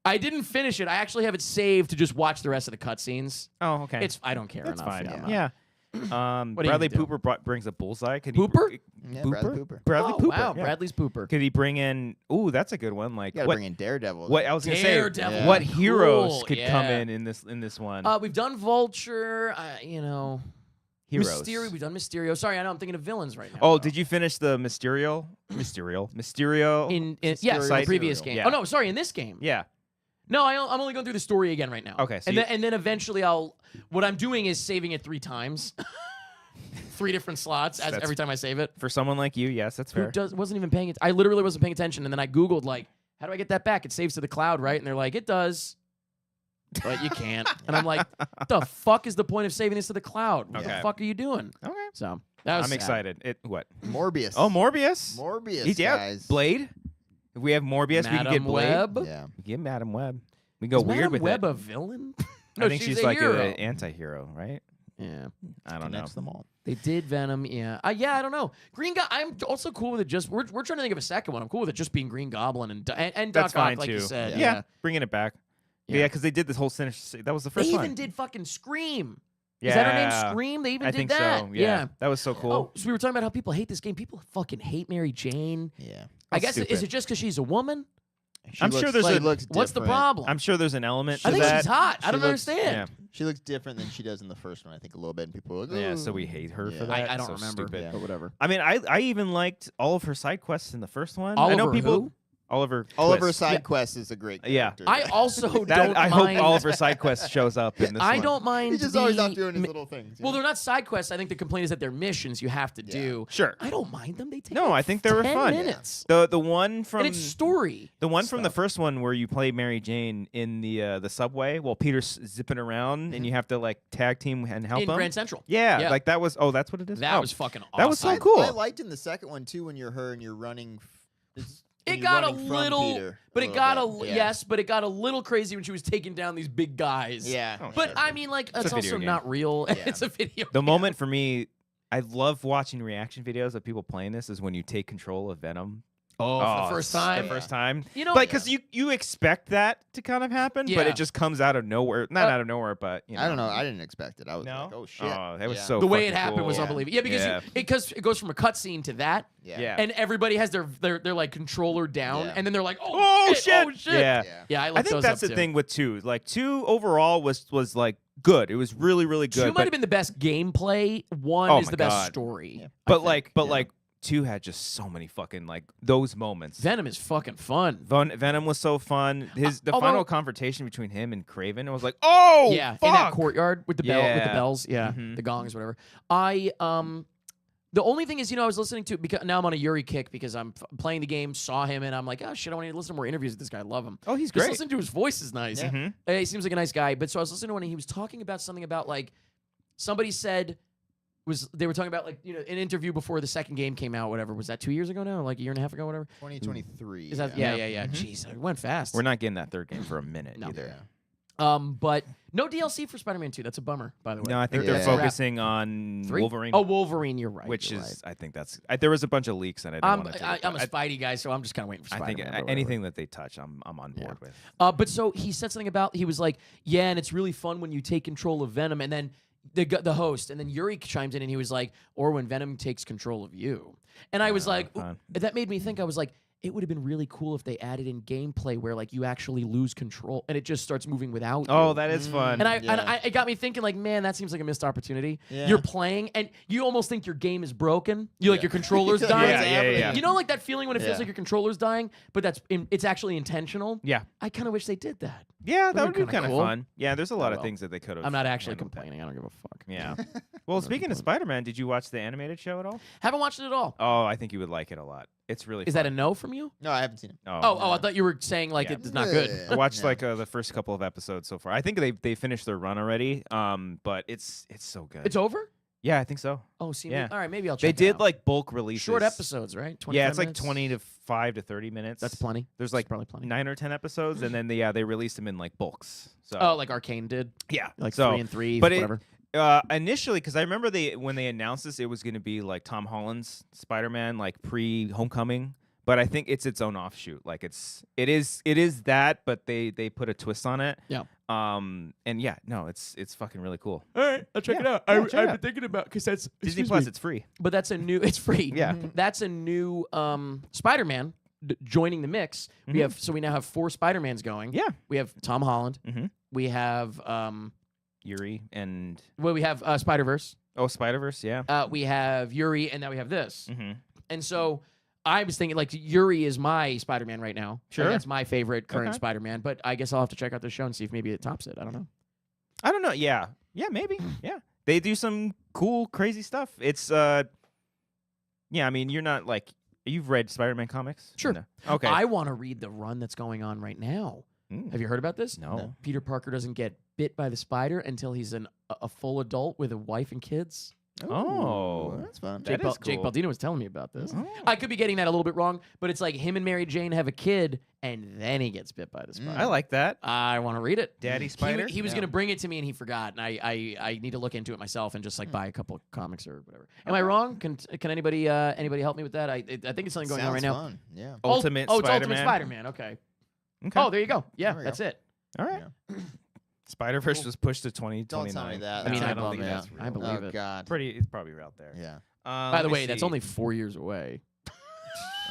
I didn't finish it. I actually have it saved to just watch the rest of the cutscenes. Oh, okay. I don't care That's enough. fine. Yeah. Yeah. What are you Bradley gonna do? Pooper brings a bullseye. Could Pooper? Yeah, Pooper? Bradley Pooper. Bradley Oh, Pooper. wow, yeah. Bradley's Pooper. Could he bring in? Ooh, that's a good one. Like You gotta what? bring in Daredevil. What I was gonna say? Daredevil. What Cool, heroes could come yeah. in this one? We've done Vulture. You know, Heroes. Mysterio. We've done Mysterio. Sorry, I know I'm thinking of villains right now. Oh, did you finish the Mysterio? Mysterio. in Mysterio yes, the previous Mysterio. game. Yeah. Oh no, sorry, in this game. Yeah. No, I'm only going through the story again right now. Okay, so and you- then eventually what I'm doing is saving it 3 times, 3 different slots That's- every time I save it. For someone like you, yes, that's fair. Wasn't even paying it. I literally wasn't paying attention, and then I Googled like, how do I get that back? It saves to the cloud, right? And they're like, it does, but you can't. And I'm like, what the fuck is the point of saving this to the cloud? What the Okay. fuck are you doing? Okay. So that was I'm sad. excited. What? Morbius. Oh, Morbius. Morbius, Yeah. guys. Blade. If we have Morbius, we can Madam get Blade. Web. Yeah. We can get Madam Web. We can go Is weird Madam with Web it. a villain? I think she's a like hero. an anti-hero, right? Yeah. I don't know. Connects them all. They did Venom, yeah. Yeah, I don't know. Green Goblin, I'm also cool with it just, we're trying to think of a second one. I'm cool with it just being Green Goblin and Doc That's fine Ock, like too. you said. Yeah. Bringing it back. Yeah. Yeah, because they did this whole sinister. That was the They first one. even did fucking Scream. Yeah. Is that her name, Scream? They even I did think that. so. Yeah. That was so cool. Oh, so we were talking about how people hate this game. People fucking hate Mary Jane. Yeah. I That's guess, is stupid. it just because she's a woman? I'm sure there's she a- looks What's the different. problem? I'm sure there's an element I to think that. she's hot. I She don't looks- understand. She looks different than she does in the first one, I think, a little bit. And people are like, Yeah, so "Ooh." we hate her Yeah. for that. I don't So remember, stupid. but whatever. I mean, I even liked all of her side quests in the first one. I Oliver know people. who? Oliver. Oliver Twist. side quest is a great Yeah. character. I also That, don't I mind. hope Oliver side quest shows up in this I one. don't mind. He's just always off the doing his mi- little things. Well, they're not side quests. I think the complaint is that they're missions you have to Yeah. do. Sure. I don't mind them. They take No, like I think they were 10 fun. minutes. The one from And it's story. the one from the stuff. first one where you play Mary Jane in the subway while Peter's zipping around and you have to like tag team and help In him. Grand Central. Yeah, Yeah. like that was. Oh, that's what it is. That Oh. was fucking awesome. That was so I, cool. I liked in the second one too when you're her and you're running. It got a little, but it got yeah. yes, but it got a little crazy when she was taking down these big guys. Yeah. Oh, But sure. I mean, like, a it's video also game. not real. Yeah. It's a video. The game. moment for me, I love watching reaction videos of people playing this is when you take control of Venom. Oh, for the first time. The first time. You know, Like, because you expect that to kind of happen, but Yeah. it just comes out of nowhere. Not out of nowhere, but you know. I don't know. I didn't expect it. I was No? like, oh shit. Oh, that was Yeah. so. the way it fucking happened was cool. unbelievable. Yeah, because Yeah. it goes from a cutscene to that, Yeah. and everybody has their like controller down, Yeah. and then they're like, Oh shit! oh shit. Yeah. Yeah. Yeah, I I looked think those that's up the too. thing with 2. Like 2 overall was like good. It was really really good. 2 might have been the best gameplay. 1 Oh is my the best God. story. Yeah. but I think, yeah. 2 had just so many fucking like those moments. Venom is fucking fun. Venom was so fun. The although- final confrontation between him and Kraven, it was like, oh Yeah, fuck! in that courtyard with the bell, with the Yeah. bells, yeah, Mhm. the gongs, whatever. The only thing is, I was listening to because now I'm on a Yuri kick because I'm playing the game, saw him, and I'm like, oh shit, I want to listen to more interviews with this guy. I love him. Oh, he's Just great. listen to his voice is nice. Yeah. Mhm. He seems like a nice guy. But so I was listening to one, and he was talking about something about like somebody said they were talking about like an interview before the second game came out. Whatever, was that 2 years ago now? Like a year and a half ago? Whatever. 2023. Is that yeah. Jeez, it went fast. We're not getting that third game for a minute No. either. But no DLC for Spider-Man 2. That's a bummer, by the way. No, I think Yeah. they're That's a wrap. focusing on 3? Wolverine. Oh, Wolverine. You're right. which you're is, I think that's. there was a bunch of leaks and I didn't right. want to. I'm a Spidey guy, so I'm just kind of waiting for I Spider-Man. think but whatever. anything that they touch, I'm on board with. But so he said something about he was like, yeah, and it's really fun when you take control of Venom, and then the host, and then Yuri chimes in and he was like, or when Venom takes control of you, and I was like, fun. that made me think. I was like, it would have been really cool if they added in gameplay where like you actually lose control and it just starts moving without Oh, you. that is fun. And it got me thinking, like, man, that seems like a missed opportunity. Yeah. You're playing, and you almost think your game is broken. You like your controller's Yeah, dying. yeah. You know, like that feeling when it feels Yeah. like your controller's dying, but it's actually intentional. Yeah. I kind of wish they did that. Yeah, that Would've would be been kinda kind of cool. fun. Yeah, there's a lot of well. things that they could have. I'm not actually handled better. complaining. I don't give a fuck. Yeah. Well, speaking of Spider-Man, did you watch the animated show at all? Haven't watched it at all. Oh, I think you would like it a lot. It's really Is fun. that a no from you? No, I haven't seen it. Oh, I thought you were saying like Yeah. it's not good. Yeah. I watched No. like the first couple of episodes so far. I think they finished their run already. But it's so good. It's over? Yeah, I think so. Oh, see, Yeah. all right, maybe I'll check They it did out. like bulk releases. Short episodes, right? Yeah, it's like minutes? 25 to 30 minutes. That's plenty. There's That's like probably plenty. 9 or 10 episodes, and then they released them in like bulks. So Oh, like Arcane did, yeah, like so, 3 and 3, but whatever. initially, because I remember when they announced this, it was going to be like Tom Holland's Spider-Man, like pre-Homecoming. But I think it's its own offshoot. Like it is that, but they put a twist on it. Yeah. And yeah, no, it's fucking really cool. All right, I'll check Yeah, it out. yeah, I've check it been out. thinking about because that's Disney excuse Plus, me. it's free. But that's a new. It's free. Yeah. That's a new Spider-Man joining the mix. We now have 4 Spider-Mans going. Yeah. We have Tom Holland. Mhm. We have Yuri and we have Spider-Verse. Spider-Verse, yeah. We have Yuri, and now we have this. Mm-hmm. And so I was thinking, like, Yuri is my Spider-Man right now. Sure. Like, that's my favorite current Okay. Spider-Man. But I guess I'll have to check out the show and see if maybe it tops it. I don't know. I don't know. Yeah, maybe. Yeah, they do some cool, crazy stuff. It's yeah. I mean, you're not like you've read Spider-Man comics. Sure. No. Okay. I want to read the run that's going on right now. Mm. Have you heard about this? No. Peter Parker doesn't get bit by the spider until he's a full adult with a wife and kids. Oh. That's fun. That is Jake cool. Baldino was telling me about this. Oh. I could be getting that a little bit wrong, but it's like him and Mary Jane have a kid, and then he gets bit by the spider. I like that. I want to read it. Daddy Spider. He was going to bring it to me, and he forgot. And I need to look into it myself and just like buy a couple of comics or whatever. Am I wrong? Can anybody help me with that? I think it's something going on right now. Fun. Yeah. Ultimate Oh, it's Spider-Man. Ultimate Spider-Man. Okay. Okay. Oh, there you go. Yeah, There we that's go. it. All right. Yeah. Spider-Verse was pushed to 2029. Don't tell me that. I mean, That's I gonna believe bum me it. out. I believe Oh it. God. It's probably out there. Yeah. By the way, that's only 4 years away.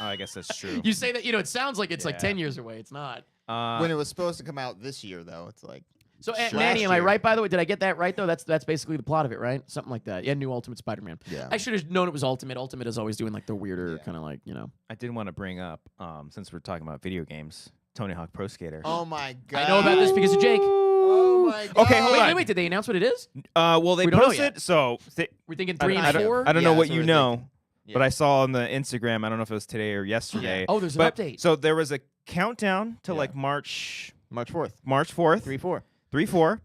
Oh, I guess that's true. You say that, it sounds like it's like Yeah. 10 years away. It's not. When it was supposed to come out this year, though, it's like So, Sure. Manny, am I Last year. right, by the way? Did I get that right, though? That's basically the plot of it, right? Something like that. Yeah, new Ultimate Spider-Man. yeah. I should have known it was Ultimate. Ultimate is always doing like the weirder Yeah. kind of like, I did want to bring up, since we're talking about video games, Tony Hawk Pro Skater. Oh my God. I know about this because of Jake. Oh my God. Okay, hold Wait, on. wait, wait. Did they announce what it is? Well, they We don't know posted. yet. So We're thinking I 3 don't- and I don't- 4? I don't know Yeah, what that's you what I was know, thinking. but I saw on the Instagram. I don't know if it was today or yesterday. Oh, there's an but, update. So there was a countdown to Yeah. like March March 4th. 4th. 3-4. 3-4.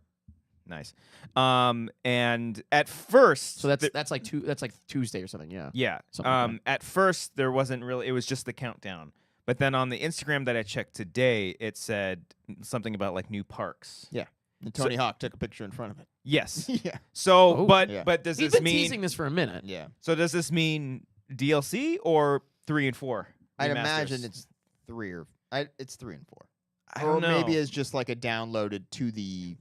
Nice. And at first, So that's like Tuesday or something. Yeah. yeah. Something like that. At first, there wasn't really. It was just the countdown. But then on the Instagram that I checked today, it said something about like new parks. And Tony Hawk took a picture in front of it. Yes. Yeah. So, Oh. but Yeah. but does He's this been mean? teasing this for a minute. Yeah. So does this mean DLC or 3 and 4? I'd remasters? imagine it's 3 or it's 3 and 4. I Or don't know. maybe it's just like a downloaded to the.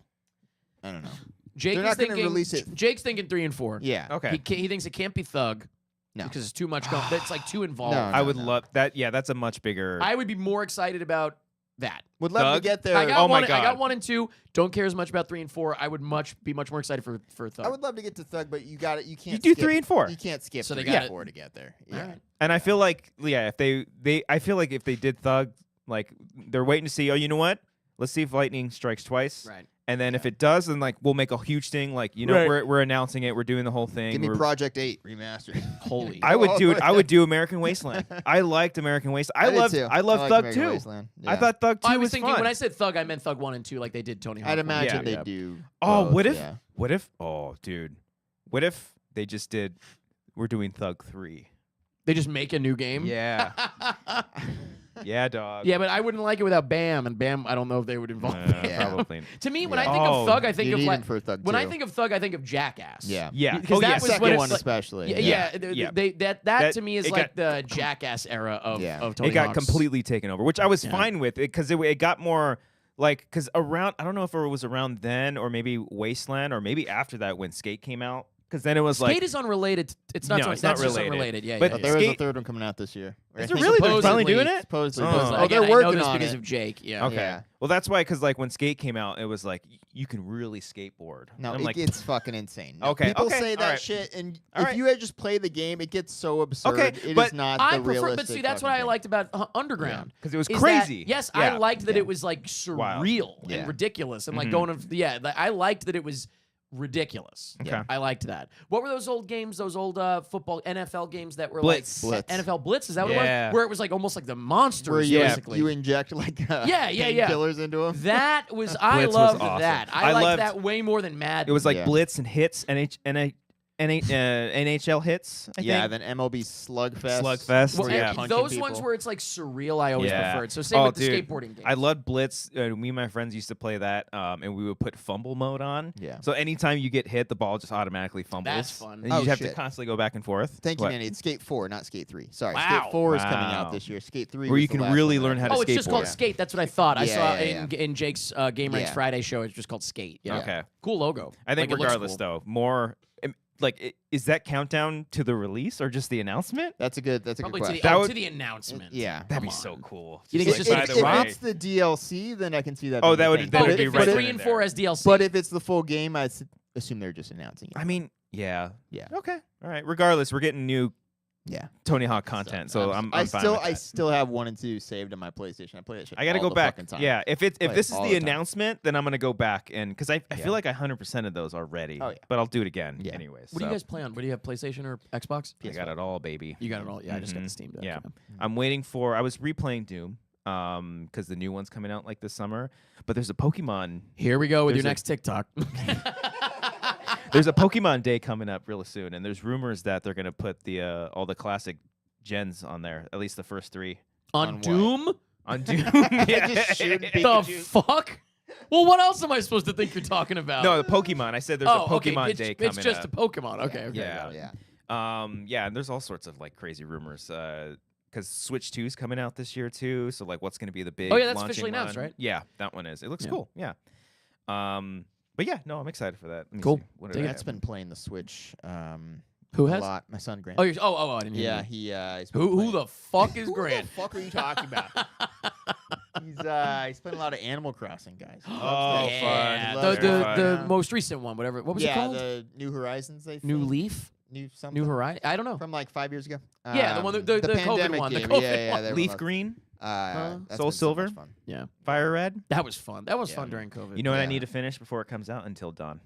I don't know. Jake They're is not gonna thinking. release it. Jake's thinking 3 and 4. Yeah. Okay. He thinks it can't be Thug. No. Because it's too much. It's like too involved. No, I would no. love that. Yeah, that's a much bigger. I would be more excited about that. Would love Doug? to get there. I got Oh my one. I got God. 1 and 2. Don't care as much about 3 and 4. I would be much more excited for Thug. I would love to get to Thug, but you got it. You can't. You do skip, 3 and 4. You can't skip. So they 3 got and it. 4 to get there. All Yeah. right. And I feel like, yeah, if I feel like if they did Thug, like they're waiting to see. Oh, you know what? Let's see if lightning strikes twice. Right. And then if it does, then like we'll make a huge thing. Like Right. we're announcing it. We're doing the whole thing. Give me We're- Project 8 remastered. Holy. I would do it. I would do American Wasteland. I liked American Wasteland. did too. I love liked Thug American 2. Wasteland. I Yeah. thought Thug 2 I was was thinking fun. when I said Thug, I meant Thug 1 and 2, like they did Tony Hawk. I'd 1. imagine Yeah, they yeah. do. Oh, both, what if? yeah. What if? Oh, dude. What if they just did. We're doing Thug 3. They just make a new game. Yeah. Yeah, dog. Yeah, but I wouldn't like it without Bam, and Bam, I don't know if they would involve Bam. Yeah. Probably. To me, when Yeah. I think of Thug, I think You of need like him for Thug when I 2. think of Thug, I think of Jackass. Yeah. Yeah. Because that was second when it's one like- especially. Yeah, Yeah. that to me is it like got- the Jackass era of Yeah. of Tony It got Hawk's. completely taken over, which I was Yeah. fine with because it got more like because around I don't know if it was around then or maybe Wasteland or maybe after that when Skate came out because then it was Skate like is unrelated. It's not. No, Tony- it's not that's just related. unrelated. Yeah, But yeah, But yeah. there is a Skate- third one coming out this year. Is I it think really? They're finally supposedly- doing it? Supposedly. Oh. Oh, Again, they're I know working this on because it. of Jake. Yeah. Okay. Yeah. Well, that's why because like when Skate came out, it was like you can really skateboard. No, And I'm it like, gets fucking insane. No, Okay, people okay, say all that right. shit, and All if right. you had just played the game, it gets so absurd. Okay, It but is not I the prefer, realistic. but see, that's what fucking I thing. liked about Underground. because it was is crazy. That, yes, Yeah. I liked that Yeah. it was like Wild. surreal Yeah. and ridiculous and like Mhm. going. I liked that it was ridiculous. Okay. I liked that. What were those old games? Those old football NFL games that were Blitz. like Blitz. NFL Blitz? Is that what it Yeah. was? Where it was like almost like the monsters, Where you, basically. you inject like Yeah. painkillers into them. That was I Blitz was loved awesome. that. I I liked loved- that way more than Madden. It was like Yeah. Blitz and hits NHL hits. I Yeah, think. then MLB Slugfest. Slugfest, well, where you're yeah. punching those people. ones where it's like surreal. I always Yeah. preferred. So same Oh, with the dude. skateboarding games. I loved Blitz. Me and my friends used to play that, and we would put fumble mode on. Yeah. So anytime you get hit, the ball just automatically fumbles. That's fun. And you Oh, just have to shit. constantly go back and forth. Thank you, What? Nanny. It's Skate 4, not Skate 3. Sorry, Wow. Skate 4 is coming Wow. out this year. Skate 3 Where was you the can last really one. learn how to Oh, it's just called skateboard. Skate. That's what I thought. I Yeah, saw yeah, in Jake's Game Ranks Yeah. Friday show. It's just called Skate. Yeah. Okay. Cool logo. I think Like, it looks regardless, cool. though, more is that countdown to the release or just the announcement? That's a good Probably question. to the, That oh, would- to the announcement. Yeah. That'd Come be on. so cool. You think it's just by like the the if way. it's the DLC, then I can see that. Oh, being that a would- thing. that Oh, would if be it's right 3 in and there. 4 as DLC. But if it's the full game, I assume they're just announcing it. I mean, yeah. Yeah. Okay. All right. Regardless, we're getting new Yeah. Tony Hawk content, so I'm I fine still with that. I still have 1 and 2 saved on my PlayStation. I play that shit. I gotta all go the back. fucking time. Yeah, if Play this is all the the time. announcement, then I'm gonna go back and because I Yeah. feel like 100% of those already. Oh, yeah. But I'll do it again Yeah. anyways. What do you guys play on? What do you have? PlayStation or Xbox? I got it all, baby. You got it all. Yeah, I just got Mhm. the Steam Deck. Yeah. I'm waiting for. I was replaying Doom, because the new one's coming out like this summer. But there's a Pokemon. Here we go with your There's a- next TikTok. There's a Pokemon Day coming up real soon, and there's rumors that they're gonna put the all the classic gens on there, at least the first 3 on On what? Doom? on Doom. Just shooting The Pikachu. fuck? Well, what else am I supposed to think you're talking about? No, the Pokemon. I said there's oh, a Pokemon okay. Day It's coming just up. a Pokemon. Okay. Okay. Yeah. got it. Yeah. Yeah, and there's all sorts of like crazy rumors. Because Switch 2 is coming out this year too. So like, what's going to be the big? Oh, yeah, that's launching officially announced, one? right? Yeah, that one is. It looks Yeah. cool. Yeah. But yeah, no, I'm excited for that. Let me Cool. see. What did Dig I it. have? That's been playing the Switch. Who a has? lot. My son Grant. Oh, I didn't hear yeah, you. he's been Who playing- the fuck is Who Grant? the fuck are you talking about? he's playing a lot of Animal Crossing, guys. He Oh, loves that. yeah, fun. He the loves the, that. the Yeah. most recent one, whatever. What was it Yeah, called? the New Horizons. They New think? Leaf, New something. New Horizon. I don't know. From like 5 years ago. Yeah, the one that- the COVID pandemic one, the game. COVID yeah, one. they Leaf were- Green, that's Soul been so much Silver? fun. Yeah, Fire Red. that was fun. That was Yeah. fun during COVID. You know what I Yeah. need to finish before it comes out? Until Dawn.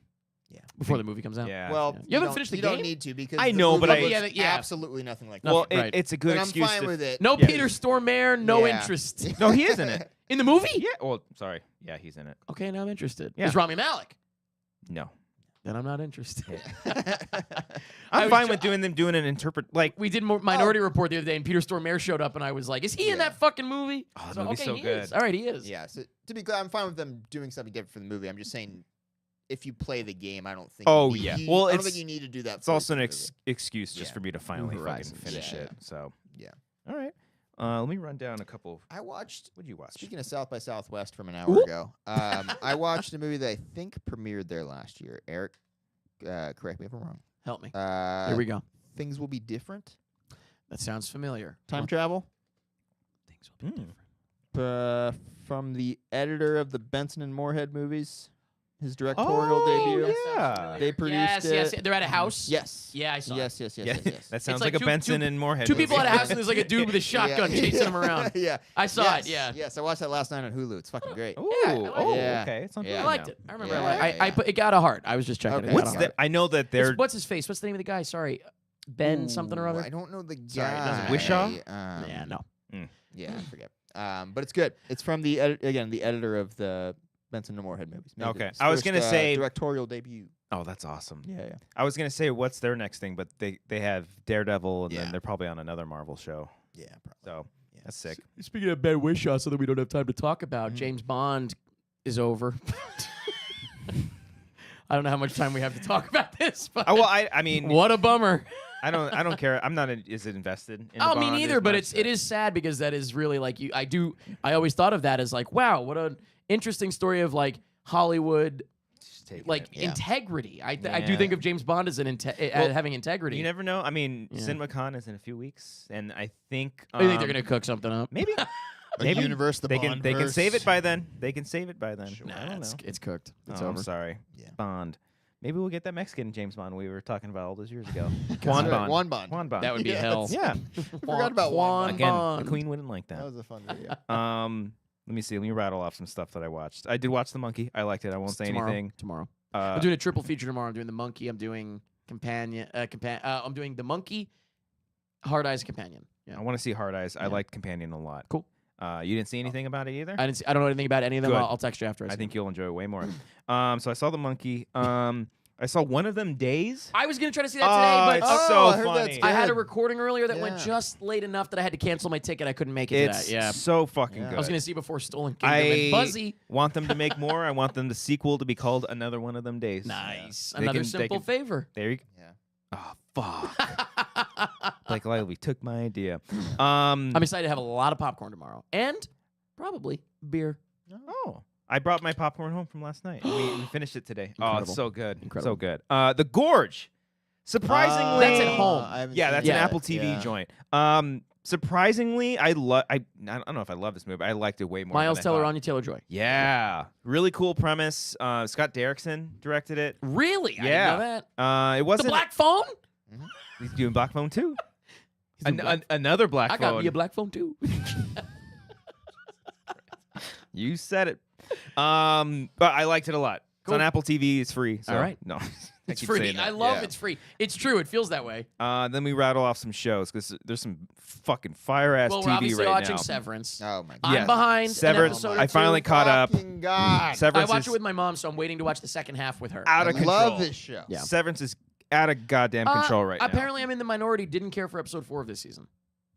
before the movie comes out. Yeah. Well, You haven't don't- finished the you game? don't need to because I the know, but movie I- looks Yeah. absolutely nothing like well, Nothing, right. it's a good and I'm excuse. fine to, with it. No Yeah. Peter Stormare, no Yeah. interest. No, he is in it. In the movie? Yeah. Well, sorry. Yeah, he's in it. Okay, now I'm interested. Yeah. Is Rami Malek? No. Then I'm not interested. I I'm was fine ju- with doing an interpret like. We did Minority Report the other day, and Peter Stormare showed up, and I was like, "Is he in Yeah. that fucking movie?" Oh, the movie's okay, so he good. is. All right, he is. Yeah, so to be clear, I'm fine with them doing something different for the movie. I'm just saying, if you play the game, I don't think. Oh, you need, yeah. you- Well, I don't it's- think you need to do that. It's for also an the movie. excuse just Yeah. for me to finally fucking Horizons, finish yeah. it. So Yeah. all right. Let me run down a couple. I watched. What did you watch? Speaking of South by Southwest from an hour Ooh. ago, I watched a movie that I think premiered there last year. Eric, correct me if I'm wrong. Help me. Here Here we go. Things will be different. That sounds familiar. Time travel. Things will be Mm. different. From the editor of the Benson and Moorhead movies, his directorial debut. that sounds Yeah. familiar. They produced yes, it. yes, they're at a house. Yes. Yeah, I saw it. Yes. Yeah, Yes. that sounds like like, two- a Benson two- and Moorhead. Two people movie. at a house, and there's like a dude with a shotgun chasing him around. Yeah. I saw yes. it. Yeah. Yes, I watched that last night on Hulu. It's fucking great. Ooh, Yeah, I liked oh, it. Yeah. okay. It's on Yeah. I Hulu liked now. it. I remember. Yeah, I yeah. put it got a heart. I was just checking Okay. it. What's Got a that? heart. I know that they're. What's his face? What's the name of the guy? Sorry, Ben something or Ooh, other. I don't know the guy. Sorry, it doesn't matter. Wishaw? Yeah, no. Yeah, I forget. But it's good. It's from the the editor of the Benson and Moorhead movies. Made Okay. his I was first, gonna say- directorial debut. Oh, that's awesome. Yeah. I was gonna say what's their next thing, but they have Daredevil, and Yeah. then they're probably on another Marvel show. Yeah. So that's sick. Speaking of bad wish shots, so that we don't have time to talk about, James Bond is over. I don't know how much time we have to talk about this, but I mean, what a bummer. I don't care. I'm not as invested in Oh, the me Bond neither, as but much. it is sad because that is really like I always thought of that as like, wow, what an interesting story of like Hollywood Just taking like it. Yeah. integrity. I do Yeah. think of James Bond as having integrity. You never know. I mean, Yeah. CinemaCon is in a few weeks, and I think I think they're gonna cook something up. maybe Maybe universe the they can Bond-verse. save it by then. They can save it by then. Sure. I don't know. It's cooked. It's Oh, over. I'm sorry. Yeah. Bond. Maybe we'll get that Mexican James Bond we were talking about all those years ago. That's Juan right, Bond. Juan Bond. Juan Bond. That would be Yeah, hell. yeah. forgot about Juan Again, Bond. the Queen wouldn't like that. That was a fun video. Let me see. Let me rattle off some stuff that I watched. I did watch The Monkey. I liked it. I won't say tomorrow. anything. Tomorrow. Uh, I'm doing a triple feature tomorrow. I'm doing The Monkey. I'm doing Companion. I'm doing The Monkey, Hard Eyes, Companion. Yeah. I want to see Hard Eyes. I Yeah. liked Companion a lot. Cool. You didn't see anything about it either? I don't know anything about any of them. Good. I'll text you after. I see think them. you'll enjoy it way more. So I saw The Monkey. I saw One of Them Days. I was gonna try to see that Oh, today, but it's Oh, so I heard funny. that's I had a good. recording earlier that went Yeah. just late enough that I had to cancel my ticket. I couldn't make it It's to that. Yeah. so fucking Yeah. good. I was gonna see before Stolen Kingdom I and Buzzy. want them to make more. I want them the sequel to be called Another One of Them Days. Nice. They Another can- they simple can- favor. There you go. Yeah. Oh fuck! Blake Lively took my idea. I'm excited to have a lot of popcorn tomorrow and probably beer. Oh, I brought my popcorn home from last night. we finished it today. Oh, Incredible. it's so good. Incredible. So good. The Gorge. Surprisingly, That's at home. I haven't Yeah, seen that's it an yet. Apple TV Yeah. joint. Surprisingly, I don't know if I love this movie. But I liked it way more. Miles than I Teller, thought. Anya Taylor-Joy. Yeah, really cool premise. Scott Derrickson directed it. Really? I Yeah. didn't know that. It wasn't. The black phone? He's doing Black Phone too. He's doing black- Another Black I Phone. got me a black phone too. You said it. But I liked it a lot. It's Cool. on Apple TV. It's free. So All right. No, I It's keep free. saying that. I love Yeah. it's free. It's true. It feels that way. Then we rattle off some shows because there's some fucking fire ass Well, we're TV obviously right watching now. Severance. Oh my god. I'm Yes. behind. Severance. An episode or I finally two. caught up. Fucking God. I Severance watch is it with my mom, so I'm waiting to watch the second half with her. out I of control. love this show. Yeah. Severance is out of goddamn control right now. Apparently, I'm in the minority. Didn't care for episode 4 of this season.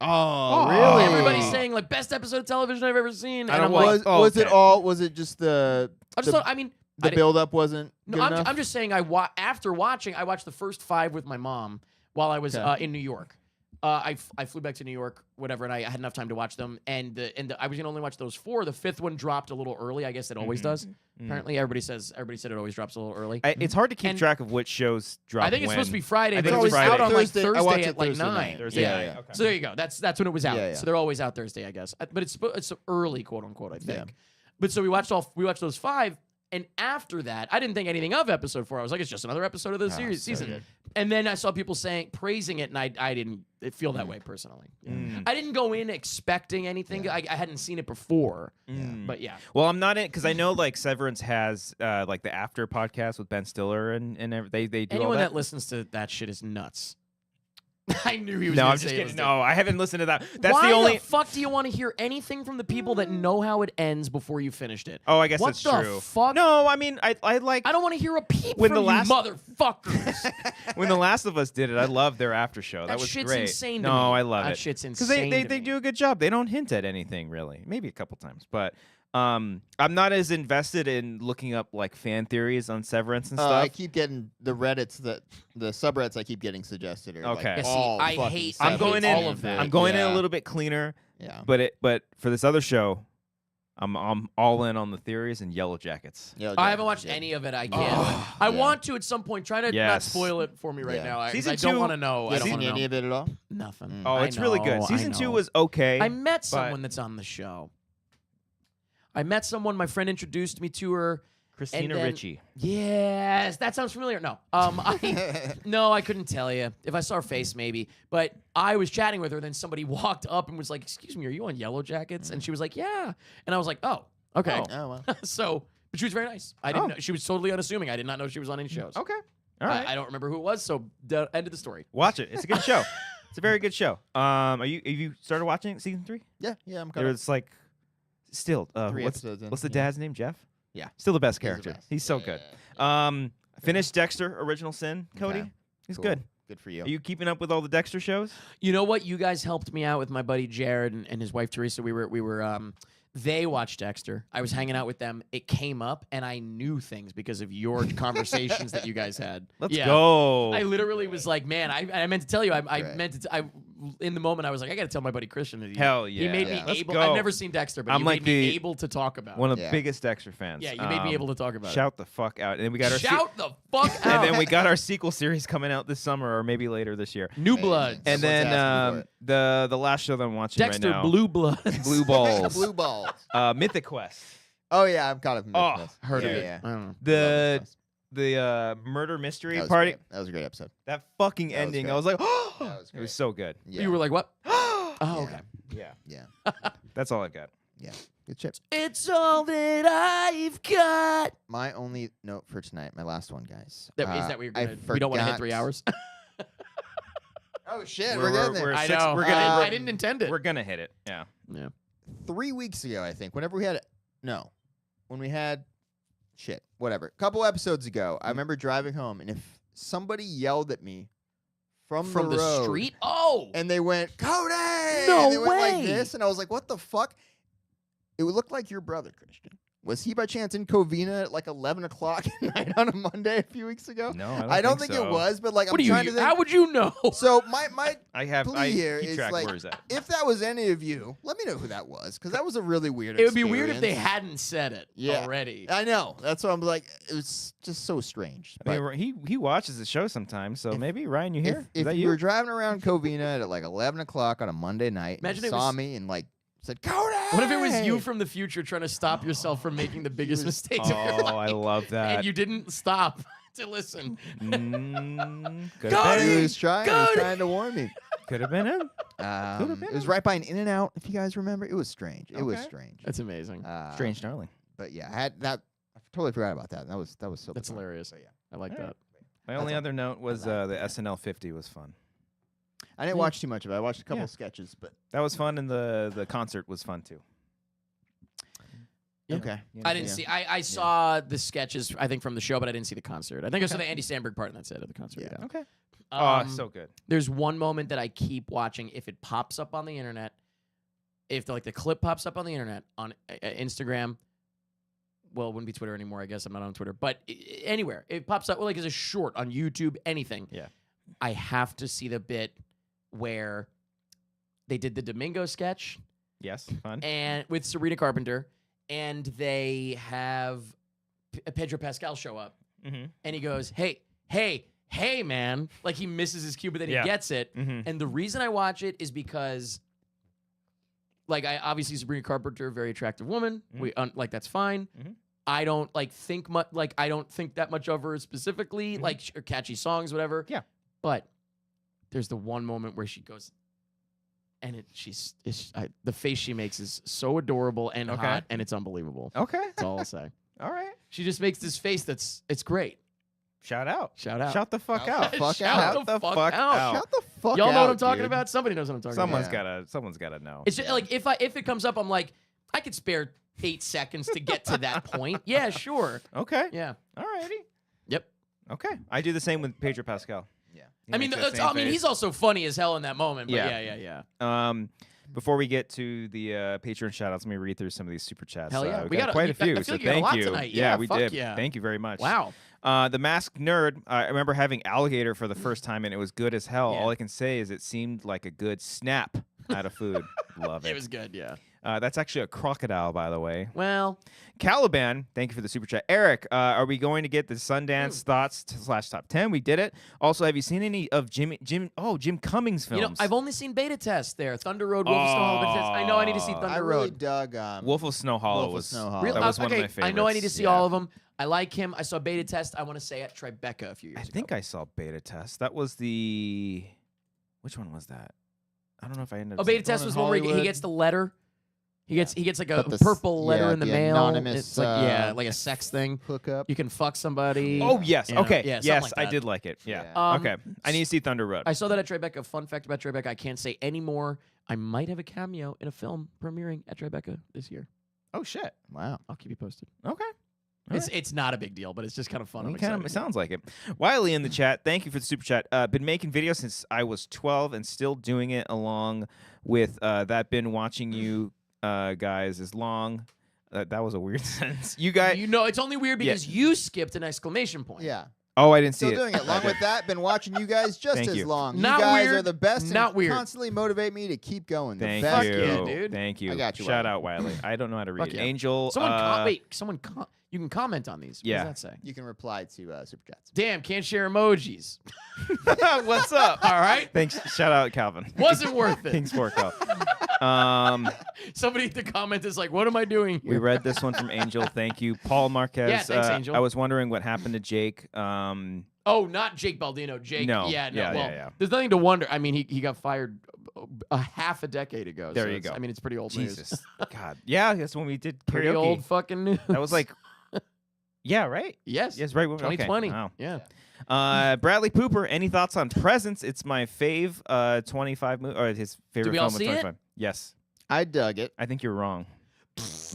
Oh, Oh. really? Everybody's saying like best episode of television I've ever seen. I And don't I'm watch- like, Oh, was it okay. all? Was it just the I just the, thought. I mean, the build up wasn't No, good enough? I'm just saying. After watching, I watched the first 5 with my mom while I was Okay. in New York. I flew back to New York, whatever, and I had enough time to watch them. And I was gonna only watch those 4. The 5th one dropped a little early. I guess it always does. Apparently, everybody said it always drops a little early. It's hard to keep And- track of which shows drop. I think it's supposed to be Friday, I but think it it's was Friday. out on like Thursday- I watched Thursday it at like Thursday 9. night. Thursday yeah. night, Yeah. okay. So there you go. That's when it was out. Yeah, yeah. So they're always out Thursday, I guess. But it's early, quote unquote. I think. Yeah. But so we watched those 5, and after that, I didn't think anything of episode 4. I was like, it's just another episode of the series so season. good. And then I saw people praising it, and I didn't feel that way personally. Yeah. I didn't go in expecting anything. I hadn't seen it before. But yeah. Well, I'm not in because I know like Severance has like the after podcast with Ben Stiller and they do all Anyone that. that listens to that shit is nuts. I knew he was. No, gonna I'm just say it kidding. was No, I haven't listened to that. That's Why the only. fuck do you want to hear anything from the people that know how it ends before you finished it? Oh, I guess what that's the true. fuck? No, I mean I like I don't want to hear a peep When from the you last- motherfuckers. when The Last of Us did it. I loved their after show. That That was shit's great. insane to no, me. I love That it. shit's they insane to they me. do a good job. They don't hint at anything really. Maybe a couple times, but I'm not as invested in looking up like fan theories on Severance and stuff. I keep getting the subreddits I keep getting suggested are Okay. like Yeah, see, all I fucking hate- I'm I going hate in. all of that. I'm going in Yeah. a little bit cleaner. Yeah. But for this other show, I'm all in on the theories and Yellow Jackets. Yeah, I haven't watched yeah. any of it. I can't. I want to at some point. Try to not Yes. spoil it for me right Yeah. now. I Season don't 2 want to know. You I don't seen want to any know. of it at all? Nothing. Oh, I it's really good. know, Season I 2 know. was okay. I met someone that's on the show. I met someone. My friend introduced me to her. Christina then- Ricci. Yes, that sounds familiar. No, I couldn't tell you. If I saw her face, maybe. But I was chatting with her. Then somebody walked up and was like, "Excuse me, are you on Yellow Jackets?" And she was like, "Yeah." And I was like, "Oh, okay." Oh well. So, but she was very nice. I didn't know. She was totally unassuming. I did not know she was on any shows. Okay. All right. I don't remember who it was. So, end of the story. Watch it. It's a good show. It's a very good show. Have you started watching it, season 3? Yeah, I'm kind of. There's like still 3 what's episodes in, what's the yeah. dad's name? Jeff? Yeah. Still the best He's the character. best. He's so Yeah, good. yeah, Finished Dexter Original Sin, Cody. Okay. He's Cool. good. Good for you. Are you keeping up with all the Dexter shows? You know what? You guys helped me out with my buddy Jared and his wife Teresa. We were they watched Dexter. I was hanging out with them. It came up, and I knew things because of your conversations that you guys had. Let's go. I literally was like, man, I meant to tell you. I Right. meant to. In the moment, I was like, I got to tell my buddy Christian. That Hell He yeah. made Yeah. me Let's able. go. I've never seen Dexter, but I'm you like made me the- able to talk about One it. of the Yeah. biggest Dexter fans. Yeah, you made me able to talk about Shout the fuck out. And then we got our Shout the fuck out. and then we got our sequel series coming out this summer or maybe later this year. New Amazing. Blood. And Someone's then asking for the last show that I'm watching Dexter right now, Blue Blood. Blue Balls, Blue balls. Mythic Quest, Oh yeah, I'm caught up in Oh, this. Heard of Yeah, it. yeah. I don't know. the Love the murder mystery That was party. great. That was a great episode. That fucking That was ending, great. I was like, That was it great. was so good. Yeah. You were like, what? Oh, Yeah. okay. Yeah, Yeah. that's all I've got. Yeah. Good chip. It's all that I've got. My only note for tonight, my last one, guys. Is that what you're I gonna? We don't want to hit forgot- 3 hours. Oh shit, We're- we're getting we're- there. I six- know. we're gonna- I didn't intend it. We're gonna hit it. Yeah. Yeah. 3 weeks ago, I think, whenever we had when we had whatever. A couple episodes ago, I remember driving home, and if somebody yelled at me from From the road, street. Oh. and they went, Cody! No and they went way. like this, and I was like, what the fuck? It would look like your brother, Christian. Was he by chance in Covina at like 11 o'clock at night on a Monday a few weeks ago? No, I don't think think it was, but like What I'm do you? trying to think. How would you know? So my I have. plea I here keep is track like, where is that? if that was any of you, let me know who that was, because that was a really weird It would be weird if they experience. hadn't said it Yeah. already. I know. That's what I'm like. It was just so strange. I But mean, he watches the show sometimes, so If- maybe Ryan, you here? if Is that you you? were driving around Covina at like 11 o'clock on a Monday night, Imagine and it saw was- me and like said, Cody! What if it was you from the future trying to stop yourself from making the biggest mistakes of your Oh, life? I love that. And you didn't stop to listen. Could Cody! He was trying. He was Cody! trying to warn me. have been him. It was right by an In-N-Out, if you guys remember. It was strange. It was Okay. strange. That's amazing. Strange, darling. But yeah, I had that. I totally forgot about that. That was so. That's bizarre. hilarious. But yeah. I like All right. that. My only all. other note was the SNL 50 was fun. I didn't watch too much of it. I watched a couple Yeah. sketches, but That was fun, and the concert was fun too. Yeah. okay. I didn't Yeah. see. I saw the sketches. I think from the show, but I didn't see the concert. I think I saw the Andy Samberg part, and that's it at the concert. Yeah. Yeah. Okay. Um, Oh, so good. There's one moment that I keep watching. If it pops up on the internet, if the clip pops up on the internet on Instagram, well, it wouldn't be Twitter anymore. I guess I'm not on Twitter, but anywhere it pops up, well, like as a short on YouTube, anything. Yeah. I have to see the bit where they did the Domingo sketch Yes, fun. and with Sabrina Carpenter, and they have Pedro Pascal show up, Mm-hmm. and he goes, "Hey, man!" Like he misses his cue, but then Yeah. he gets it. Mm-hmm. And the reason I watch it is because, like, I obviously Sabrina Carpenter, very attractive woman. Mhm. We like that's fine. Mhm. I don't think much. Like I don't think that much of her specifically. Mhm. Like her catchy songs, whatever. Yeah. But there's the one moment where she goes, and the face she makes is so adorable and Okay. hot, and it's unbelievable. Okay. That's all I'll say. All right. She just makes this face it's great. Shout out. Shout out. Shout the fuck Shout out. the fuck Shout out. the fuck out. Shut the fuck Y'all out, know what I'm talking dude. about? Somebody knows what I'm talking Someone's about. someone's gotta know. It's just, like if it comes up, I'm like, I could spare 8 seconds to get to that point. Yeah, sure. Okay. Yeah. All righty. Yep. Okay. I do the same with Pedro Pascal. Yeah. He I mean, makes that same face. he's also funny as hell in that moment. But Yeah. yeah. Before we get to the Patreon shoutouts, let me read through some of these super chats. Hell yeah. We We got got quite a few. I feel So like you got a thank lot you. tonight. Yeah, Yeah, we fuck did. yeah. Thank you very much. Wow. The Masked Nerd. I remember having Alligator for the first time, and it was good as hell. Yeah. All I can say is it seemed like a good snap out of food. Love it. It was good. Yeah. That's actually a crocodile, by the way. Well, Caliban, thank you for the super chat. Eric, are we going to get the Sundance thoughts / top 10? We did it. Also, have you seen any of Jim Cummings films? you know, I've only seen beta test there. Thunder Road, Wolf of Snow Hollow, beta test. I know I need to see Thunder I Road. really dug Wolf of Snow Hollow Wolf of was Snow Hollow. Real- that was one okay, of my favorites. I know I need to see Yeah. all of them. I like him. I saw beta test. I want to say at Tribeca a few years I ago. think I saw beta test. That was the which one was that? I don't know if I ended up. Oh, beta seeing- test in was one where he Hollywood. gets the letter. He gets like a But the purple letter in the the mail. anonymous, It's like like a sex thing. hookup. You can fuck somebody. Oh yes, Yeah. okay, Yeah, something yes, like I that. did like it. Yeah, Yeah. okay. I need to see Thunder Road. I saw that at Tribeca. Fun fact about Tribeca, I can't say any more. I might have a cameo in a film premiering at Tribeca this year. Oh shit. Wow. I'll keep you posted. Okay. It's not a big deal, but it's just kind of fun. I'm Kind of, excited. it sounds like it. Wiley in the chat, thank you for the super chat. Been making videos since I was 12 and still doing it along with that. Been watching you guys as long. That was a weird sentence. You guys. You know, it's only weird because you skipped an exclamation point. Yeah. Oh, I didn't see Still it. doing it. Along with that, been watching you guys just Thank as you. long. Not you guys weird, are the best not and weird. constantly motivate me to keep going. The Thank best. you, yeah, dude. Thank you. I got you, Shout Wiley. out Wiley. I don't know how to read Fuck it. yeah. Angel. Someone you can comment on these. Yeah. What does that say? You can reply to super chats. Damn, can't share emojis. What's up? All right. Thanks. Shout out Calvin. Wasn't worth it. King Sport Cal. Somebody in the comment is like, what am I doing We here? read this one from Angel. Thank you, Paul Marquez. Yeah, thanks, Angel. I was wondering what happened to Jake. Oh, not Jake Baldino. Jake. No. Yeah, no. Yeah, well, yeah. there's nothing to wonder. I mean, he got fired a half a decade ago. There so you it's- go. I mean, it's pretty old news. Jesus, God. Yeah, that's when we did karaoke. Pretty old fucking news. That was like, yeah, right. yes. Yes, right. Okay. 2020. Wow. Yeah. Bradley Pooper. Any thoughts on Presents? It's my fave 25 movie, or his favorite we all film of see it? 25. Yes, I dug it. I think you're wrong.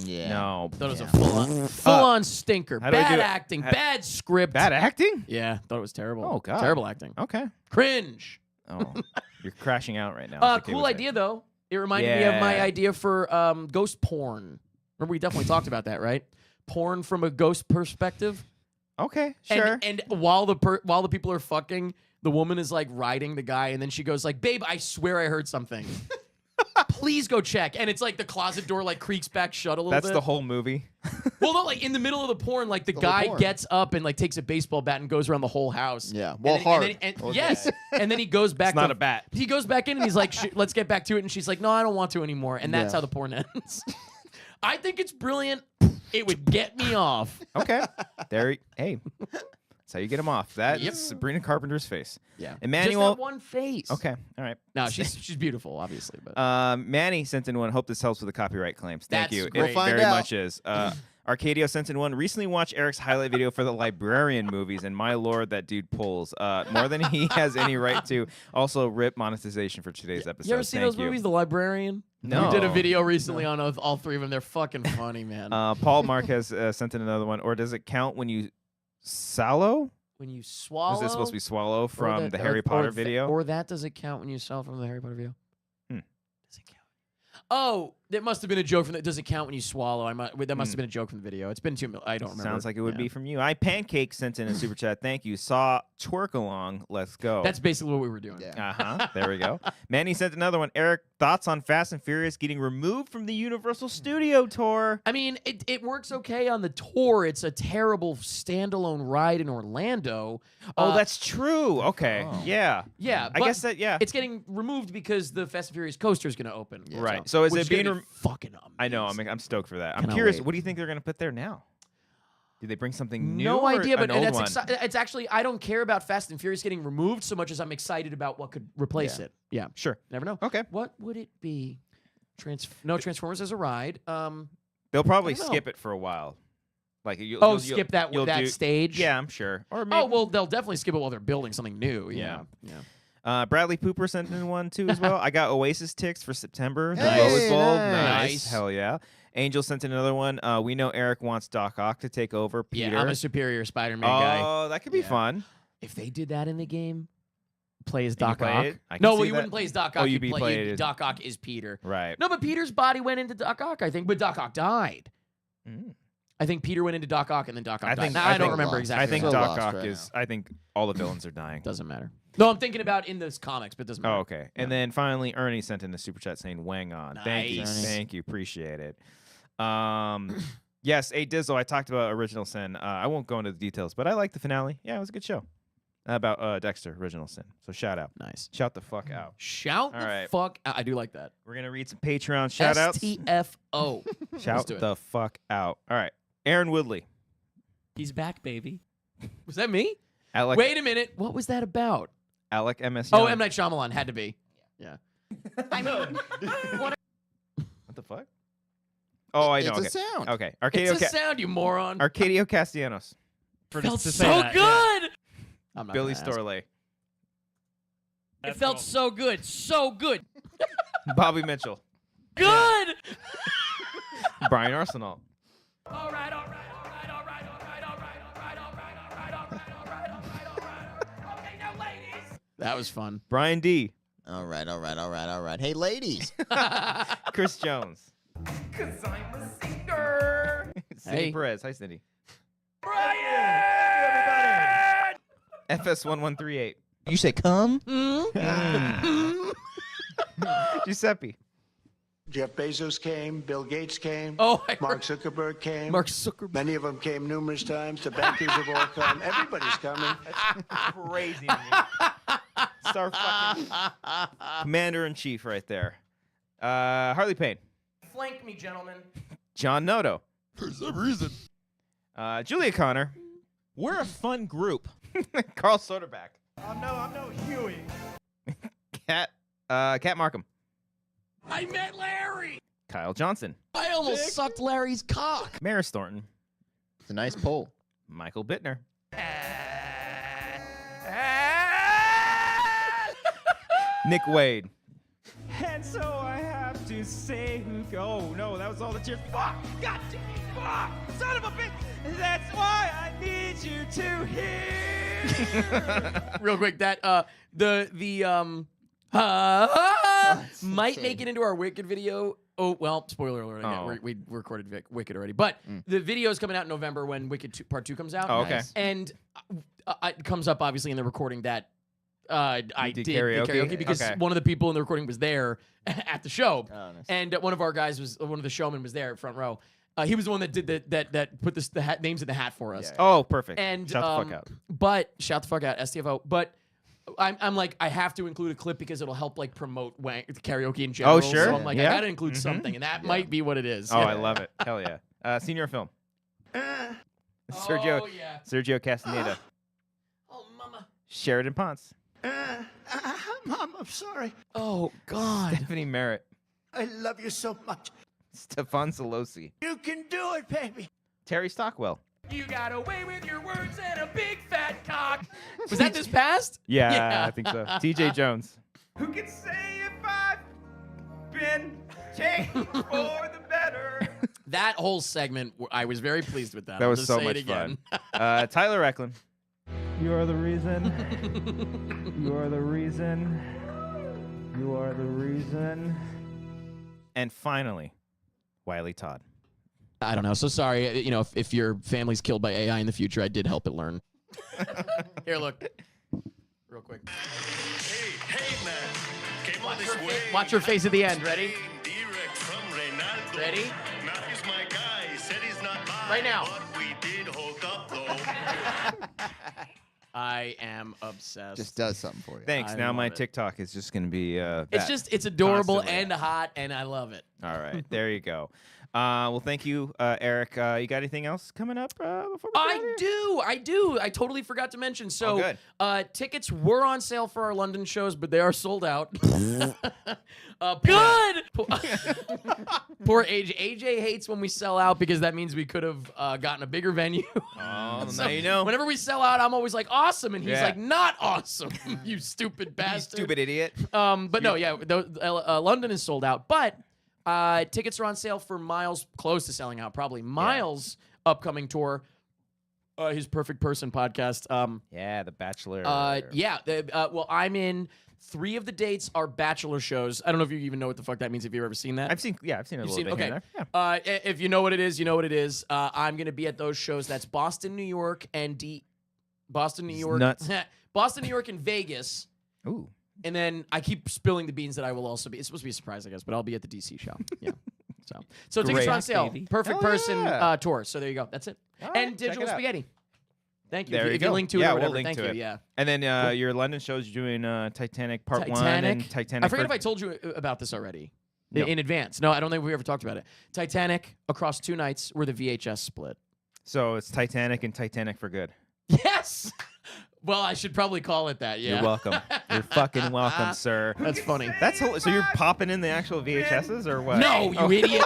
Yeah. No. Thought it was a full-on stinker. how do I do Bad it? acting. Bad script. Bad acting. Yeah, thought it was terrible. Oh, God. Terrible acting. Okay. Cringe. Oh, you're crashing out right now. as the kid Cool would say. idea though. It reminded me of my Yeah. idea for ghost porn. Remember we definitely talked about that, right? Porn from a ghost perspective. Okay, sure. And while the people are fucking, the woman is like riding the guy, and then she goes like, "Babe, I swear I heard something. Please go check." And it's like the closet door like creaks back shut a little That's bit. the whole movie. Well, no, like in the middle of the porn, like the whole guy porn. gets up and like takes a baseball bat and goes around the whole house. Yeah. And Well, then- hard. And then, Okay. yes, and then he goes back. It's not to, a bat. He goes back in and he's like, "Let's get back to it." And she's like, "No, I don't want to anymore." And that's Yeah. how the porn ends. I think it's brilliant. It would get me off. Okay. Hey. That's how you get him off. That's Yep. Sabrina Carpenter's face. Yeah, Emmanuel. Just that one face. Okay. All right. No, she's beautiful, obviously, but Manny sent in one. Hope this helps with the copyright claims. Thank That's you. great. It We'll find very out. much is. Arcadio sent in one. Recently watched Eric's highlight video for the Librarian movies, and my lord, that dude pulls more than he has any right to. Also, rip monetization for today's episode. you ever see Thank those movies, The Librarian? No. We did a video recently on all three of them. They're fucking funny, man. Paul Marquez sent in another one. Or does it count when you swallow? When you swallow. Was this supposed to be swallow or from that- the Harry or Potter th- video? Or that does it count when you swallow from the Harry Potter video? Hmm. Does it count? Oh, that must have been a joke from that. Does it count when you swallow? That must have been a joke from the video. It's been I don't remember. Sounds like it would Yeah. be from you. I Pancake sent in a super chat. Thank you. Saw twerk along. Let's go. That's basically what we were doing. Yeah. There we go. Manny sent another one. Eric, thoughts on Fast and Furious getting removed from the Universal Studio tour? I mean, it works okay on the tour. It's a terrible standalone ride in Orlando. Oh, that's true. Okay. Oh. Yeah. yeah. I but guess that, yeah. it's getting removed because the Fast and Furious coaster is going to open. Yeah, Right. So is Which it being gonna be fucking amazing. I know. I'm stoked for that. I'm Cannot curious. wait. What do you think they're going to put there now? Did they bring something new? No or idea, but an old that's one? it's actually I don't care about Fast and Furious getting removed so much as I'm excited about what could replace Yeah. it. Yeah, Sure. never know. Okay. What would it be? No Transformers as a ride. They'll probably I don't know. skip it for a while. Like you'll Skip that you'll that do- stage. Yeah, I'm sure. Or maybe. Oh well, they'll definitely skip it while they're building something new. Yeah. Bradley Pooper sent in one too as well. I got Oasis tickets for September. The Hey, Rose Bowl. nice. Hell yeah. Angel sent in another one. We know Eric wants Doc Ock to take over. Peter. Yeah, I'm a superior Spider-Man guy. Oh, that could be Yeah. fun. If they did that in the game, play as You Doc play Ock. it? I can No, see well, you that. wouldn't play as Doc Oh, Ock. you'd be played as- Doc Ock is Peter. Right. No, but Peter's body went into Doc Ock, I think, but Doc Ock died. Mm. I think Peter went into Doc Ock and then Doc Ock I died. think- Nah, I I don't think- remember I exactly. I think So Doc lost Ock right is. I think all the villains are dying. Doesn't matter. No, I'm thinking about in those comics, but it doesn't matter. Oh, okay. And then finally, Ernie sent in a super chat saying "Wang on." Thank you, Nice. thank you, appreciate it. Yes, Dizzle. I talked about Original Sin. I won't go into the details, but I liked the finale. Yeah, it was a good show about Dexter, Original Sin. So shout out, Nice. shout the fuck out. Shout All the right. fuck out. I do like that. We're gonna read some Patreon shout outs. STFO. Shout do it. the fuck out. All right, Aaron Woodley. He's back, baby. Was that me? Alec, Wait a minute. What was that about? Alec MS. Oh, Young. M. Night Shyamalan. Had to be. Yeah. I mean, What the fuck? Oh, I know. It's Okay. a sound. Okay. It's a sound, you moron. Arcadio Castellanos. Felt to so say that, good. I'm not Billy gonna ask. Storley. That's It felt cool. so good. So good. Bobby Mitchell. Good. Brian Arsenal. All right, all right, all right, all right, all right. That was fun. Brian D. All right. Hey, ladies. Chris Jones. Cause I'm a singer. Cindy Hey. Perez. Hi, Cindy. Brian! FS1138. You say come? Giuseppe. Jeff Bezos came, Bill Gates came, Oh, Mark Zuckerberg came. Mark Zuckerberg. Many of them came numerous times. The bankers have all come. Everybody's coming. Crazy to me. Star fucking Commander-in-Chief right there. Harley Payne. Flank me, gentlemen. John Noto. For some reason. Julia Connor. We're a fun group. Carl Soderback. I'm no Huey. Cat Markham. I met Larry. Kyle Johnson. I almost sucked Larry's cock. Maris Thornton. It's a nice poll. Michael Bittner. Nick Wade. And so I have to say who. Oh no, that was all the cheers. Fuck! God damn! Fuck! Son of a bitch! That's why I need you to hear. Real quick, that might make it into our Wicked video. Oh well, spoiler alert! Again. Oh. We recorded Wicked already, but the video is coming out in November when Wicked Part 2 comes out. Oh, okay. Nice. And it comes up obviously in the recording that I did did karaoke? the karaoke because Okay. one of the people in the recording was there at the show, Oh, nice. and one of our guys was one of the showmen was there front row. He was the one that did that put the names in the hat for us. Yeah. Oh, perfect. And Shut the fuck out. But shout the fuck out, STFO. But I'm like, I have to include a clip because it'll help like promote karaoke in general. sure. So I'm like, Yeah. I gotta include something, and that might be what it is. Oh, I love it. Hell yeah. Senior film. Sergio Oh yeah. Sergio Castaneda. Oh mama. Sheridan Ponce. Mom, I'm sorry. Oh God. Stephanie Merritt. I love you so much. Stefan Solosi. You can do it, baby. Terry Stockwell. You got away with your words and a big fat cock. Was that this past? Yeah, I think so. TJ Jones. Who can say if I've been changed for the better? That whole segment, I was very pleased with that. That I'll was just so say it much again. fun. Tyler Recklin. You are the reason. You are the reason. You are the reason. And finally, Wiley Todd. I don't know. So sorry. You know, if your family's killed by AI in the future, I did help it learn. Here, look. Real quick. Hey, man. Came on this way. Watch your face at the end. Ready? Direct from Reynaldo. Ready? Matthew's my guy. He said he's not mine. Right now. But we did hook up, though. I am obsessed. Just does something for you. Thanks. I now my love it. TikTok is just going to be it's adorable constantly. and hot, and I love it. All right. There you go. Well, thank you, Eric. You got anything else coming up before we get out of here? I do. I totally forgot to mention. So, good. tickets were on sale for our London shows, but they are sold out. Good. Poor AJ. AJ hates when we sell out because that means we could have gotten a bigger venue. Oh, So now you know. Whenever we sell out, I'm always like, awesome, and he's Yeah. like, not awesome, you stupid You bastard. stupid idiot. But no, yeah, London is sold out, but tickets are on sale for Miles, close to selling out, probably. Miles' upcoming tour, his Perfect Person podcast. Yeah, The Bachelor. Well, I'm in 3 of the dates are Bachelor shows. I don't know if you even know what the fuck that means. Have you ever seen that? I've seen it a You've little seen- bit here okay. and there. Yeah. If you know what it is, you know what it is. I'm going to be at those shows. That's Boston, New York, and Boston, New It's York. nuts. Boston, New York, and Vegas. Ooh. And then I keep spilling the beans that I will also be. It's supposed to be a surprise, I guess, but I'll be at the DC show. Yeah. So tickets Great. are on sale. Baby. Perfect Hell Person yeah. tour. So there you go. That's it. All right, And check Digital it out. Spaghetti. Thank you. There if you you go. link to it Yeah, or we'll whatever. link Thank to you. it. Yeah. And then your London shows, you're doing Titanic Part 1 and Titanic. I forget for- if I told you about this already No. in advance. No, I don't think we ever talked about it. Titanic across 2 nights where the VHS split. So it's Titanic and Titanic for good. Yes. Well, I should probably call it that. Yeah. You're welcome. You're fucking welcome, sir. That's funny. That's so you're popping in the actual VHSs or what? No, you Oh. idiot.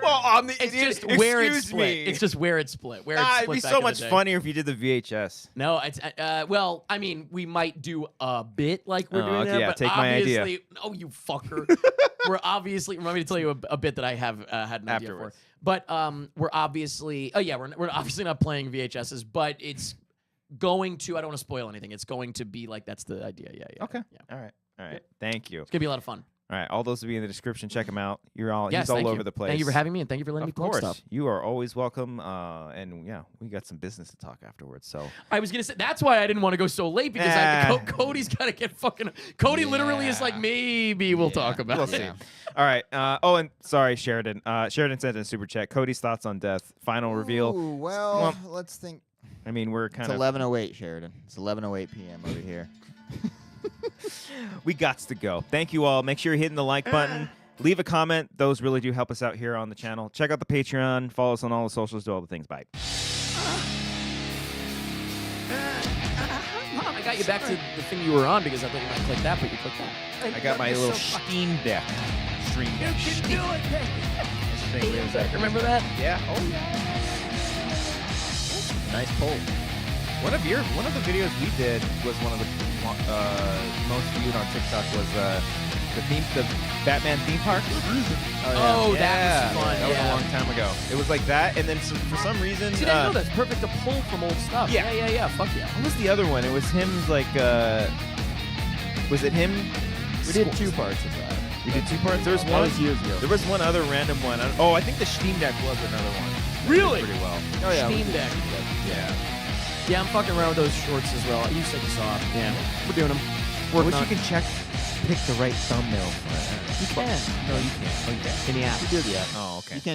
Well, on the It's just where it's excuse split. me. It's just where it's split. Where it's It'd split be back so in the much day. funnier if you did the VHS. No, it's well, I mean, we might do a bit like we're Oh, doing okay, that, yeah, but take my idea. obviously, oh, you fucker. We're obviously. Remind me to tell you a bit that I have had an idea Afterwards. for. But we're obviously. Oh yeah, we're obviously not playing VHSs, but it's going to. I don't want to spoil anything. It's going to be like that's the idea. Yeah. Okay. Yeah. All right. Thank you. It's gonna be a lot of fun. All right, all those will be in the description. Check him out. He's all Thank over you. the place. Thank you for having me, and thank you for letting me Of plug course, stuff. you are always welcome. And yeah, we got some business to talk afterwards. So I was gonna say that's why I didn't want to go so late because Cody's gotta get fucking. Cody literally is like maybe we'll talk about we'll it. see. All right. And sorry, Sheridan. Sheridan sent in a super chat. Cody's thoughts on death. Final reveal. Ooh, well, let's think. I mean, we're It's kind of 11:08, Sheridan. It's 11:08 p.m. over here. we gots to go. Thank you all. Make sure you're hitting the like button. Leave a comment. Those really do help us out here on the channel. Check out the Patreon. Follow us on all the socials. Do all the things. Bye. I got you back to the thing you were on because I thought you might click that, but you clicked that. I got my little Steam Deck. Stream Deck. You can do it. Remember that? Yeah. Oh yeah. Nice poll. One of the videos we did was one of the most viewed on TikTok was the Batman theme park. Oh, yeah. that was fun. That was a long time ago. It was like that, and then for some reason, See, I know that's perfect to pull from old stuff. Yeah. Fuck yeah. what was the other one? It was him like was it him? We did 2 parts of that. We did 2 parts. There was That one was years ago. There was one other random one. I think the Steam Deck was another one. Really? Pretty well. Oh yeah. Steam Deck. Yeah. Yeah, I'm fucking around with those shorts as well. You said you saw it. Yeah, we're doing them. I wish you can pick the right thumbnail for it. You can. No, you can't. Oh, you can. In the app. We did, yeah. Oh, okay. You can't